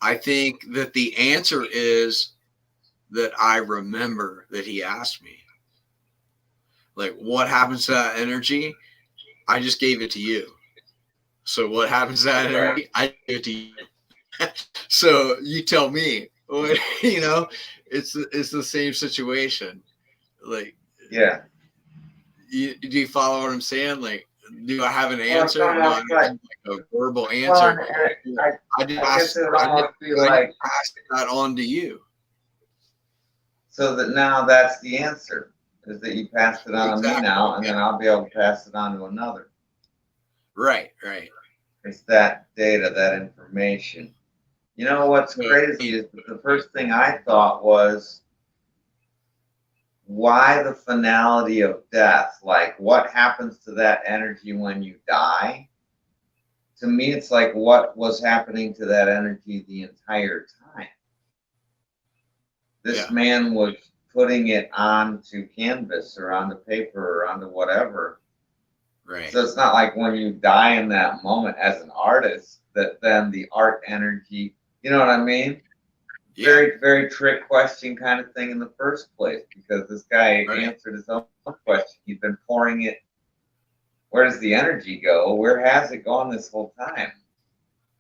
I think that the answer is that I remember that he asked me. Like, what happens to that energy? I just gave it to you. So what happens to that energy? I gave it to you. So you tell me. It's the same situation. Like, yeah. Do you follow what I'm saying? Like, do I have an answer? No, like a verbal answer. I pass that on to you. So that now that's the answer. Is that you passed it on to me now, and then I'll be able to pass it on to another. Right, right. It's that data, that information. You know what's crazy is that the first thing I thought was, why the finality of death? Like, what happens to that energy when you die? To me, it's like, what was happening to that energy the entire time? This man was putting it onto canvas or onto paper or onto whatever. Right. So it's not like when you die in that moment as an artist that then the art energy, you know what I mean? Yeah. Very, very trick question kind of thing in the first place, because this guy answered his own question. He's been pouring it. Where does the energy go? Where has it gone this whole time?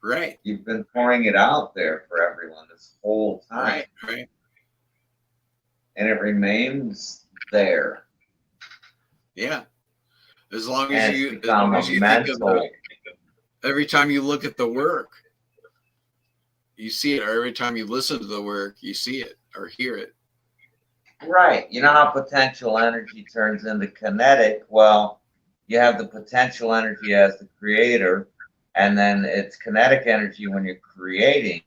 Right. You've been pouring it out there for everyone this whole time. Right, right. And it remains there. Yeah. As long as And you, it's become a mental. Every time you look at the work, you see it, or every time you listen to the work, you see it or hear it. Right. You know how potential energy turns into kinetic? Well, you have the potential energy as the creator, and then it's kinetic energy when you're creating.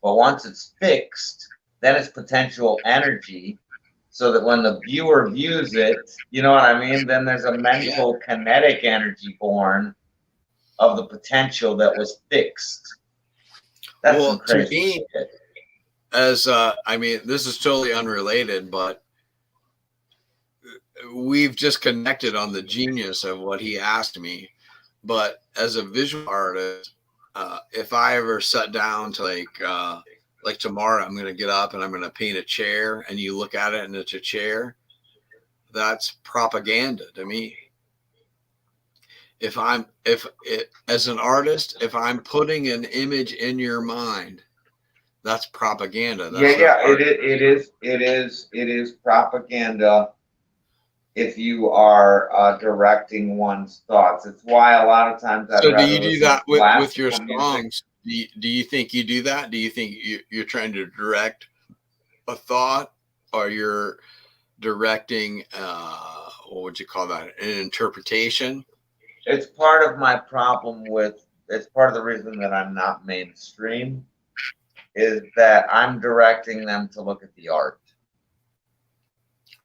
But once it's fixed, then it's potential energy, so that when the viewer views it, you know what I mean? Then there's a mental kinetic energy born of the potential that was fixed. That's some crazy shit. As I mean, this is totally unrelated, but we've just connected on the genius of what he asked me. But as a visual artist, if I ever sat down to like tomorrow, I'm going to get up and I'm going to paint a chair, and you look at it and it's a chair, that's propaganda to me. As an artist, if I'm putting an image in your mind, that's propaganda. That's it is propaganda if you are directing one's thoughts. It's why a lot of times So do you do that with your songs? Do you think you do that? Do you think you're trying to direct a thought, or you're directing what would you call that, an interpretation? It's part of my problem with, it's part of the reason that I'm not mainstream, is that I'm directing them to look at the art.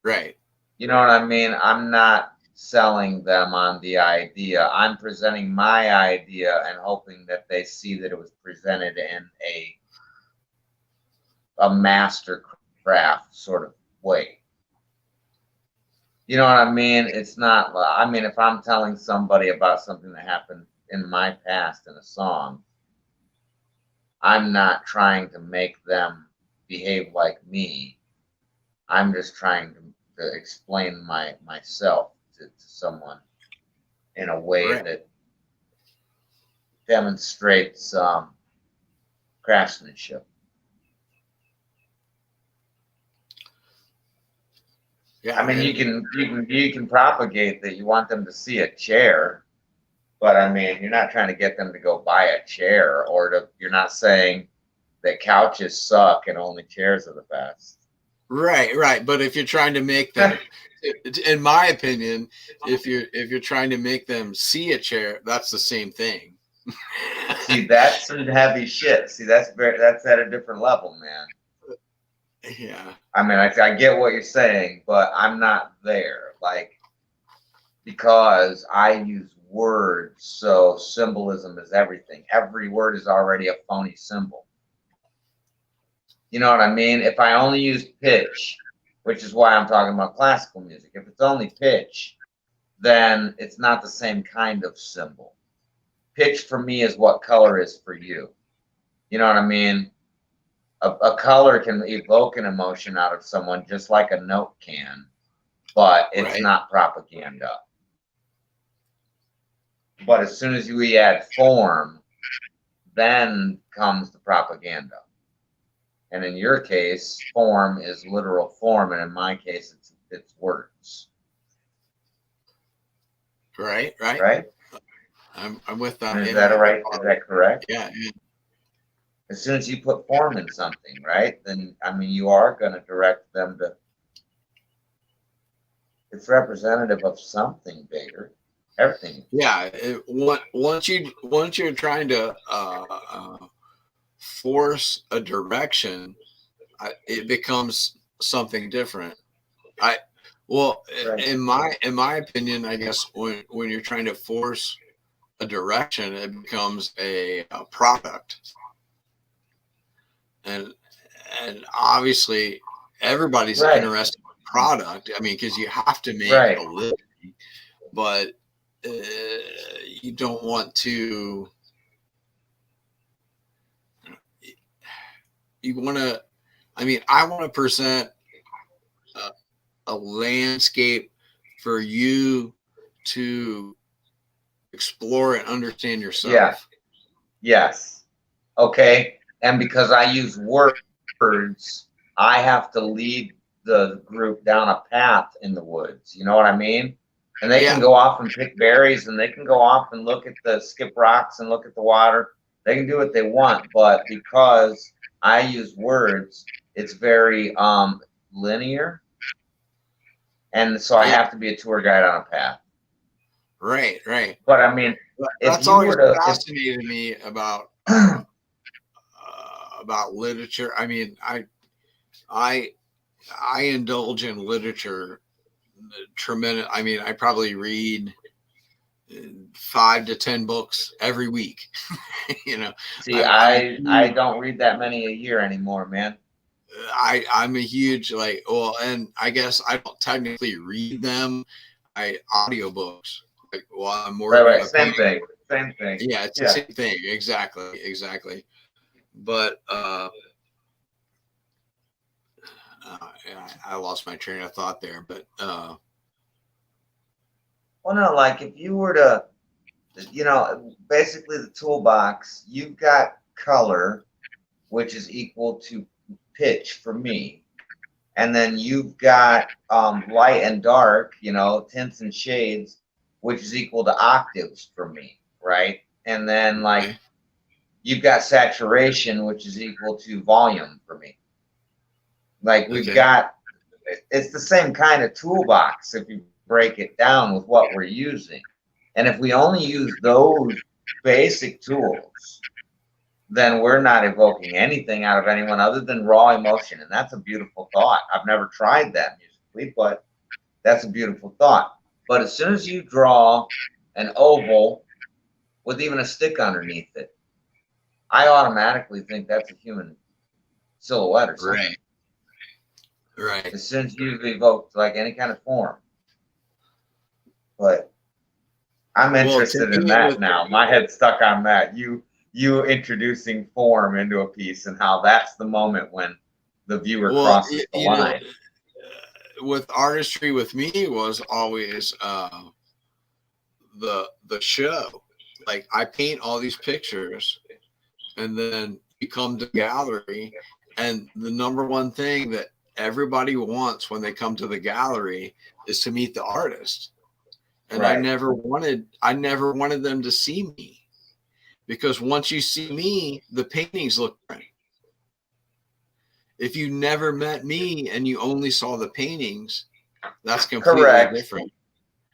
Right. You know what I mean? I'm not selling them on the idea. I'm presenting my idea and hoping that they see that it was presented in a master craft sort of way. You know what I mean? It's not, I mean, if I'm telling somebody about something that happened in my past in a song, I'm not trying to make them behave like me. I'm just trying to explain myself to someone in a way that demonstrates craftsmanship. Yeah, I mean, you can propagate that you want them to see a chair, but I mean, you're not trying to get them to go buy a chair, or you're not saying that couches suck and only chairs are the best. Right, right. But if you're trying to make them, in my opinion, if you're trying to make them see a chair, that's the same thing. See, that's some heavy shit. See, that's at a different level, man. Yeah. I mean, I get what you're saying, but I'm not there. Like, because I use words, so symbolism is everything. Every word is already a phony symbol. You know what I mean? If I only used pitch, which is why I'm talking about classical music, if it's only pitch, then it's not the same kind of symbol. Pitch for me is what color is for you. You know what I mean? A color can evoke an emotion out of someone just like a note can, but it's not propaganda. But as soon as we add form, then comes the propaganda. And in your case, form is literal form, and in my case, it's words. Right. I'm with that. Is that right? Is that correct? Yeah. As soon as you put form in something, right? Then I mean, you are going to direct them to. It's representative of something bigger. Everything. Yeah, once you're trying to force a direction, it becomes something different. Right. In my opinion, I guess when you're trying to force a direction, it becomes a product, and obviously everybody's Right. interested in product. I mean, because you have to make Right. a living, but you don't want to. You want to. I mean, I want to present a landscape for you to explore and understand yourself. Yeah. Yes. Okay. And because I use words, I have to lead the group down a path in the woods. You know what I mean? And they can go off and pick berries, and they can go off and look at the skip rocks and look at the water. They can do what they want, but because I use words, it's very linear. And so I have to be a tour guide on a path. Right. But I mean, that's always fascinated me about literature. I mean, I indulge in literature tremendous. I mean, I probably read 5 to 10 books every week. You know, see, I don't read that many a year anymore, man. I'm a huge and I guess I don't technically read them. I audiobooks. Like, well, I'm more right. Same thing. Yeah, it's the same thing. Exactly. But I lost my train of thought there. But well, no, like if you were to, basically the toolbox, you've got color, which is equal to pitch for me, and then you've got light and dark, tints and shades, which is equal to octaves for me, right? And then you've got saturation, which is equal to volume for me. Like we've got, it's the same kind of toolbox if you break it down with what we're using. And if we only use those basic tools, then we're not evoking anything out of anyone other than raw emotion. And that's a beautiful thought. I've never tried that musically, but that's a beautiful thought. But as soon as you draw an oval with even a stick underneath it, I automatically think that's a human silhouette or something. Right. As soon as you've evoked any kind of form. But I'm interested in that now. My head's stuck on that. You introducing form into a piece and how that's the moment when the viewer crosses the line. With artistry, with me was always the show. Like I paint all these pictures, and then you come to the gallery, and the number one thing that everybody wants when they come to the gallery is to meet the artist. And I never wanted them to see me, because once you see me, the paintings look different. If you never met me and you only saw the paintings, that's completely different.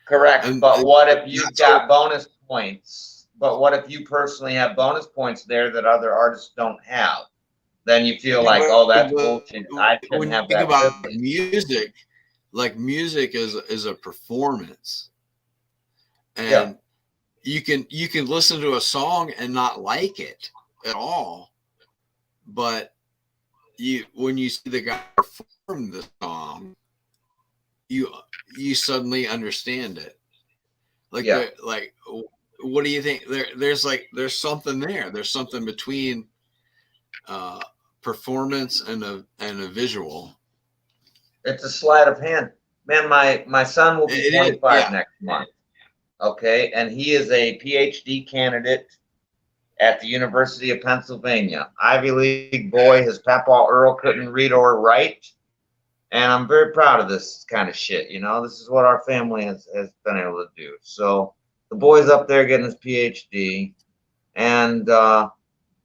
Correct. But what if you've got bonus points? But what if you personally have bonus points there that other artists don't have? Then you feel that's bullshit. I shouldn't have that. When you think about music, music is a performance. And you can listen to a song and not like it at all, but when you see the guy perform the song, you suddenly understand it. What do you think? There's something there. There's something between performance and a visual. It's a sleight of hand, man. My son will be 25 next month. Okay, and he is a PhD candidate at the University of Pennsylvania. Ivy League boy. His Papa Earl couldn't read or write, and I'm very proud of this kind of shit. This is what our family has been able to do. So the boy's up there getting his PhD, and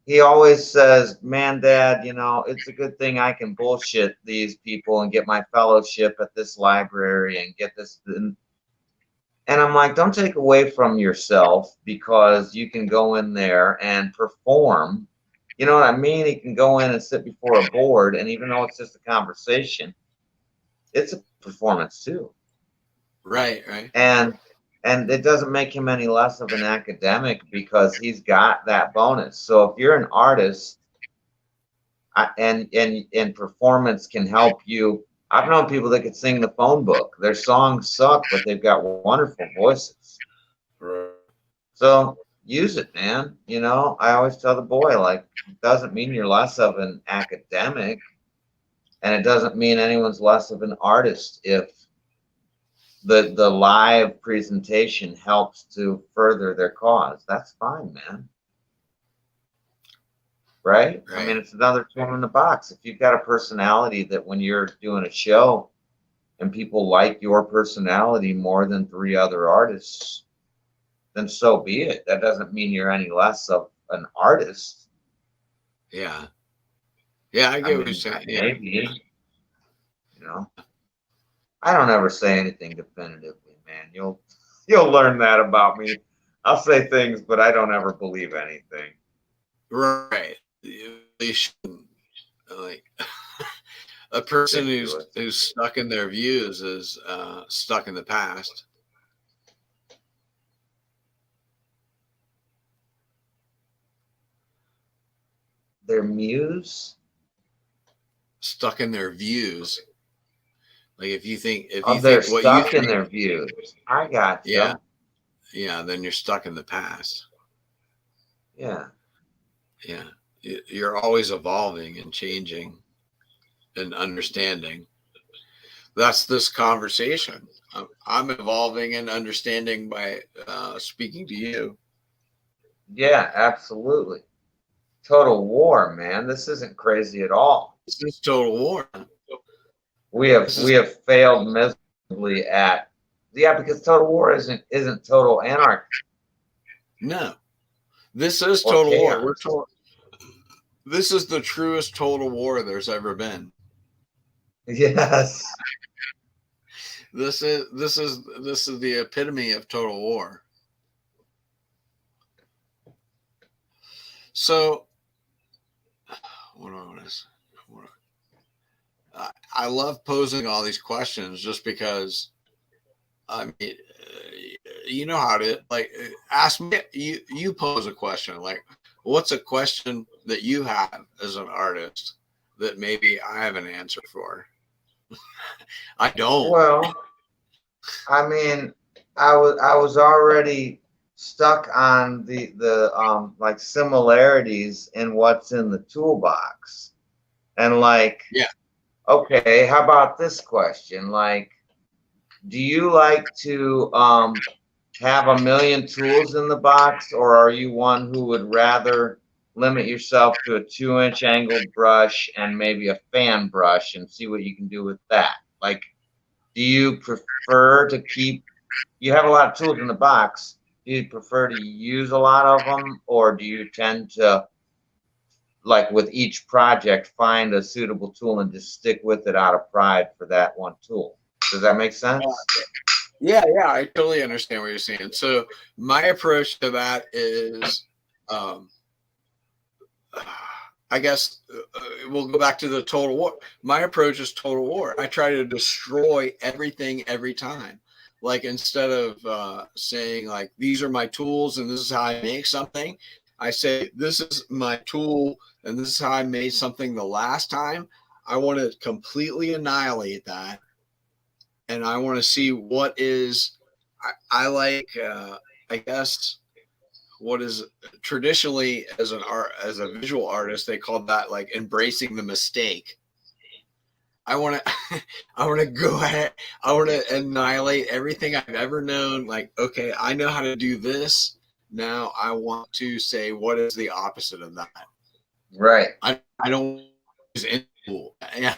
he always says, "Man, Dad, it's a good thing I can bullshit these people and get my fellowship at this library and get this." And I'm like, don't take away from yourself because you can go in there and perform. You know what I mean? He can go in and sit before a board, and even though it's just a conversation, it's a performance too. Right. And it doesn't make him any less of an academic because he's got that bonus. So if you're an artist, and performance can help you. I've known people that could sing the phone book. Their songs suck, but they've got wonderful voices. Right. So use it, man. You know, I always tell the boy, like, it doesn't mean you're less of an academic, and it doesn't mean anyone's less of an artist if the live presentation helps to further their cause. That's fine, man. Right? I mean, it's another tool in the box. If you've got a personality that when you're doing a show and people like your personality more than 3 other artists, then so be it. That doesn't mean you're any less of an artist. Yeah. Yeah, I get what you're saying. Maybe. You know, I don't ever say anything definitively, man. You'll learn that about me. I'll say things, but I don't ever believe anything. Right. They shouldn't, like a person who's stuck in their views is stuck in the past. Their muse? Stuck in their views. Like if you think they're stuck in their views. I got you. Yeah, then you're stuck in the past. Yeah. Yeah. You're always evolving and changing and understanding. That's this conversation. I'm evolving and understanding by speaking to you. Yeah, absolutely. Total War, man. This isn't crazy at all. This is Total War. We have failed miserably at because Total War isn't total anarchy. No. This is Total War. This is the truest Total War there's ever been. Yes. This is the epitome of Total War. So, what do I want to say? I love posing all these questions just because, I mean, you know how to ask me. You pose a question like, what's a question that you have as an artist that maybe I have an answer for? I don't. Well, I mean, I was already stuck on the like similarities in what's in the toolbox, and like, yeah, okay, how about this question? Like, do you like to have a million tools in the box, or are you one who would rather limit yourself to a 2-inch angled brush and maybe a fan brush and see what you can do with that? Like, do you prefer to keep, you have a lot of tools in the box, do you prefer to use a lot of them, or do you tend to, like with each project, find a suitable tool and just stick with it out of pride for that one tool? Does that make sense? Yeah, I totally understand what you're saying. So my approach to that is, I guess we'll go back to the Total War. My approach is Total War. I try to destroy everything every time. Like instead of saying like, these are my tools and this is how I make something, I say, this is my tool and this is how I made something the last time. I want to completely annihilate that. And I want to see what is, I like, I guess, what is traditionally as a visual artist, they call that like embracing the mistake. I want to go ahead. I want to annihilate everything I've ever known. Like, okay, I know how to do this. Now I want to say, what is the opposite of that? Right. I don't use any tool. I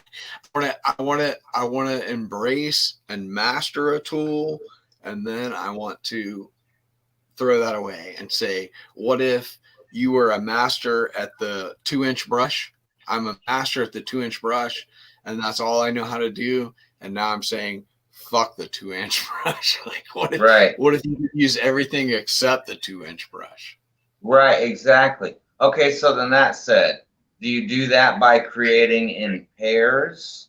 want to embrace and master a tool, and then I want to throw that away and say, what if you were a master at the 2-inch brush? I'm a master at the 2-inch brush, and that's all I know how to do. And now I'm saying, fuck the 2-inch brush. Like, what if, Right. what if you could use everything except the 2-inch brush? Right, exactly. Okay, so then that said, do you do that by creating in pairs,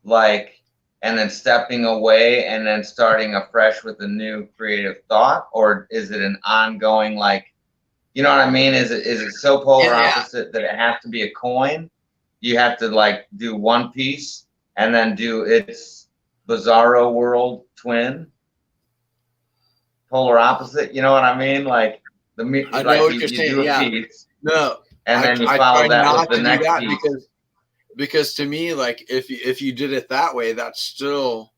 like, and then stepping away and then starting afresh with a new creative thought, or is it an ongoing, like, you know what I mean? Is it so polar Yeah. opposite that it has to be a coin? You have to like do one piece and then do its bizarro world twin, polar opposite. You know what I mean? Like I know like what you you're saying. do a Yeah. piece No, and then you I follow try that with not the to do next that piece. because to me, like, if you did it that way, that's the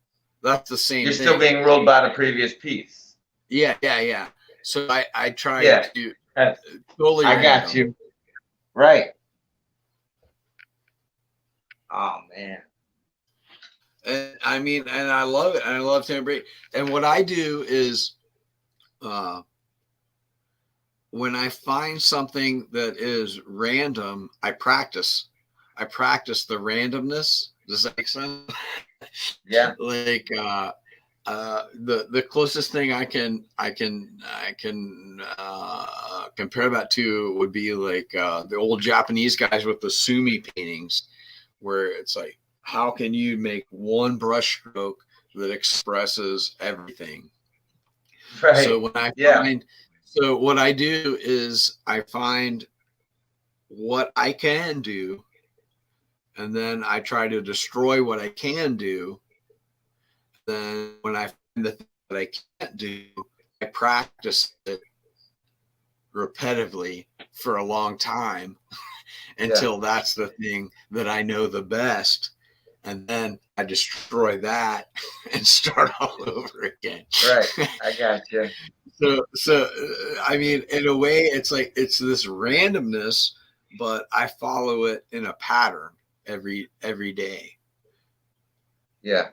same You're thing. still being ruled by the previous piece. Yeah. So I try Yeah. to totally I got random. you. Right. Oh man. And I mean, and I love it. And I love to embrace. And what I do is, when I find something that is random, I practice. I practice the randomness. Does that make sense? Yeah. Like the closest thing I can compare that to would be like the old Japanese guys with the sumi paintings, where it's like, how can you make one brush stroke that expresses everything? Right. So when I find, so what I do is I find what I can do, and then I try to destroy what I can do. Then when I find the thing that I can't do, I practice it repetitively for a long time until that's the thing that I know the best. And then I destroy that and start all over again. Right. I got you. So I mean, in a way, it's like it's this randomness, but I follow it in a pattern every day. Yeah.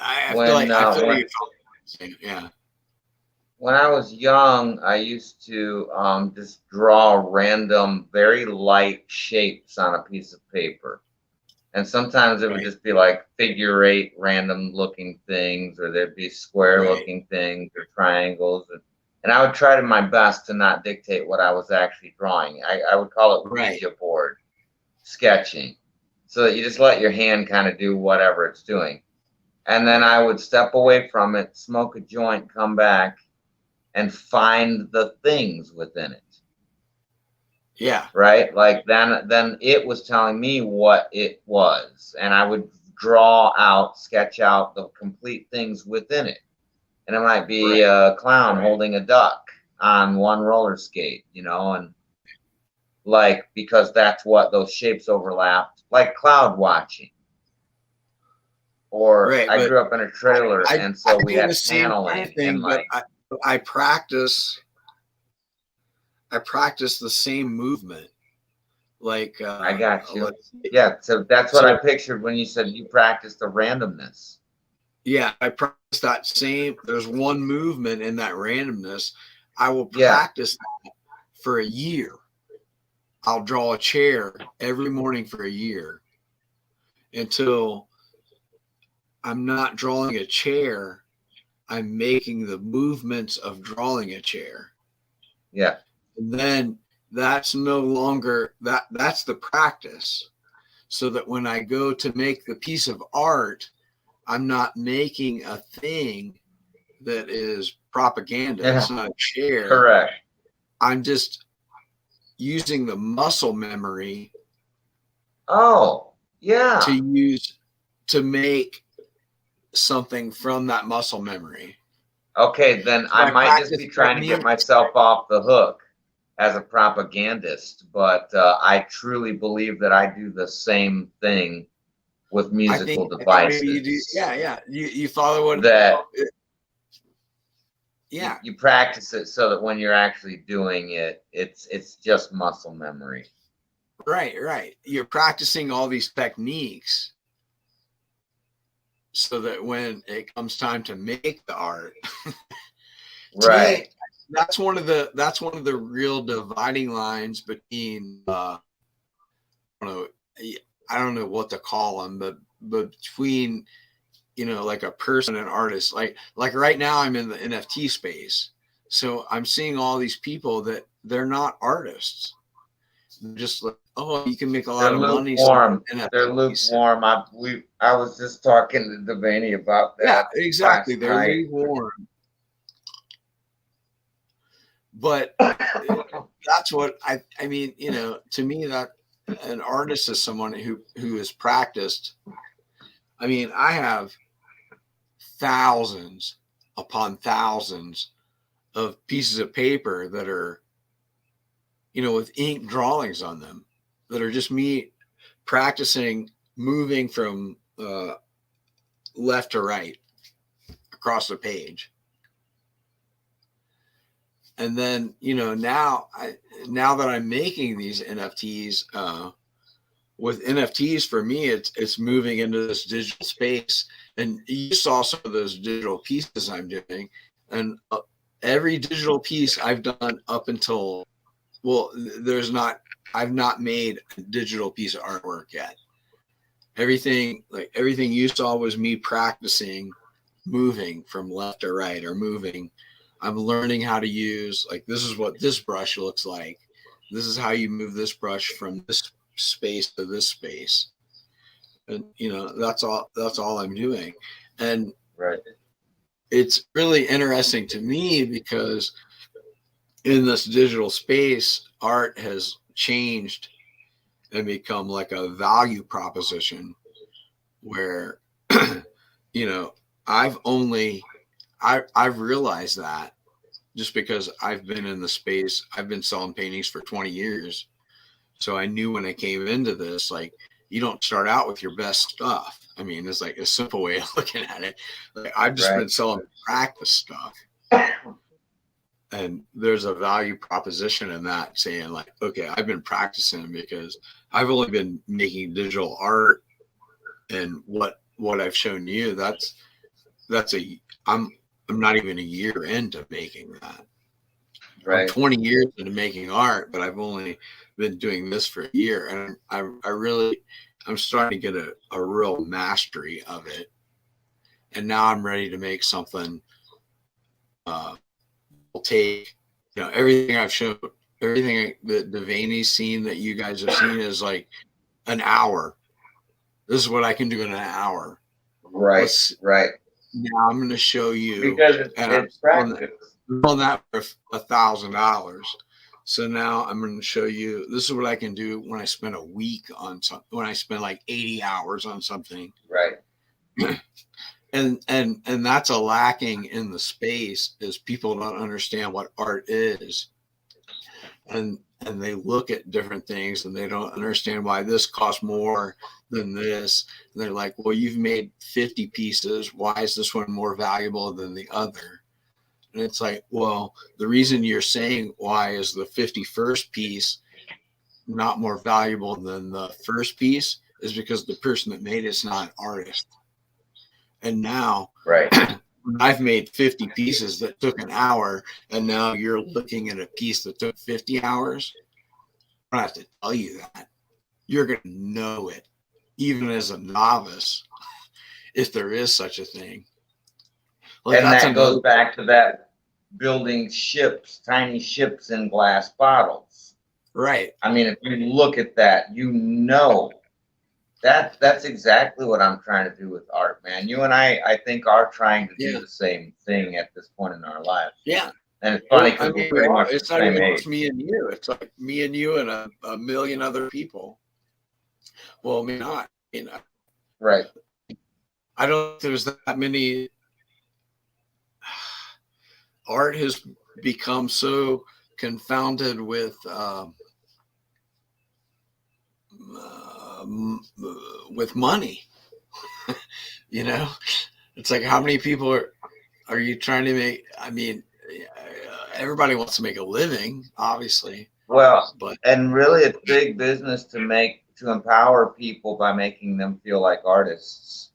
I feel like yeah. When I was young, I used to just draw random, very light shapes on a piece of paper. And sometimes it would just be like figure 8 random looking things, or there'd be square looking things or triangles. And I would try to my best to not dictate what I was actually drawing. I would call it Ouija board sketching, so that you just let your hand kind of do whatever it's doing. And then I would step away from it, smoke a joint, come back, and find the things within it. Yeah. Right? Like then it was telling me what it was. And I would sketch out the complete things within it. And it might be a clown holding a duck on one roller skate, you know, and like, because that's what those shapes overlapped, like cloud watching. Or I grew up in a trailer, and so we had paneling. Thing, but I practice the same movement. Like I got you. Yeah, so that's what I pictured when you said you practice the randomness. Yeah, I practice that same. There's one movement in that randomness. I will practice that for a year. I'll draw a chair every morning for a year until I'm not drawing a chair. I'm making the movements of drawing a chair. Yeah. And then that's no longer that's the practice. So that when I go to make the piece of art, I'm not making a thing that is propaganda. Yeah. It's not a chair. Correct. I'm just using the muscle memory. Oh, yeah. To make something from that muscle memory. Okay, then I might just be trying to get myself off the hook as a propagandist, but I truly believe that I do the same thing with musical devices. You do, yeah. You follow what you practice it so that when you're actually doing it, it's just muscle memory. Right. You're practicing all these techniques so that when it comes time to make the art, right. That's one of the real dividing lines between I don't know what to call them, but between you know, like a person, an artist. Like right now I'm in the NFT space. So I'm seeing all these people that they're not artists. They're just like, oh, you can make a lot They're of money. lukewarm. selling They're NFTs. lukewarm. I was just talking to Devaney about Yeah, that. exactly. last They're night. lukewarm. But that's what I mean, you know, to me, that an artist is someone who has practiced. I mean, I have thousands upon thousands of pieces of paper that are, you know, with ink drawings on them, that are just me practicing moving from left to right across the page. And then, you know, now that I'm making these NFTs, with NFTs, for me, it's moving into this digital space. And you saw some of those digital pieces I'm doing, and every digital piece I've done up until, well, I've not made a digital piece of artwork yet. Everything you saw was me practicing moving from left to right, or moving. I'm learning how to use, like, this is what this brush looks like. This is how you move this brush from this space to this space. And, you know, that's all I'm doing. And Right. it's really interesting to me because in this digital space, art has changed and become like a value proposition where, you know, I've realized that just because I've been in the space. I've been selling paintings for 20 years. So I knew when I came into this, like, you don't start out with your best stuff. I mean, it's like a simple way of looking at it. Like, I've just been selling practice stuff. And there's a value proposition in that, saying like, okay, I've been practicing because I've only been making digital art, and what I've shown you, I'm not even a year into making that. Right. I'm 20 years into making art, but I've only been doing this for a year, and I'm starting to get a real mastery of it. And now I'm ready to make something. Will take, you know, everything I've shown, everything that Devaney's seen, that you guys have seen, is like an hour. This is what I can do in an hour. Right. Right. Now I'm going to show you, because it's practice. I'm on that for $1,000. So now I'm going to show you, this is what I can do when I spend a week on something, when I spend like 80 hours on something. Right. And that's a lacking in the space, is people don't understand what art is. And they look at different things and they don't understand why this costs more than this. And they're like, well, you've made 50 pieces. Why is this one more valuable than the other? And it's like, well, the reason you're saying why is the 51st piece not more valuable than the first piece is because the person that made it's not an artist. And now, right, I've made 50 pieces that took an hour, and now you're looking at a piece that took 50 hours. I don't have to tell you that. You're going to know it, even as a novice, if there is such a thing. Like, and that goes back to that building ships, tiny ships in glass bottles. Right. I mean, if you look at that, you know. That's exactly what I'm trying to do with art, man. You and I think, are trying to do the same thing at this point in our lives. Yeah. And it's funny because we're pretty much the same age. It's me and you. It's like me and you and a million other people. Well, I mean, not, you know. Right. I don't think there's that many. Art has become so confounded with money. You know, it's like, how many people are you trying to make? I mean, everybody wants to make a living, obviously. Well, and really, it's big business to empower people by making them feel like artists.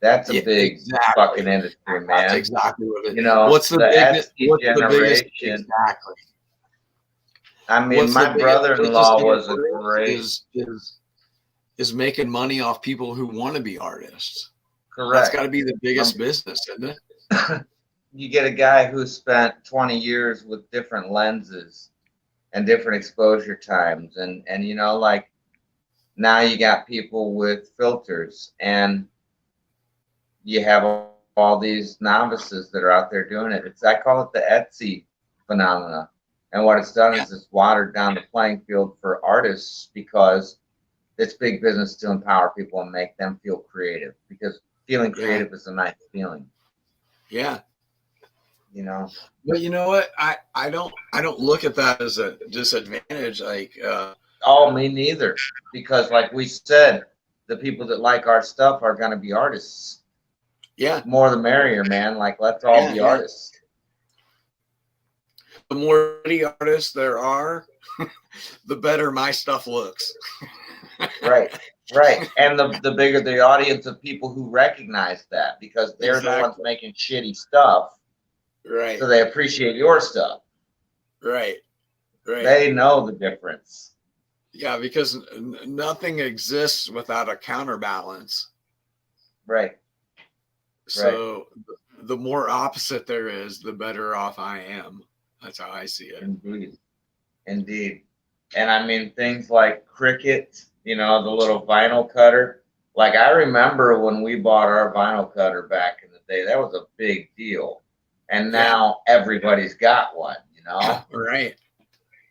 That's a big fucking industry, man. That's exactly what it is. You know, what's the biggest generation? Exactly. I mean, my brother-in-law was a great is making money off people who want to be artists. Correct. got to be the biggest business, isn't it? You get a guy who spent 20 years with different lenses and different exposure times, and you know, like now you got people with filters, and you have all these novices that are out there doing it. I call it the Etsy phenomena. And what it's done is it's watered down the playing field for artists, because it's big business to empower people and make them feel creative, because feeling creative is a nice feeling. Yeah. You know. But you know what? I don't look at that as a disadvantage. Like, oh, me neither. Because like we said, the people that like our stuff are gonna be artists. Yeah. More the merrier, man. Like, let's all be artists. The more artists there are, the better my stuff looks. Right. And the bigger the audience of people who recognize that, because they're the ones making shitty stuff. Right. So they appreciate your stuff. Right. They know the difference. Yeah, because nothing exists without a counterbalance. Right. So the more opposite there is, the better off I am. That's how I see it. Indeed. And I mean, things like Cricut, you know, the little vinyl cutter. Like, I remember when we bought our vinyl cutter back in the day, that was a big deal. And now everybody's got one, you know? Right.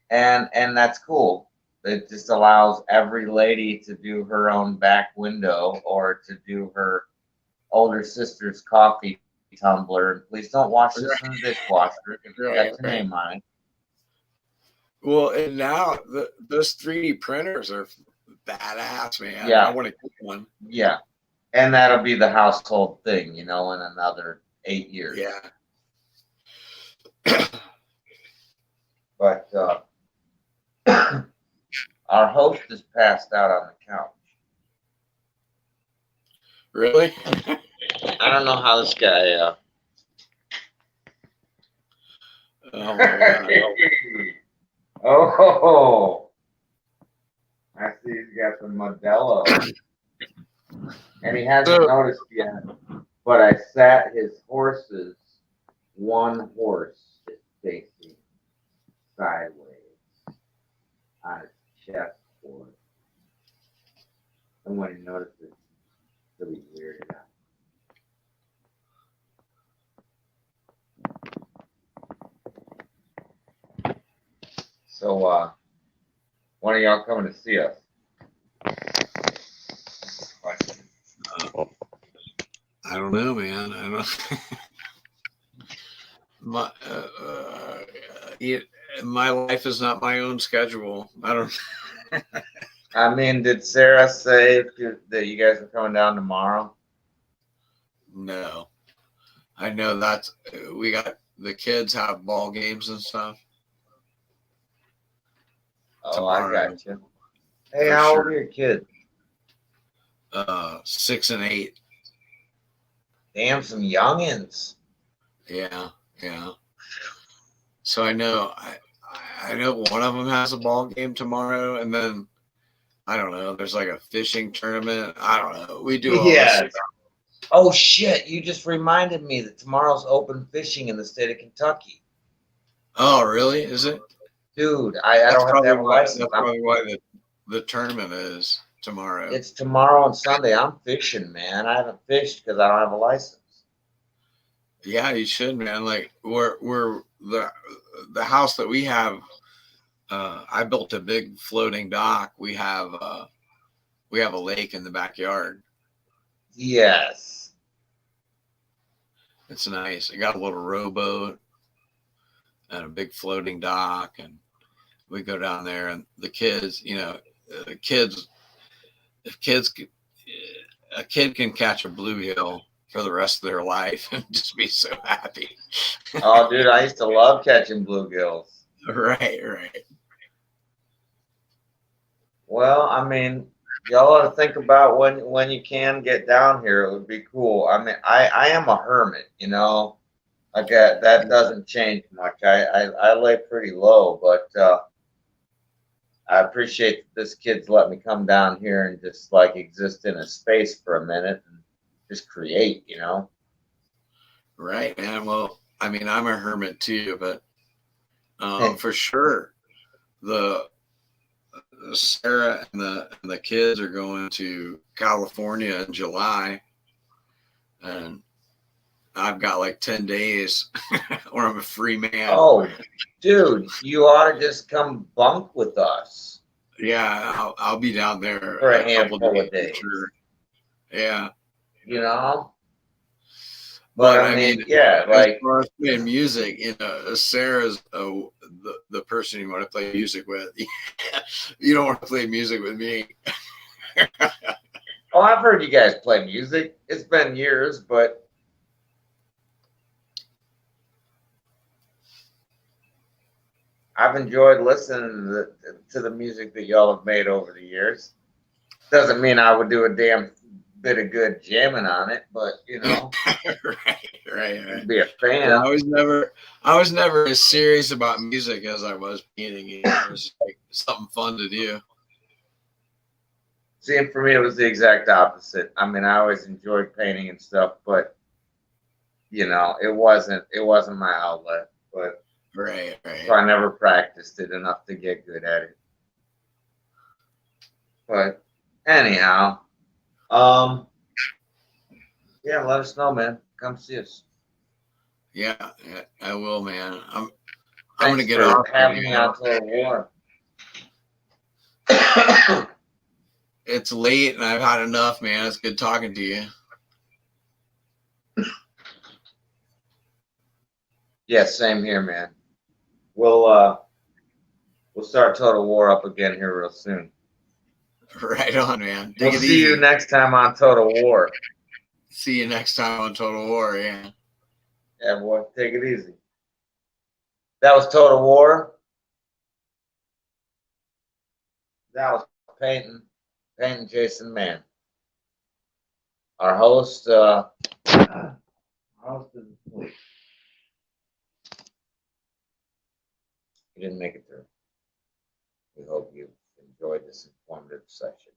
And that's cool. It just allows every lady to do her own back window, or to do her older sister's coffee tumbler. And please don't wash this in the dishwasher, because you got your name on it. Well, and now those 3D printers are badass, man. Yeah. I want to get one. Yeah. And that'll be the household thing, you know, in another 8 years. Yeah. But our host is passed out on the couch. Really? I don't know how this guy. Oh my God. Oh, I see he's got some Modelo, and he hasn't noticed yet. But I sat his horses. One horse is facing sideways on his chest board, and when he notices, he'll be weirded out. So, when are y'all coming to see us? I don't know, man. I don't. My life is not my own schedule. I don't. I mean, did Sarah say that you guys are coming down tomorrow? No, I know that's we got the kids have ball games and stuff. Oh, Tomorrow. I got you. Hey, how old are your kids? 6 and 8. Damn, some youngins. Yeah. So I know one of them has a ball game tomorrow, and then I don't know. There's like a fishing tournament. I don't know. We do all this stuff. Oh shit! You just reminded me that tomorrow's open fishing in the state of Kentucky. Oh, really? Is it? Dude, I don't have to have a license. That's probably why the tournament is tomorrow. It's tomorrow and Sunday. I'm fishing, man. I haven't fished because I don't have a license. Yeah, you should, man. Like we're the house that we have. I built a big floating dock. We have a lake in the backyard. Yes, it's nice. I got a little rowboat and a big floating dock, and we go down there. And the kids, you know, a kid can catch a bluegill for the rest of their life and just be so happy. Oh, dude, I used to love catching bluegills. Right. Well, I mean, y'all ought to think about when you can get down here. It would be cool. I mean, I am a hermit, you know. Like that doesn't change much. I lay pretty low, but I appreciate that this kid's let me come down here and just like exist in a space for a minute. And just create, you know. Right, man. Well, I mean, I'm a hermit too, but Hey. for sure, the Sarah and the kids are going to California in July, and I've got like 10 days where I'm a free man. Oh, dude, you ought to just come bunk with us Yeah, I'll be down there for a a couple handful of days days. for sure. Yeah, You know. but But I mean, yeah, as like far as playing music, you know, Sarah's the person you want to play music with. You don't want to play music with me. oh, I've heard you guys play music. It's been years, but I've enjoyed listening to the music that y'all have made over the years. Doesn't mean I would do a damn bit of good jamming on it, but you know, right. be a fan. Yeah, I was never as serious about music as I was painting. It was like something fun to do. See, and for me, it was the exact opposite. I mean, I always enjoyed painting and stuff, but you know, it wasn't my outlet. But Right. so I never practiced it enough to get good at it. But anyhow, yeah, let us know, man. Come see us. Yeah, I will, man. I'm Thanks gonna get for off having here, me man. on Total War. It's late and I've had enough, man. It's good talking to you. Yeah, same here, man. We'll start Total War up again here real soon. Right on, man. We'll Take it see easy. you next time on Total War. See you next time on Total War. Yeah. Yeah, boy, take it easy. That was Total War. That was Painting Jason Mann. Our host, is asleep. He didn't make it through. We hope you enjoyed this informative session.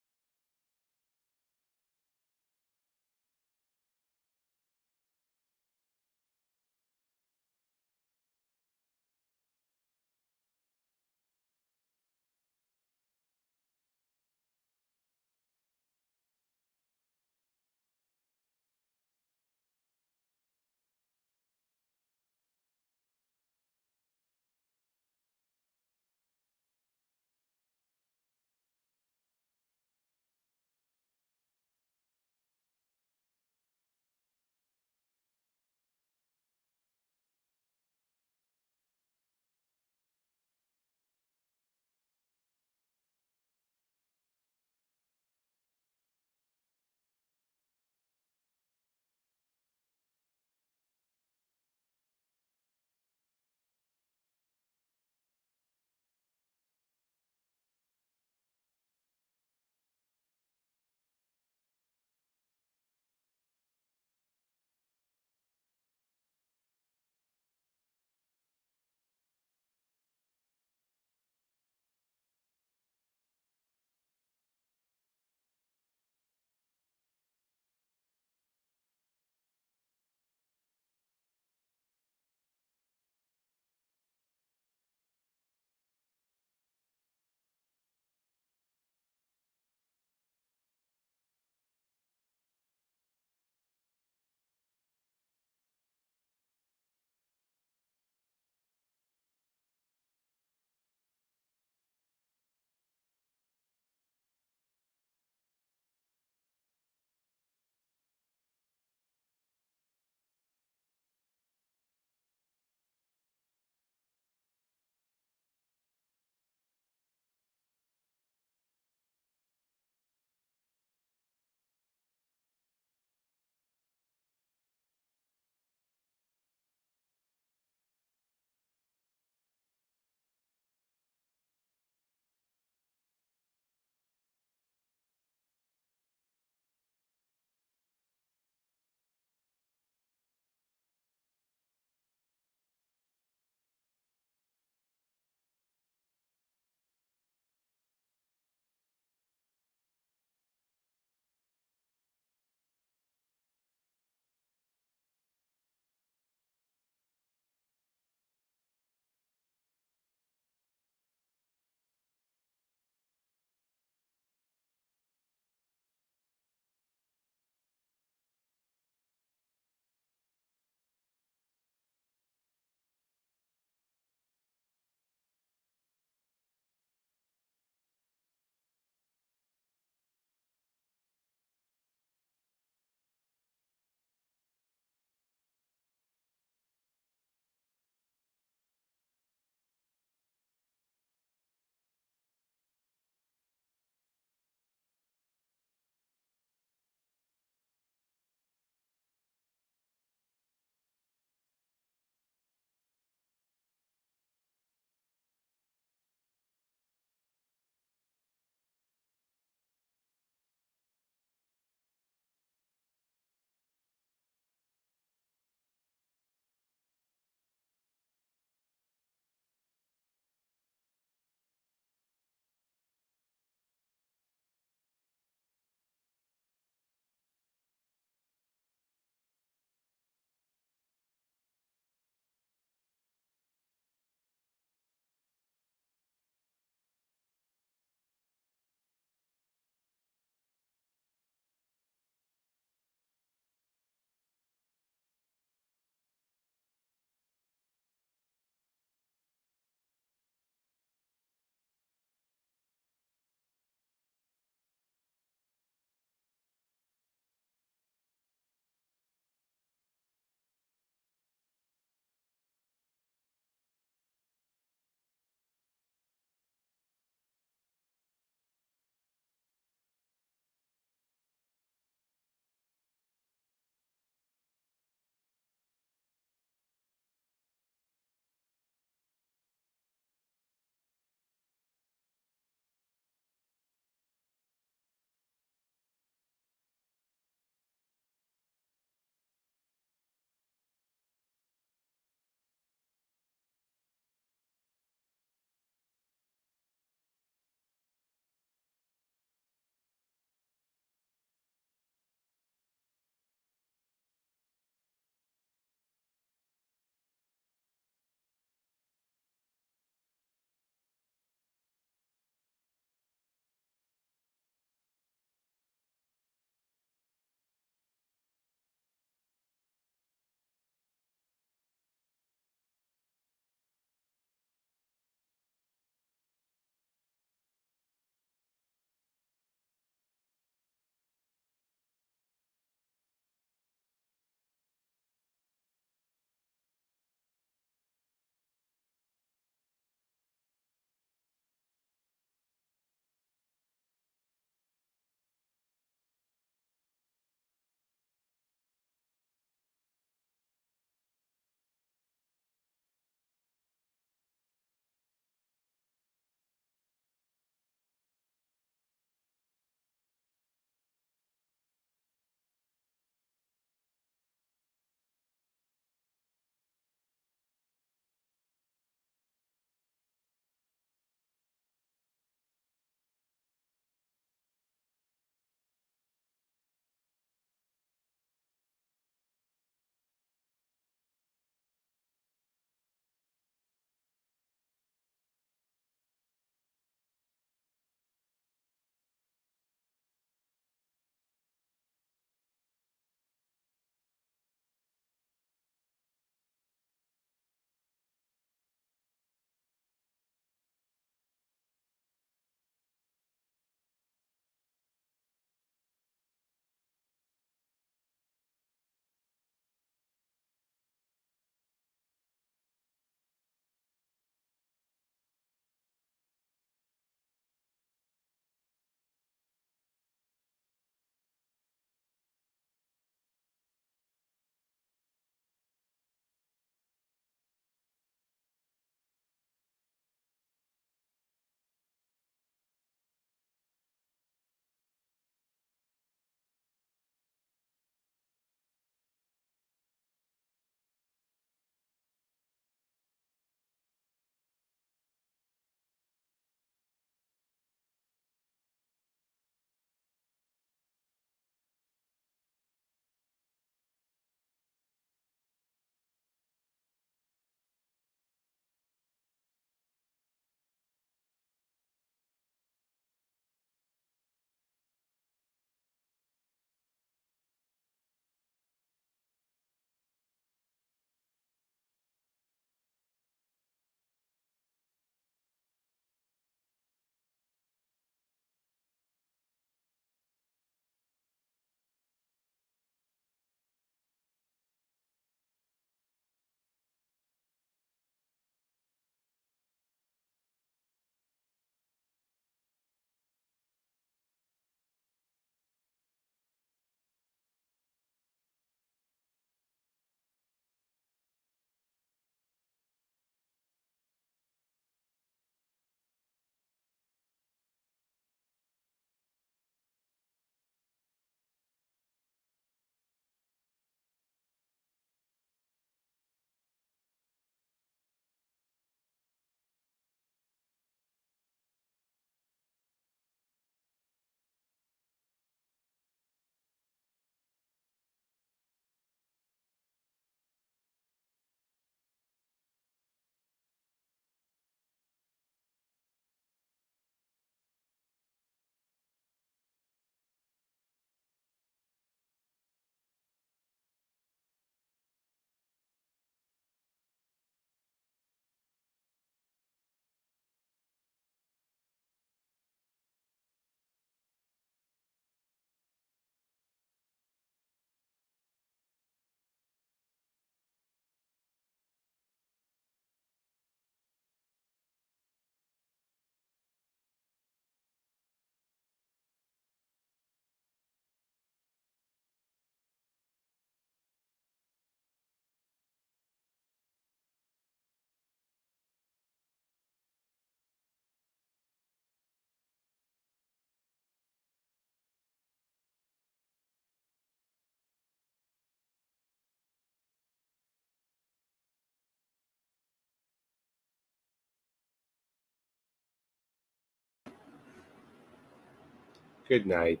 Good night.